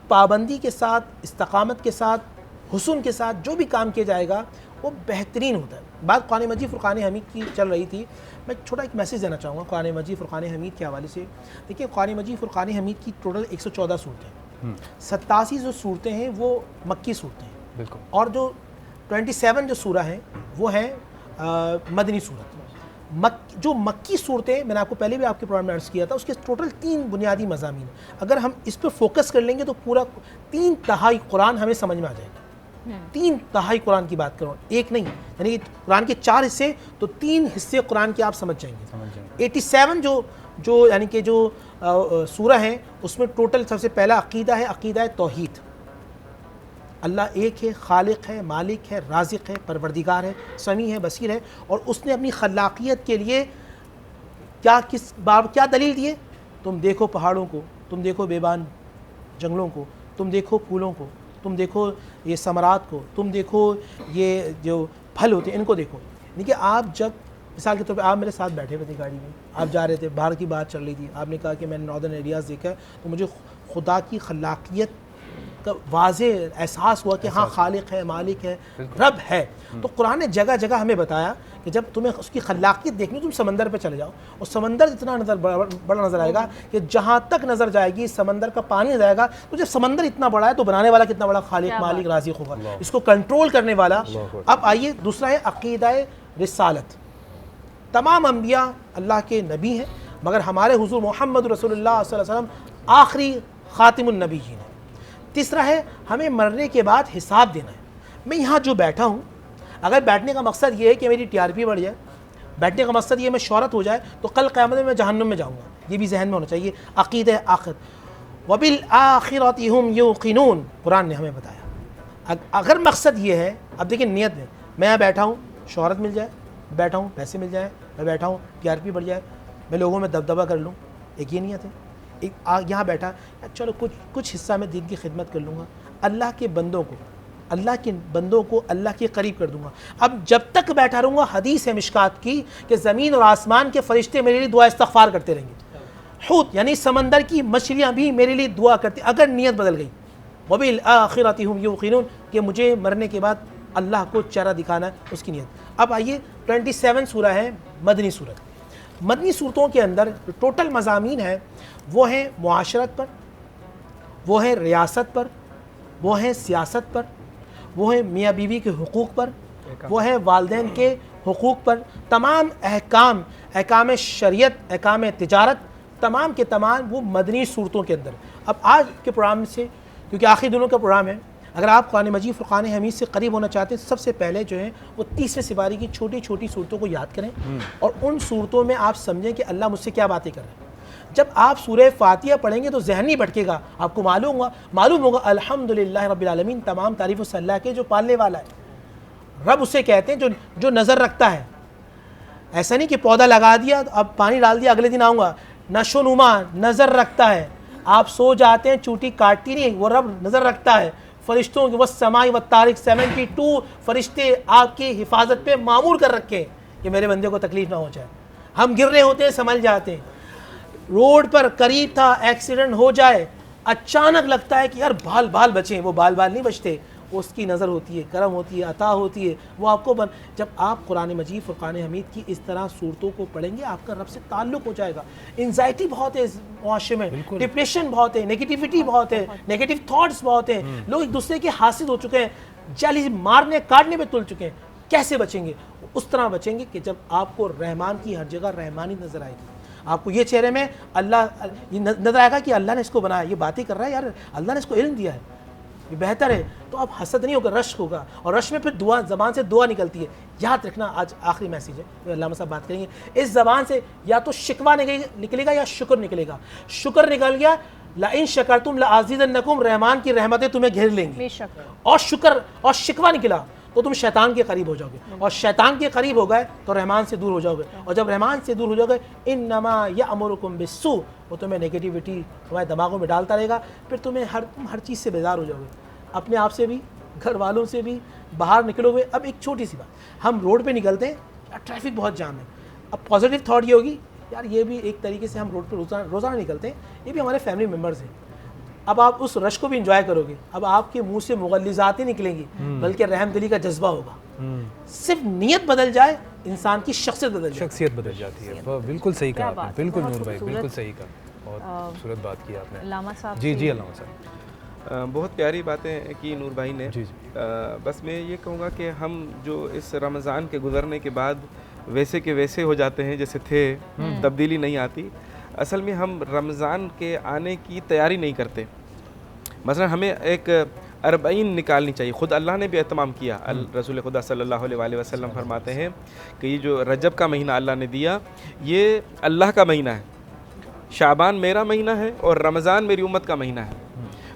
पाबंदी के साथ, इस्तिक़ामत के साथ, हुस्न के साथ जो भी काम किया जाएगा वो बेहतरीन होता है। बात कुरान मजीद फ़ुरक़ान हमीद की चल रही थी, मैं छोटा एक मैसेज देना चाहूँगा कुरान मजीद फ़ुरक़ान हमीद के हवाले से। देखिए कुरान मजीद फ़ुरक़ान हमीद की टोटल 114 सूरतें, 87 जो सूरतें हैं वो मक्की सूरतें हैं, बिल्कुल, और जो 27 जो सूरा हैं वो हैं मदनी सूरत। जो मक्की सूरतें, मैंने आपको पहले भी आपके प्रोग्राम में अर्ज़ किया था, उसके टोटल 3 बुनियादी मज़ामीन। अगर हम इस पर फोकस कर लेंगे तो पूरा 3/3 कुरान हमें समझ में आ जाएगा। 3/3 कुरान की बात करूँ, एक नहीं, यानी कुरान के 4 हिस्से तो 3 हिस्से कुरान के आप समझ जाएंगे। 87 जो यानी कि जो सूरा हैं उसमें टोटल सबसे पहला अक़ीदा है, अक़ीदा है तौहीद। अल्लाह एक है, खालिक है, मालिक है, राज़िक है, परवरदिगार है, समी है, बसीर है, और उसने अपनी खलाक़ियत के लिए क्या दलील दिए? तुम देखो पहाड़ों को, तुम देखो बेबान जंगलों को, तुम देखो फूलों को, तुम देखो ये समरात को, तुम देखो ये जो फल होते हैं इनको देखो। देखिए आप जब मिसाल के तौर पे आप मेरे साथ बैठे हुए थे गाड़ी में, आप जा रहे थे, बाहर की बात चल रही थी, आपने कहा कि मैंने नॉर्दर्न एरियाज़ देखा है तो मुझे खुदा की खलाक़ियत का वाज़े एहसास हुआ कि हाँ खालिक है, मालिक है, रब है। तो कुरान ने जगह जगह हमें बताया कि जब तुम्हें उसकी खलाक़ियत देखनी तुम समंदर पे चले जाओ, और समंदर इतना बड़ा नज़र आएगा कि जहाँ तक नज़र जाएगी समंदर का पानी जाएगा। तो जब समंदर इतना बड़ा है तो बनाने वाला कितना बड़ा खालिक, मालिक, राज़िक होगा, इसको कंट्रोल करने वाला। अब आइए दूसरा है अक़ीदा रिसालत। तमाम अम्बिया अल्लाह के नबी हैं, मगर हमारे हुज़ूर मोहम्मद रसूलुल्लाह सल्लल्लाहु अलैहि वसल्लम आखिरी ख़ातिमुन नबीयीन हैं। तीसरा है हमें मरने के बाद हिसाब देना है। मैं यहाँ जो बैठा हूँ, अगर बैठने का मकसद ये है कि मेरी टीआरपी बढ़ जाए, बैठने का मकसद ये मैं शोहरत हो जाए, तो कल क़यामत में मैं जहन्नुम में जाऊँगा, ये भी जहन में होना चाहिए। अक़ीदा आखिर वबिल आखिरति हुम युक़िनून, कुरान ने हमें बताया। अगर मकसद ये है, अब देखिए नियत में, मैं यहाँ बैठा हूँ शोहरत मिल जाए, बैठा हूँ पैसे मिल जाए, मैं बैठा हूँ टीआरपी बढ़ जाए, मैं लोगों में दबदबा कर लूँ, एक ये नियत है। एक यहाँ बैठा चलो कुछ हिस्सा में दीन की खिदमत कर लूँगा, अल्लाह के बंदों को अल्लाह के करीब कर दूँगा। अब जब तक बैठा रहूँगा, हदीस है मिशकात की कि ज़मीन और आसमान के फरिश्ते मेरे लिए दुआ इस्तग़फ़ार करते रहेंगे। हूत यानी समंदर की मछलियाँ भी मेरे लिए दुआ करती, अगर नीयत बदल गई। वबिल आखिरति हुम युक़िनून, कि मुझे मरने के बाद अल्लाह को चेहरा दिखाना है, उसकी नीयत। अब आइए 27 सूरा है मदनी सूरत। मदनी सूरतों के अंदर टोटल मज़ामीन है वो है मुआशरत पर, वो है रियासत पर, वो है सियासत पर, वो है मियाँ बीवी के हुकूक़ पर, वो है वालिदैन के हुकूक़ पर, तमाम अहकाम शरीयत, अहकाम तिजारत, तमाम के तमाम वो मदनी सूरतों के अंदर। अब आज के प्रोग्राम से, क्योंकि आखिरी दिनों का प्रोग्राम है, अगर आप कुरान मजीद फ़ुरक़ान हमीद से करीब होना चाहते हैं, सबसे पहले जो है वो 30वें सिपारी की छोटी छोटी सूरतों को याद करें और उन सूरतों में आप समझें कि अल्लाह मुझसे क्या बातें कर रहे हैं। जब आप सूरह फातिहा पढ़ेंगे तो जहन नहीं भटकेगा, आपको मालूम होगा अल्हम्दुलिल्लाह रब्बिल आलमीन, तमाम तारीफ़ उस अल्लाह के जो पालने वाला है। रब उसे कहते हैं जो नज़र रखता है। ऐसा नहीं कि पौधा लगा दिया अब पानी डाल दिया अगले दिन आऊँगा, नशोनुमा नज़र रखता है। आप सो जाते हैं, चूटी काटती नहीं, वो रब नज़र रखता है। फरिश्तों की वह समाई व तारिक 72 फरिश्ते आपकी हिफाजत पे मामूर कर रखे हैं कि मेरे बंदे को तकलीफ ना हो जाए। हम गिर रहे होते हैं, संभल जाते हैं। रोड पर करीब था एक्सीडेंट हो जाए, अचानक लगता है कि यार बाल बचे, वो बाल नहीं बचते, उसकी नज़र होती है, करम होती है, अता होती है, वो आपको जब आप कुरान मजीद फ़ुरक़ान हमीद की इस तरह सूरतों को पढ़ेंगे, आपका रब से ताल्लुक़ हो जाएगा। एंजाइटी बहुत है इस मुआशरे में, डिप्रेशन बहुत है, नेगेटिविटी बहुत है, नेगेटिव थॉट्स बहुत हैं, लोग एक दूसरे के हासिल हो चुके हैं, जाली मारने काटने पे तुल चुके हैं। कैसे बचेंगे? उस तरह बचेंगे कि जब आपको रहमान की हर जगह रहमानी नज़र आएगी, आपको ये चेहरे में अल्लाह ये नज़र आएगा कि अल्लाह ने इसको बनाया, ये बातें कर रहा है यार, अल्लाह ने इसको इल्म दिया है, ये बेहतर है। तो अब हसद नहीं होगा, रश्क होगा, और रश्क में फिर दुआ, ज़बान से दुआ निकलती है। याद रखना, आज आखिरी मैसेज है, तो अल्लाह साहब बात करेंगे, इस ज़बान से या तो शिकवा निकलेगा या शुक्र निकलेगा। शुक्र निकल गया, ला इन शकरतुम ला आज़ीदन्नकुम, रहमान की रहमतें तुम्हें घेर लेंगी, और शुक्र और शिकवा निकला तो तुम शैतान के करीब हो जाओगे, और शैतान के करीब हो गए तो रहमान से दूर हो जाओगे, और जब रहमान से दूर हो जाओगे इन्नमा यअमुरुकुम बिस्सू, वो तुम्हें नेगेटिविटी तुम्हारे दिमागों में डालता रहेगा, फिर तुम हर चीज़ से बेजार हो जाओगे, अपने आप से भी, घर वालों से भी, बाहर निकलोगे। अब एक छोटी सी बात, हम रोड पे निकलते हैं यार, ट्रैफिक बहुत जाम है, अब पॉजिटिव थॉट ये होगी यार, ये भी एक तरीके से हम रोड पे रोज़ाना निकलते हैं, ये भी हमारे फैमिली मेम्बर्स हैं। अब आप उस रश को भी इंजॉय करोगे, अब आपके मुंह से मुगल्लिज़ात ही निकलेंगी, बल्कि रहमदिली का जज्बा होगा। सिर्फ नीयत बदल जाए, इंसान की शख्सियत बदल जाती है। बिल्कुल सही कहा आपने, बिल्कुल नूर भाई, बिल्कुल सही कहा, बहुत खूबसूरत बात की आपने। अल्लामा साहब जी अल्लामा साहब, बहुत प्यारी बातें की नूर भाई ने। बस मैं ये कहूँगा कि हम जो इस रमज़ान के गुज़रने के बाद वैसे के वैसे हो जाते हैं जैसे थे, तब्दीली नहीं आती। असल में हम रमज़ान के आने की तैयारी नहीं करते। मसलन हमें एक अरबईन निकालनी चाहिए, ख़ुद अल्लाह ने भी एहतमाम किया। रसूल खुदा सल्लल्लाहु अलैहि वसल्लम फरमाते हैं कि ये जो रजब का महीना अल्लाह ने दिया, ये अल्लाह का महीना है, शाबान मेरा महीना है और रमज़ान मेरी उम्मत का महीना है।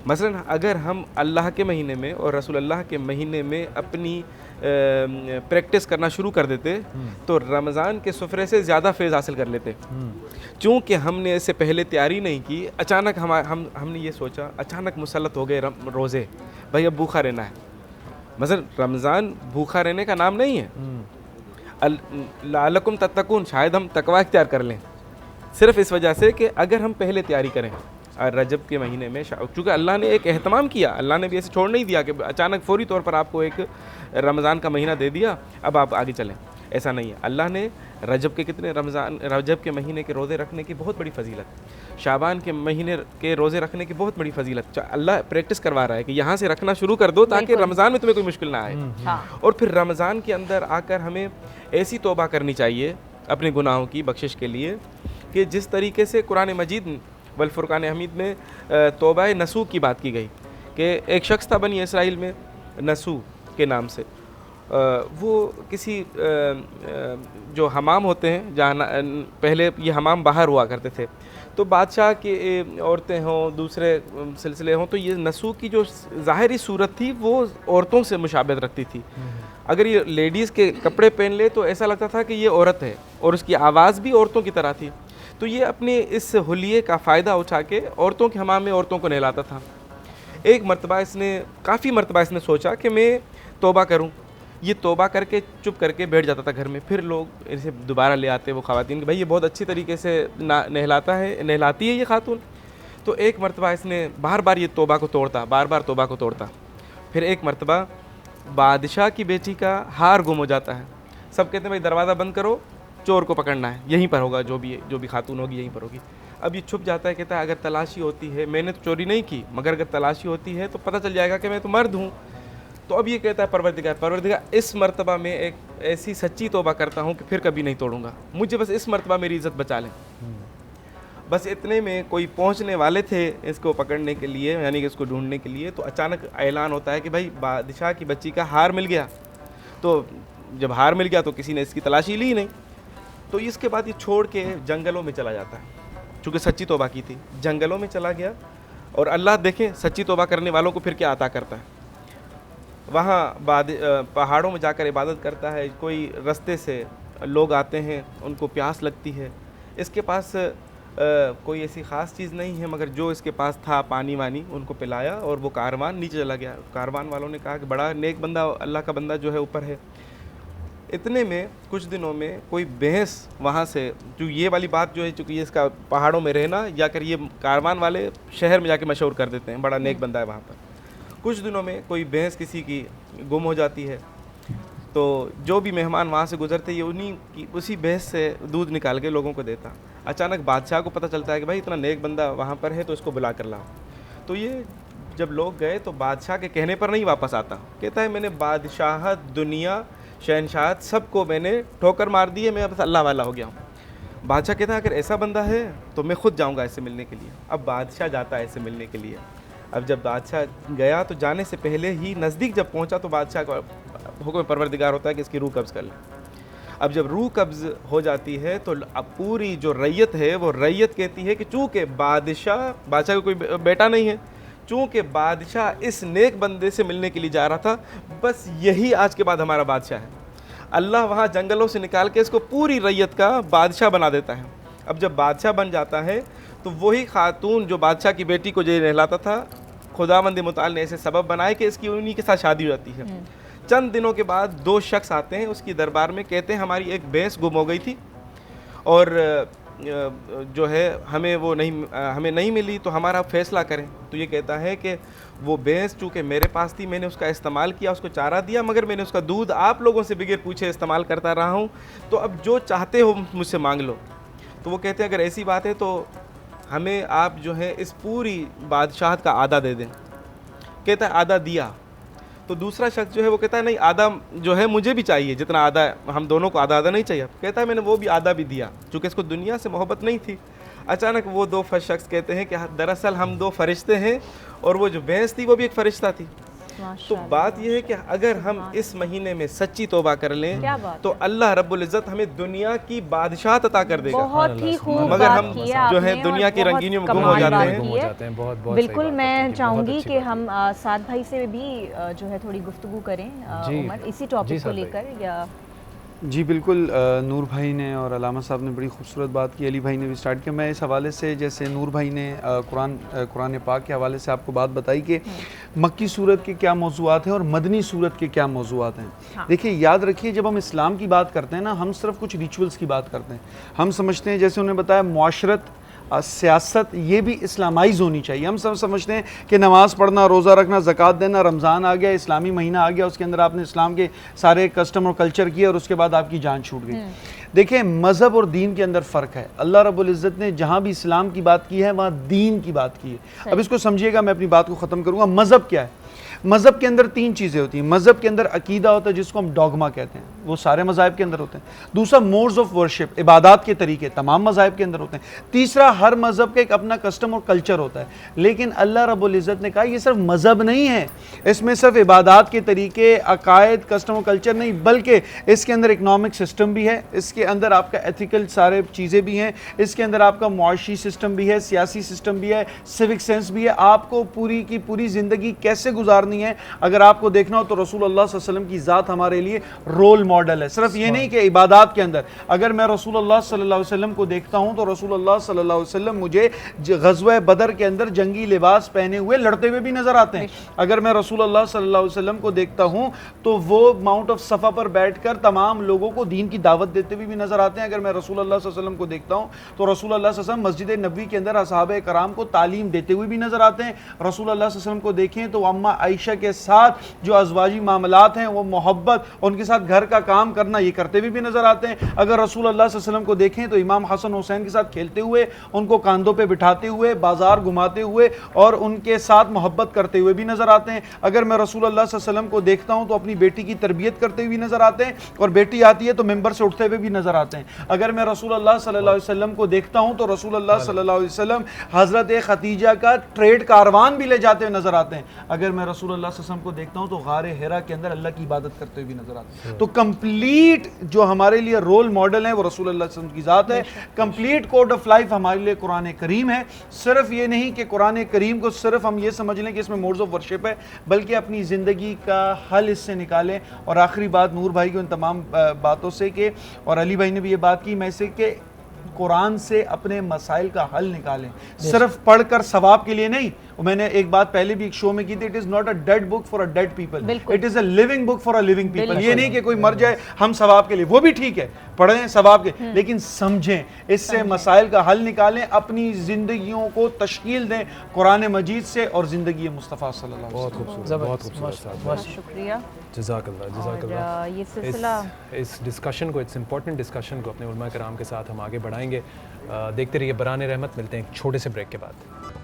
मसलन अगर हम अल्लाह के महीने में और रसूल अल्लाह के महीने में अपनी प्रैक्टिस करना शुरू कर देते तो रमज़ान के सुफरे से ज़्यादा फैज़ हासिल कर लेते। चूँकि हमने इससे पहले तैयारी नहीं की, अचानक हमने ये सोचा, अचानक मुसल्लत हो गए रोज़े, भाई अब भूखा रहना है। मसलन रमज़ान भूखा रहने का नाम नहीं है, लालकुम तत्तकून, शायद हम तकवा इख्तियार कर लें, सिर्फ इस वजह से कि अगर हम पहले तैयारी करें रजब के महीने में, चूँकि अल्लाह ने एक एहतमाम किया, अल्लाह ने भी ऐसे छोड़ नहीं दिया कि अचानक फौरी तौर पर आपको एक रमज़ान का महीना दे दिया अब आप आगे चलें, ऐसा नहीं है। अल्लाह ने रजब के महीने के रोज़े रखने की बहुत बड़ी फजीलत, शाबान के महीने के रोज़े रखने की बहुत बड़ी फजीलत अल्लाह प्रैक्टिस करवा रहा है कि यहाँ से रखना शुरू कर दो ताकि रमज़ान में तुम्हें कोई मुश्किल ना आए। और फिर रमज़ान के अंदर आकर हमें ऐसी तौबा करनी चाहिए अपने गुनाहों की बख्शिश के लिए कि जिस तरीके से कुरान मजीद वल फुरकान हमीद में तौबा नसूह की बात की गई कि एक शख्स था बनी इसराइल में नसूह के नाम से, वो किसी जो हमाम होते हैं जहाँ पहले ये हमाम बाहर हुआ करते थे, तो बादशाह की औरतें हों, दूसरे सिलसिले हों, तो ये नसूह की जो ज़ाहिरी सूरत थी वो औरतों से मुशाबहत रखती थी। अगर ये लेडीज़ के कपड़े पहन ले तो ऐसा लगता था कि ये औरत है, और उसकी आवाज़ भी औरतों की तरह थी। तो ये अपने इस हुलिये का फ़ायदा उठा के औरतों के हमाम में औरतों को नहलाता था। एक मरतबा काफ़ी मरतबा इसने सोचा कि मैं तौबा करूं। ये तौबा करके चुप करके बैठ जाता था घर में, फिर लोग इसे दोबारा ले आते वो ख़वातीन कि भाई ये बहुत अच्छी तरीके से नहलाती है ये खातून। तो एक मरतबा इसने बार बार ये तौबा को तोड़ता, बार बार तौबा को तोड़ता। फिर एक मरतबा बादशाह की बेटी का हार गुम हो जाता है। सब कहते हैं भाई दरवाज़ा बंद करो, चोर को पकड़ना है, यहीं पर होगा, जो भी खातून होगी यहीं पर होगी। अब ये छुप जाता है, कहता है अगर तलाशी होती है, मैंने तो चोरी नहीं की, मगर अगर तलाशी होती है तो पता चल जाएगा कि मैं तो मर्द हूँ। तो अब ये कहता है परवरदिगार इस मरतबा में एक ऐसी सच्ची तौबा करता हूँ कि फिर कभी नहीं तोड़ूंगा, मुझे बस इस मरतबा मेरी इज़्ज़त बचा लें। बस इतने में कोई पहुँचने वाले थे इसको पकड़ने के लिए, यानी कि इसको ढूंढने के लिए, तो अचानक ऐलान होता है कि भाई बादशाह की बच्ची का हार मिल गया। तो जब हार मिल गया तो किसी ने इसकी तलाशी ली नहीं। तो इसके बाद ये छोड़ के जंगलों में चला जाता है, चूँकि सच्ची तौबा की थी, जंगलों में चला गया। और अल्लाह देखें सच्ची तौबा करने वालों को फिर क्या अता करता है, वहाँ पहाड़ों में जाकर इबादत करता है। कोई रास्ते से लोग आते हैं, उनको प्यास लगती है, इसके पास कोई ऐसी ख़ास चीज़ नहीं है, मगर जो इसके पास था पानी वानी उनको पिलाया और वो कारवान नीचे चला गया। कारवान वालों ने कहा कि बड़ा नेक बंदा, अल्लाह का बंदा जो है ऊपर है। इतने में कुछ दिनों में कोई भैंस वहाँ से, जो ये वाली बात जो है, चूँकि इसका पहाड़ों में रहना या कर ये कारवान वाले शहर में जाके मशहूर कर देते हैं, बड़ा नेक बंदा है वहाँ पर। कुछ दिनों में कोई भैंस किसी की गुम हो जाती है, तो जो भी मेहमान वहाँ से गुजरते ये उसी भैंस से दूध निकाल के लोगों को देता। अचानक बादशाह को पता चलता है कि भाई इतना नेक बंदा वहाँ पर है, तो इसको बुला कर लाओ। तो ये जब लोग गए तो बादशाह के कहने पर नहीं वापस आता, कहता है मैंने बादशाहत दुनिया शहनशाह, सबको मैंने ठोकर मार दी है, मैं बस अल्लाह वाला हो गया हूँ। बादशाह कहता है अगर ऐसा बंदा है तो मैं खुद जाऊँगा ऐसे मिलने के लिए। अब बादशाह जाता है ऐसे मिलने के लिए। अब जब बादशाह गया तो जाने से पहले ही नज़दीक जब पहुँचा तो बादशाह का हुक्म परवरदिगार होता है कि इसकी रूह कब्ज़ कर ले। अब जब रूह कब्ज़ हो जाती है तो अब पूरी जो रैयत है वो रैयत कहती है कि चूँकि बादशाह का कोई बेटा नहीं है, चूँकि बादशाह इस नेक बंदे से मिलने के लिए जा रहा था, बस यही आज के बाद हमारा बादशाह है। अल्लाह वहाँ जंगलों से निकाल के इसको पूरी रैयत का बादशाह बना देता है। अब जब बादशाह बन जाता है तो वही खातून जो बादशाह की बेटी को जो नहलाता था, खुदावंद मुताल ने ऐसे सबब बनाए कि इसकी उन्हीं के साथ शादी हो जाती है। चंद दिनों के बाद दो शख्स आते हैं उसकी दरबार में, कहते हैं हमारी एक भैंस गुम हो गई थी और जो है हमें नहीं मिली, तो हमारा फैसला करें। तो ये कहता है कि वो भैंस चूँकि मेरे पास थी, मैंने उसका इस्तेमाल किया, उसको चारा दिया, मगर मैंने उसका दूध आप लोगों से बगैर पूछे इस्तेमाल करता रहा हूँ, तो अब जो चाहते हो मुझसे मांग लो। तो वो कहते हैं अगर ऐसी बात है तो हमें आप जो है इस पूरी बादशाहत का आधा दे दें। कहता है आधा दिया। तो दूसरा शख्स जो है वो कहता है नहीं, आधा जो है मुझे भी चाहिए, जितना आधा हम दोनों को आधा नहीं चाहिए। कहता है मैंने वो भी आधा भी दिया, चूँकि इसको दुनिया से मोहब्बत नहीं थी। अचानक वो दो शख्स कहते हैं कि दरअसल हम दो फरिश्ते हैं और वो जो भैंस थी वो भी एक फरिश्ता थी। तो बात यह है कि अगर हम इस महीने में सच्ची तौबा कर लें तो अल्लाह रब्बुल इज़्ज़त हमें दुनिया की बादशाहत अता कर देगा। बहुत ही खूब मगर हम जो है दुनिया की रंगीनियों में गुम हो जाते हैं। बिल्कुल, मैं चाहूँगी कि हम साद भाई से भी जो है थोड़ी गुफ्तगू करें उमर, इसी टॉपिक को लेकर। या जी बिल्कुल, नूर भाई ने और अलामा साहब ने बड़ी खूबसूरत बात की, अली भाई ने भी स्टार्ट किया। मैं इस हवाले से, जैसे नूर भाई ने कुरान पाक के हवाले से आपको बात बताई कि मक्की सूरत के क्या मौज़ूआत हैं और मदनी सूरत के क्या मौज़ूआत हैं। हाँ। देखिए, याद रखिए, जब हम इस्लाम की बात करते हैं ना, हम सिर्फ कुछ रिचुअल्स की बात करते हैं। हम समझते हैं, जैसे उन्होंने बताया, मुआशरत, सियासत ये भी इस्लामाइज होनी चाहिए। हम सब समझते हैं कि नमाज़ पढ़ना, रोज़ा रखना, ज़कात देना, रमज़ान आ गया, इस्लामी महीना आ गया, उसके अंदर आपने इस्लाम के सारे कस्टम और कल्चर किए और उसके बाद आपकी जान छूट गई। देखिए, मज़हब और दीन के अंदर फ़र्क है। अल्लाह रब्बुल इज़्ज़त ने जहाँ भी इस्लाम की बात की है वहाँ दीन की बात की है। अब इसको समझिएगा, मैं अपनी बात को ख़त्म करूँगा। मज़हब क्या है? मज़हब के अंदर तीन चीज़ें होती हैं। मज़हब के अंदर अकीदा होता है, जिसको हम डॉगमा कहते हैं, वो सारे मज़ाहिब के अंदर होते हैं। दूसरा, मोड्स ऑफ वर्शिप, इबादत के तरीके तमाम मज़ाहिब के अंदर होते हैं। तीसरा, हर मज़हब का एक अपना कस्टम और कल्चर होता है। लेकिन अल्लाह रब्बुल इज़्ज़त ने कहा ये सिर्फ मज़हब नहीं है, इसमें सिर्फ इबादत के तरीके, अकायद, कस्टम और कल्चर नहीं, बल्कि इसके अंदर इकनॉमिक सिस्टम भी है, इसके अंदर आपका एथिकल सारे चीज़ें भी हैं, इसके अंदर आपका मुआशी सिस्टम भी है, सियासी सिस्टम भी है, सिविक सेंस भी है। आपको पूरी की पूरी ज़िंदगी कैसे गुजारनी है अगर आपको देखना हो तो रसूल अल्लाह सल्लल्लाहु अलैहि वसल्लम की ज़ात हमारे लिए रोल मॉडल है। सिर्फ ये नहीं कि इबादत के अंदर, अगर मैं रसूल अल्लाह सल्लल्लाहु अलैहि वसल्लम को देखता हूँ तो रसूल अल्लाह सल्लल्लाहु अलैहि वसल्लम मुझे ग़ज़वा बदर के अंदर जंगी लिबास पहने हुए लड़ते हुए भी नजर आते हैं। अगर मैं रसूल अल्लाह सल्लल्लाहु अलैहि वसल्लम को देखता हूँ तो वो माउंट ऑफ सफ़ा पर बैठकर तमाम लोगों को दीन की दावत देते हुए भी नजर आते हैं। अगर मैं रसूल अल्लाह सल्लल्लाहु अलैहि वसल्लम को देखता हूँ तो रसूल अल्लाह सल्लल्लाहु अलैहि वसल्लम मस्जिद नबवी के अंदर असहाबे कराम को तालीम देते हुए भी नजर आते हैं। रसूल अल्लाह सल्लल्लाहु अलैहि वसल्लम को देखें तो अम्मा आयशा के साथ जो अज़वाजी मामलात हैं, वो मोहब्बत, उनके साथ घर का काम करना, ये करते हुए भी नजर आते हैं। अगर रसूल अल्लाह सल्लल्लाहु अलैहि वसल्लम को देखें तो इमाम हसन हुसैन के साथ खेलते हुए, उनको कांधों पे बिठाते हुए, बाजार घुमाते हुए और उनके साथ मोहब्बत करते हुए भी नजर आते हैं। अगर मैं रसूल अल्लाह सल्लल्लाहु अलैहि वसल्लम को देखता हूँ तो अपनी बेटी की तरबियत करते हुए नजर आते हैं, और बेटी आती है तो मिंबर से उठते हुए भी नजर आते हैं। अगर मैं रसूल अल्लाह सल्लल्लाहु अलैहि वसल्लम को देखता हूँ तो रसूल अल्लाह सल्लल्लाहु अलैहि वसल्लम हजरत खदीजा का ट्रेड कारवान भी ले जाते हुए नजर आते हैं। अगर मैं रसूल अल्लाह सल्लल्लाहु अलैहि वसल्लम को देखता हूँ तो गारे हिरा के अंदर अल्लाह की इबादत करते हुए भी नजर आते हैं। तो कंप्लीट जो हमारे लिए रोल मॉडल है वो रसूल अल्लाह सल्लल्लाहु अलैहि वसल्लम की ज़ात है। कंप्लीट कोड ऑफ लाइफ हमारे लिए कुरान करीम है। सिर्फ ये नहीं कि कुरान करीम को सिर्फ हम ये समझ लें कि इसमें मोड्स ऑफ वर्शिप है, बल्कि अपनी ज़िंदगी का हल इससे निकालें। और आखिरी बात नूर भाई को इन तमाम बातों से कि, और अली भाई ने भी ये बात की, मैं इसे कि कुरान से अपने मसाइल का हल निकालें, सिर्फ पढ़कर सवाब के लिए नहीं। मैंने एक बात पहले भी एक शो में की थी, it is not a dead book for a dead people, it is a living book for a living people. ये नहीं कि कोई मर जाए हम सवाब के लिए, वो भी ठीक है, पढ़ें सवाब के, लेकिन समझें, इससे मसाइल का हल निकालें, अपनी जिंदगियों को तश्कील दें कुरान मजीद से और जिंदगी मुस्तफ़ा सल्लल्लाहु अलैहि वसल्लम। बहुत खूबसूरत, बहुत शुक्रिया, जज़ाकल्लाह, जज़ाकल्लाह। ये सिलसिला, इस डिस्कशन को, इस इंपॉर्टेंट डिस्कशन को अपने उलमा कराम के साथ हम आगे बढ़ाएंगे। देखते रहिए बराने रहमत। मिलते हैं एक छोटे से ब्रेक के बाद।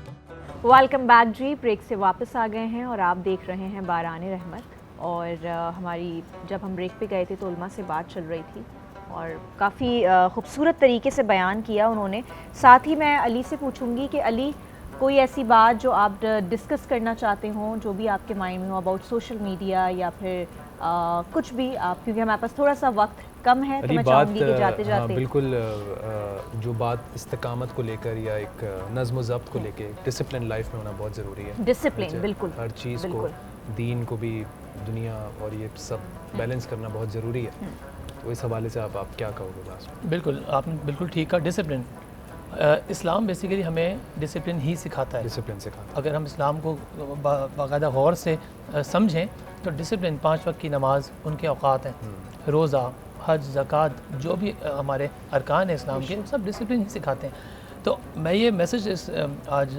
वेलकम बैक जी, ब्रेक से वापस आ गए हैं और आप देख रहे हैं बाराने रहमत। और हमारी जब हम ब्रेक पे गए थे तो उल्मा से बात चल रही थी और काफ़ी ख़ूबसूरत तरीके से बयान किया उन्होंने। साथ ही मैं अली से पूछूंगी कि अली, कोई ऐसी बात जो आप डिस्कस करना चाहते हो, जो भी आपके माइंड में हो अबाउट सोशल मीडिया या फिर कुछ भी आप, क्योंकि हमारे पास थोड़ा सा वक्त कम है तो मैं चाहूँगी कि जाते जाते बिल्कुल जो बात इस्तिकामत को लेकर या एक नज़्म ज़ब्त को लेकर डिसिप्लिन लाइफ में होना बहुत ज़रूरी है। डिसिप्लिन बिल्कुल, हर चीज़ को, दीन को भी, दुनिया और ये सब बैलेंस करना बहुत ज़रूरी है। तो इस हवाले से आप क्या कहोगे लास्ट में? बिल्कुल, आपने बिल्कुल ठीक कहा। डिसिप्लिन, इस्लाम बेसिकली हमें डिसिप्लिन ही सिखाता है। डिसिप्लिन सिखाता है। अगर हम इस्लाम को बाकायदा गौर से समझें तो डिसिप्लिन 5 वक्त की नमाज, उनके औकात हैं, रोज़ा, हज, ज़कात, जो भी हमारे अरकान हैं इस्लाम के, सब डिसिप्लिन ही सिखाते हैं। तो मैं ये मैसेज इस आज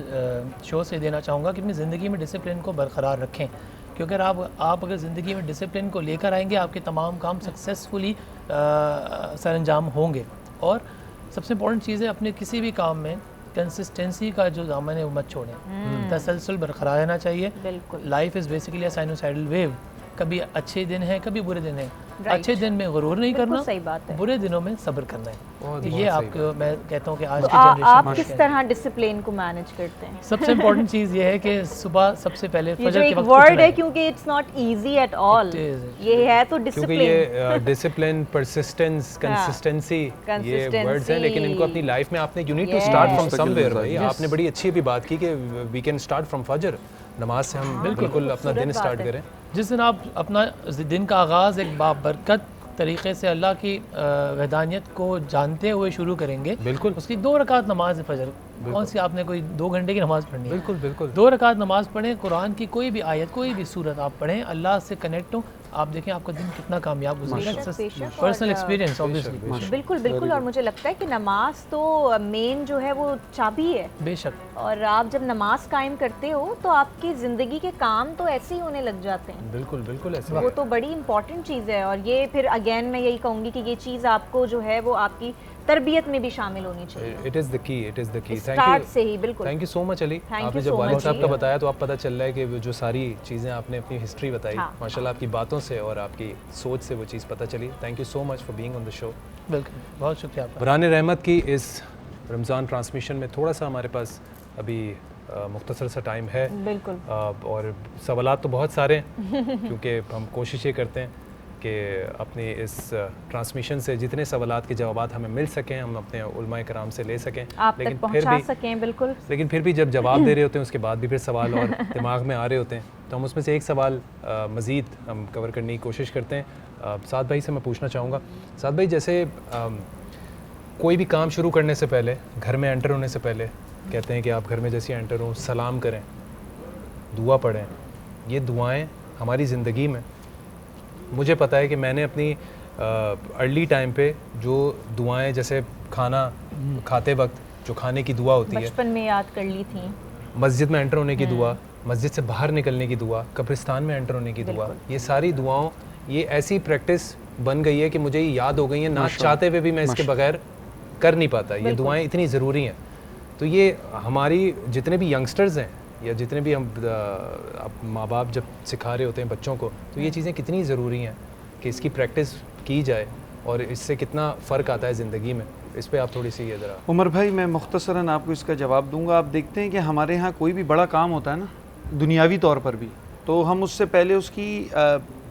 शो से देना चाहूँगा कि अपनी ज़िंदगी में डिसिप्लिन को बरकरार रखें, क्योंकि आप अगर ज़िंदगी में डिसिप्लिन को लेकर आएंगे, आपके तमाम काम सक्सेसफुली सरअंजाम होंगे। और सबसे इम्पोर्टेंट चीज़ है, अपने किसी भी काम में कंसिस्टेंसी का जो दामन है वो मत छोड़ें, तसलसल बरकरार रहना चाहिए। Life is basically a sinusoidal wave, कभी अच्छे दिन हैं कभी बुरे दिन हैं। अच्छे दिन में गुरूर नहीं करना, सही बात है, बुरे दिनों में सब्र करना है। ये आपको मैं कहता हूँ कि आज तो की जनरेशन आप किस तरह डिसिप्लिन को मैनेज करते हैं? सबसे इम्पोर्टेंट चीज़ ये है कि सुबह सबसे पहले फजर के वक्त वर्ड है, क्योंकि it's not easy at all, ये है तो डिसिप्लिन, क्योंकि ये डिसिप्लिन, परसिस्टेंस, कंसिस्टेंसी, ये वर्ड्स हैं, लेकिन इनको अपनी लाइफ में आपने, you need to start from somewhere. भाई आपने बड़ी अच्छी भी बात की कि वी कैन स्टार्ट फ्रॉम फजर, नमाज से हम बिल्कुल अपना दिन स्टार्ट करें। जिस दिन आप अपना दिन का आगाज़ एक बाबरकत तरीक़े से अल्लाह की वहदानियत को जानते हुए शुरू करेंगे, बिल्कुल उसकी 2 रकात नमाज है फजर, कौन सी आपने कोई 2 घंटे की नमाज़ पढ़नी है? बिल्कुल बिल्कुल 2 रकात नमाज पढ़ें, कुरान की कोई भी आयत, कोई भी सूरत आप पढ़ें, अल्लाह से कनेक्ट हो, आप देखें आपका दिन कितना कामयाब गुजरेगा। Personal experience obviously. बिल्कुल बिल्कुल, और मुझे लगता है कि नमाज तो मेन जो है वो चाबी है, बेशक। और आप जब नमाज कायम करते हो तो आपकी ज़िंदगी के काम तो ऐसे ही होने लग जाते हैं। बिल्कुल बिल्कुल ऐसे, वो तो बड़ी इंपॉर्टेंट चीज़ है। और ये फिर अगेन मैं यही कहूँगी कि ये चीज़ आपको जो है वो आपकी तरबियत में भी शामिल होनी चाहिए। It is the key, it is the key. Start से ही, बिल्कुल। Thank you so much Ali, आपने जब वालिद साहब का बताया तो आप पता चल रहा है कि जो सारी चीज़ें आपने अपनी हिस्ट्री बताई, माशाल्लाह आपकी बातों से और आपकी सोच से वो चीज़ पता चली। Thank you so much for being on the show. बिल्कुल, बहुत शुक्रिया आपका। बरान रहमत की इस रमज़ान ट्रांसमिशन में थोड़ा सा हमारे पास अभी मुख्तसर सा टाइम है, बिल्कुल, और सवालात तो बहुत सारे हैं क्योंकि हम कोशिश ये करते हैं कि अपनी इस ट्रांसमिशन से जितने सवालात के जवाबात हमें मिल सकें, हम अपने उलमाए कराम से ले सकें, आप लेकिन तक पहुंचा सकें। बिल्कुल, लेकिन फिर भी जब जवाब दे रहे होते हैं उसके बाद भी फिर सवाल और दिमाग में आ रहे होते हैं, तो हम उसमें से एक सवाल मज़ीद हम कवर करने की कोशिश करते हैं। साद भाई से मैं पूछना चाहूँगा, साद भाई जैसे कोई भी काम शुरू करने से पहले, घर में एंटर होने से पहले कहते हैं कि आप घर में जैसे एंटर हों सलाम करें, दुआ पढ़ें। ये दुआएं हमारी ज़िंदगी में, मुझे पता है कि मैंने अपनी अर्ली टाइम पे जो दुआएं, जैसे खाना खाते वक्त जो खाने की दुआ होती है, बचपन में याद कर ली थी, मस्जिद में एंटर होने की दुआ, मस्जिद से बाहर निकलने की दुआ, कब्रिस्तान में एंटर होने की दुआ, ये सारी दुआओं, ये ऐसी प्रैक्टिस बन गई है कि मुझे ये याद हो गई है, ना चाहते हुए भी मैं इसके बगैर कर नहीं पाता। ये दुआएं इतनी ज़रूरी हैं। तो ये हमारी जितने भी यंगस्टर्स हैं या जितने भी हम माँ बाप जब सिखा रहे होते हैं बच्चों को, तो ये चीज़ें कितनी ज़रूरी हैं कि इसकी प्रैक्टिस की जाए और इससे कितना फ़र्क आता है ज़िंदगी में। इस पे आप थोड़ी सी ये ज़रा। उमर भाई, मैं मुख्तसरन आपको इसका जवाब दूंगा। आप देखते हैं कि हमारे यहाँ कोई भी बड़ा काम होता है ना, दुनियावी तौर पर भी, तो हम उससे पहले उसकी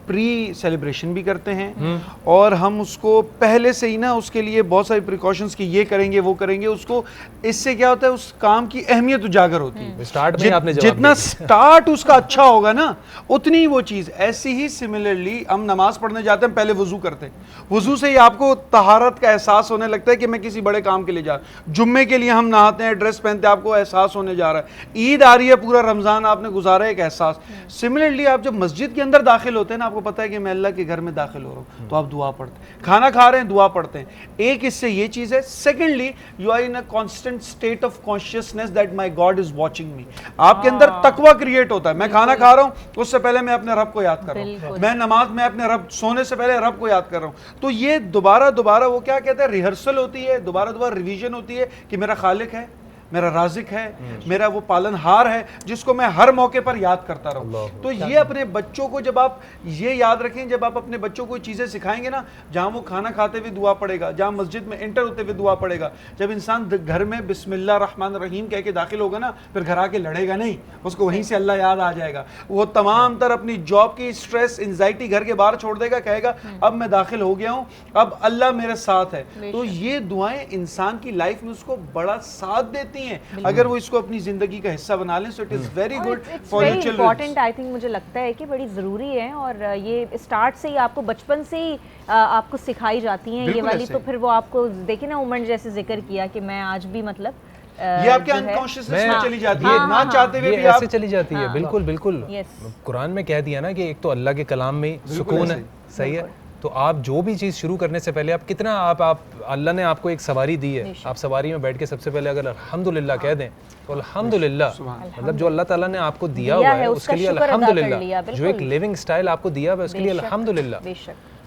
प्री सेलिब्रेशन भी करते हैं और हम उसको पहले से ही ना उसके लिए बहुत सारी प्रिकॉशंस की ये करेंगे वो करेंगे। उसको इससे क्या होता है, उस काम की अहमियत उजागर होती है। स्टार्ट में आपने जितना स्टार्ट उसका अच्छा होगा ना, उतनी वो चीज़। ऐसी ही सिमिलरली हम नमाज पढ़ने जाते हैं, पहले वजू करते हैं, वजू से ही आपको तहारत का एहसास होने लगता है कि मैं किसी बड़े काम के लिए जा रहा हूँ। जुम्मे के लिए हम नहाते हैं, ड्रेस पहनते हैं, आपको एहसास होने जा रहा है। ईद आ रही है, पूरा रमज़ान आपने गुजारा है, एक एहसास। सिमिलरली आप जब मस्जिद के अंदर दाखिल होते हैं ना, आपको पता है कि मैं अल्लाह के घर में दाखिल हो रहा हूँ, तो आप दुआ पढ़ते हैं। खाना खा रहे हैं, दुआ पढ़ते हैं। एक इससे ये चीज़ है। Secondly, you are in a constant state of consciousness that my God is watching me. आपके अंदर तकवा क्रिएट होता है। मैं खाना खा रहा हूँ, उससे पहले मैं अपने रब को याद कर रहा हूँ। मैं नमाज में अपने रब, सोने से पहले रब को याद कर रहा हूँ। तो ये दोबारा दोबारा वो क्या कहते हैं, रिहर्सल होती है, दोबारा दोबारा रिवीजन होती है कि मेरा खालिक है, मेरा राज़िक है, मेरा वो पालनहार है जिसको मैं हर मौके पर याद करता रहूँ। तो ये अपने बच्चों को जब आप ये याद रखें, जब आप अपने बच्चों को चीज़ें सिखाएंगे ना, जहाँ वो खाना खाते हुए दुआ पड़ेगा, जहाँ मस्जिद में एंटर होते हुए दुआ पड़ेगा, जब इंसान घर में बिस्मिल्लाह रहमान रहीम कह के दाखिल होगा ना, फिर घर आके लड़ेगा नहीं, उसको वहीं से अल्लाह याद आ जाएगा। वो तमाम तर अपनी जॉब की स्ट्रेस एंजाइटी घर के बाहर छोड़ देगा, कहेगा अब मैं दाखिल हो गया हूँ, अब अल्लाह मेरे साथ है। तो ये दुआएं इंसान की लाइफ में उसको बड़ा साथ देती हैं अगर वो इसको अपनी जिंदगी का हिस्सा बना लें। So it is very good for your children. Important I think, मुझे लगता है कि बड़ी ज़रूरी है, और ये स्टार्ट से ही आपको बचपन से ही आपको सिखाई जाती हैं ये वाली। तो फिर वो आपको देखिए ना, उमर जैसे जिक्र किया कि मैं आज भी मतलब ये आपके अनकॉन्शियसनेस में चली जाती है, ना चाहते हुए भी ऐसे चली जाती है। बिल्कुल बिल्कुल, कुरान में कह दिया ना कि एक तो अल्लाह के कलाम में सुकून है, सही है। तो आप जो भी चीज़ शुरू करने से पहले आप कितना आप अल्लाह ने आपको एक सवारी दी है, आप सवारी में बैठ के सबसे पहले अगर अल्हम्दुलिल्लाह कह दें तो अल्हम्दुलिल्लाह, मतलब जो अल्लाह ताला ने आपको दिया हुआ है उसके लिए अल्हम्दुलिल्लाह, जो एक लिविंग स्टाइल आपको दिया हुआ है उसके लिए अल्हम्दुलिल्लाह।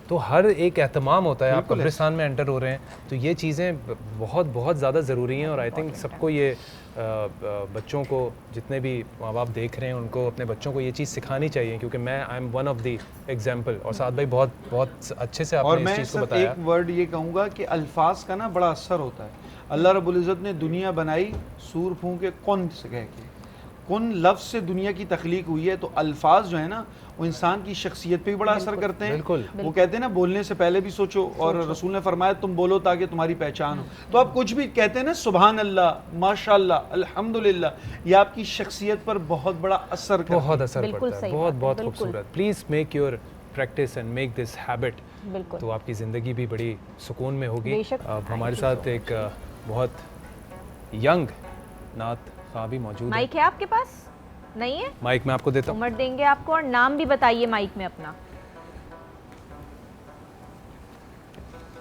तो हर एक एहतमाम होता है, आप कब्रिस्तान में एंटर हो रहे हैं, तो ये चीज़ें बहुत बहुत ज़्यादा ज़रूरी हैं। और आई थिंक सबको ये बच्चों को, जितने भी माँ बाप देख रहे हैं, उनको अपने बच्चों को ये चीज़ सिखानी चाहिए, क्योंकि मैं I am one of the example. और साथ भाई बहुत बहुत अच्छे से आपने इस चीज़ को बताया। एक वर्ड ये कहूँगा कि अल्फाज का ना बड़ा असर होता है। अल्लाह रब्बुल इज़्ज़त ने दुनिया बनाई सूर फूंके कौन से कह के, कौन लफ्ज़ से दुनिया की तख्लीक हुई है। तो अल्फाज जो है ना वो इंसान की शख्सियत पे भी बड़ा असर करते हैं। वो कहते हैं ना, बोलने से पहले भी सोचो, और रसूल ने फरमाया तुम बोलो ताकि तुम्हारी पहचान हो। तो आप कुछ भी कहते हैं ना, सुभान अल्लाह, माशाअल्लाह, अल्हम्दुलिल्लाह, ये आपकी शख्सियत पर बहुत बड़ा असर करता है, बहुत असर पड़ता है। बहुत बहुत खूबसूरत। Please make your practice and make this habit, तो आपकी ज़िंदगी भी बड़ी सुकून में होगी। अब हमारे साथ एक बहुत यंग नात ख्वाह भी मौजूद है। माइक है आपके पास? नहीं है? माइक में आपको देता हूँ। उम्र देंगे आपको, और नाम भी बताइए माइक में अपना।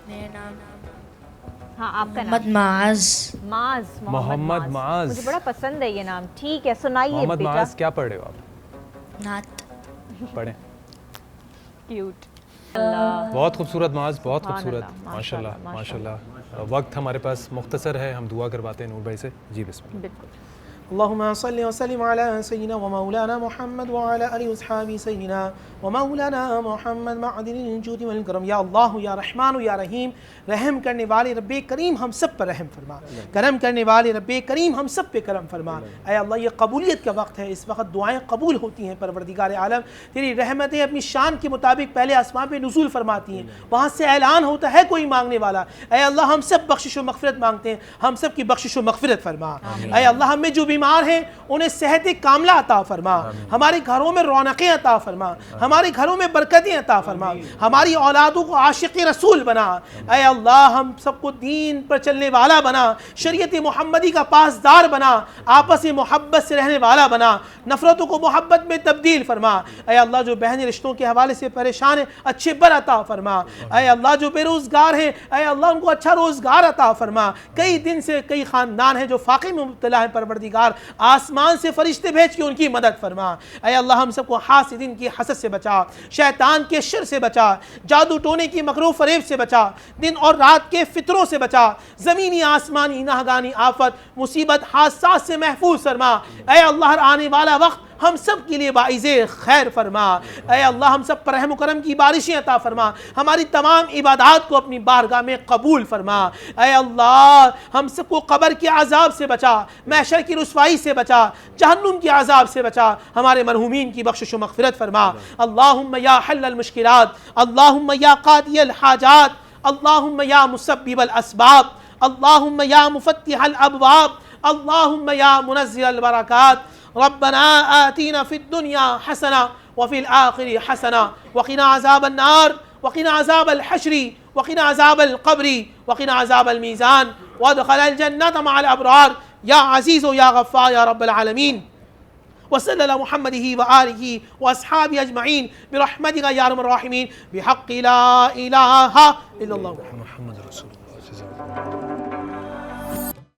मेरा नाम, हाँ आपका नाम? मोहम्मद माज। मुझे बड़ा पसंद है ये नाम। ठीक है, सुनाइए बेटा। मोहम्मद माज, क्या पढ़ रहे हो आप? नात पढ़ें। क्यूट, बहुत खूबसूरत माज, बहुत खूबसूरत, माशाल्लाह माशाल्लाह। वक्त हमारे पास मुख्तसर है, हम दुआ करवाते हैं नूर भाई से। जी बिस्मिल्लाह। बिल्कुल। अल्लाहुम्मा सल्लि व सल्लिम अला सय्यिदिना व मौलाना मुहम्मद व अला आलिहि व अस्हाबि सय्यिदिना व मौलाना मुहम्मद मअदिनिल जूद वल करम। या अल्लाह या रहमान या रहीम, रहम करने वाले रब्बे करीम हम सब पर रहम फरमा, करम करने वाले रब्बे करीम हम सब पे करम फरमा। ऐ अल्लाह, ये कबूलियत का वक्त है, इस वक्त दुआएं कबूल होती हैं। परवरदिगार आलम, तेरी रहमतें अपनी शान के मुताबिक पहले आसमान पे नुज़ूल फरमाती हैं, वहाँ से ऐलान होता है कोई मांगने वाला। ऐ अल्लाह, हम सब बख्शिश व मग़फ़िरत मांगते हैं, हम सब की बख्शिश व मग़फ़िरत फरमा। ऐ अल्लाह, हमें जो बीमार हैं उन्हें सेहत कामला अता फरमा, हमारे घरों में रौनकें अता फरमा, हमारे घरों में बरकतें अता फरमा, हमारी औलादों को आशिक़ रसूल बना। ऐ अल्लाह, हम सबको दीन पर चलने वाला बना, शरीयत मुहम्मदी का पासदार बना, आपस में मोहब्बत से रहने वाला बना, नफ़रतों को मोहब्बत में तब्दील फरमा। ऐ अल्लाह, जो बहन रिश्तों के हवाले से परेशान है अच्छे बर अता फरमा। ऐ अल्लाह, जो बेरोज़गार हैं, ऐ अल्लाह उनको अच्छा रोज़गार अता फरमा। कई दिन से कई ख़ानदान हैं जो फ़ाक़े में मुब्तला हैं, परवरदिगार आसमान से फरिश्ते भेज के उनकी मदद फरमा। ऐ अल्लाह, हम सबको हासिदीन की हसद से बचा, शैतान के शर से बचा, जादू टोने की मकरू फरेब से बचा, दिन और रात के फितरों से बचा, ज़मीनी आसमानी नाहगानी आफत मुसीबत हादसात से महफूज फरमा। ऐ अल्लाह, आने वाला वक्त हम सब के लिए बाइज़े खैर फरमा। ऐ अल्लाह, हम सब पर रहम करम की बारिशें अता फरमा, हमारी तमाम इबादत को अपनी बारगाह में कबूल फरमा। ऐ अल्लाह, हम सबको कब्र के अजाब से बचा, महशर की रुसवाई से बचा, जहन्नुम के अजाब से बचा, हमारे मरहूमीन की बख्शिश व मग़फ़िरत फरमा। अल्लाहुम्मा या हल्लल मुश्किलात, अल्लाहुम्मा या क़ादियल हाजात, अल्लाहुम्मा या मुसब्बिबल अस्बाब, अल्लाहुम्मा या मुफ़त्तिहल अबवाब, अल्लाहुम्मा या मुनज़्ज़िलल बरकात। रब्बना आतीना फ़िद दुनिया हसना व फ़िल आखिरी हसना व क़िना अज़ाबन नार व क़िना अज़ाबल हश्री व क़िना अज़ाबल क़ब्री व क़िना अज़ाबल मीज़ान व अदख़िलल जन्नत मअल अबरार या अज़ीज़ व या गफ़्फ़ार या रब्बल आलमीन। व सल्लल्लाहु मुहम्मदिही व आलिही व अस्हाबिही अजमईन बिरहमतिका या अरहमर राहिमीन बिहक़्क़ि ला इलाहा इल्लल्लाह मुहम्मदुर रसूलुल्लाह।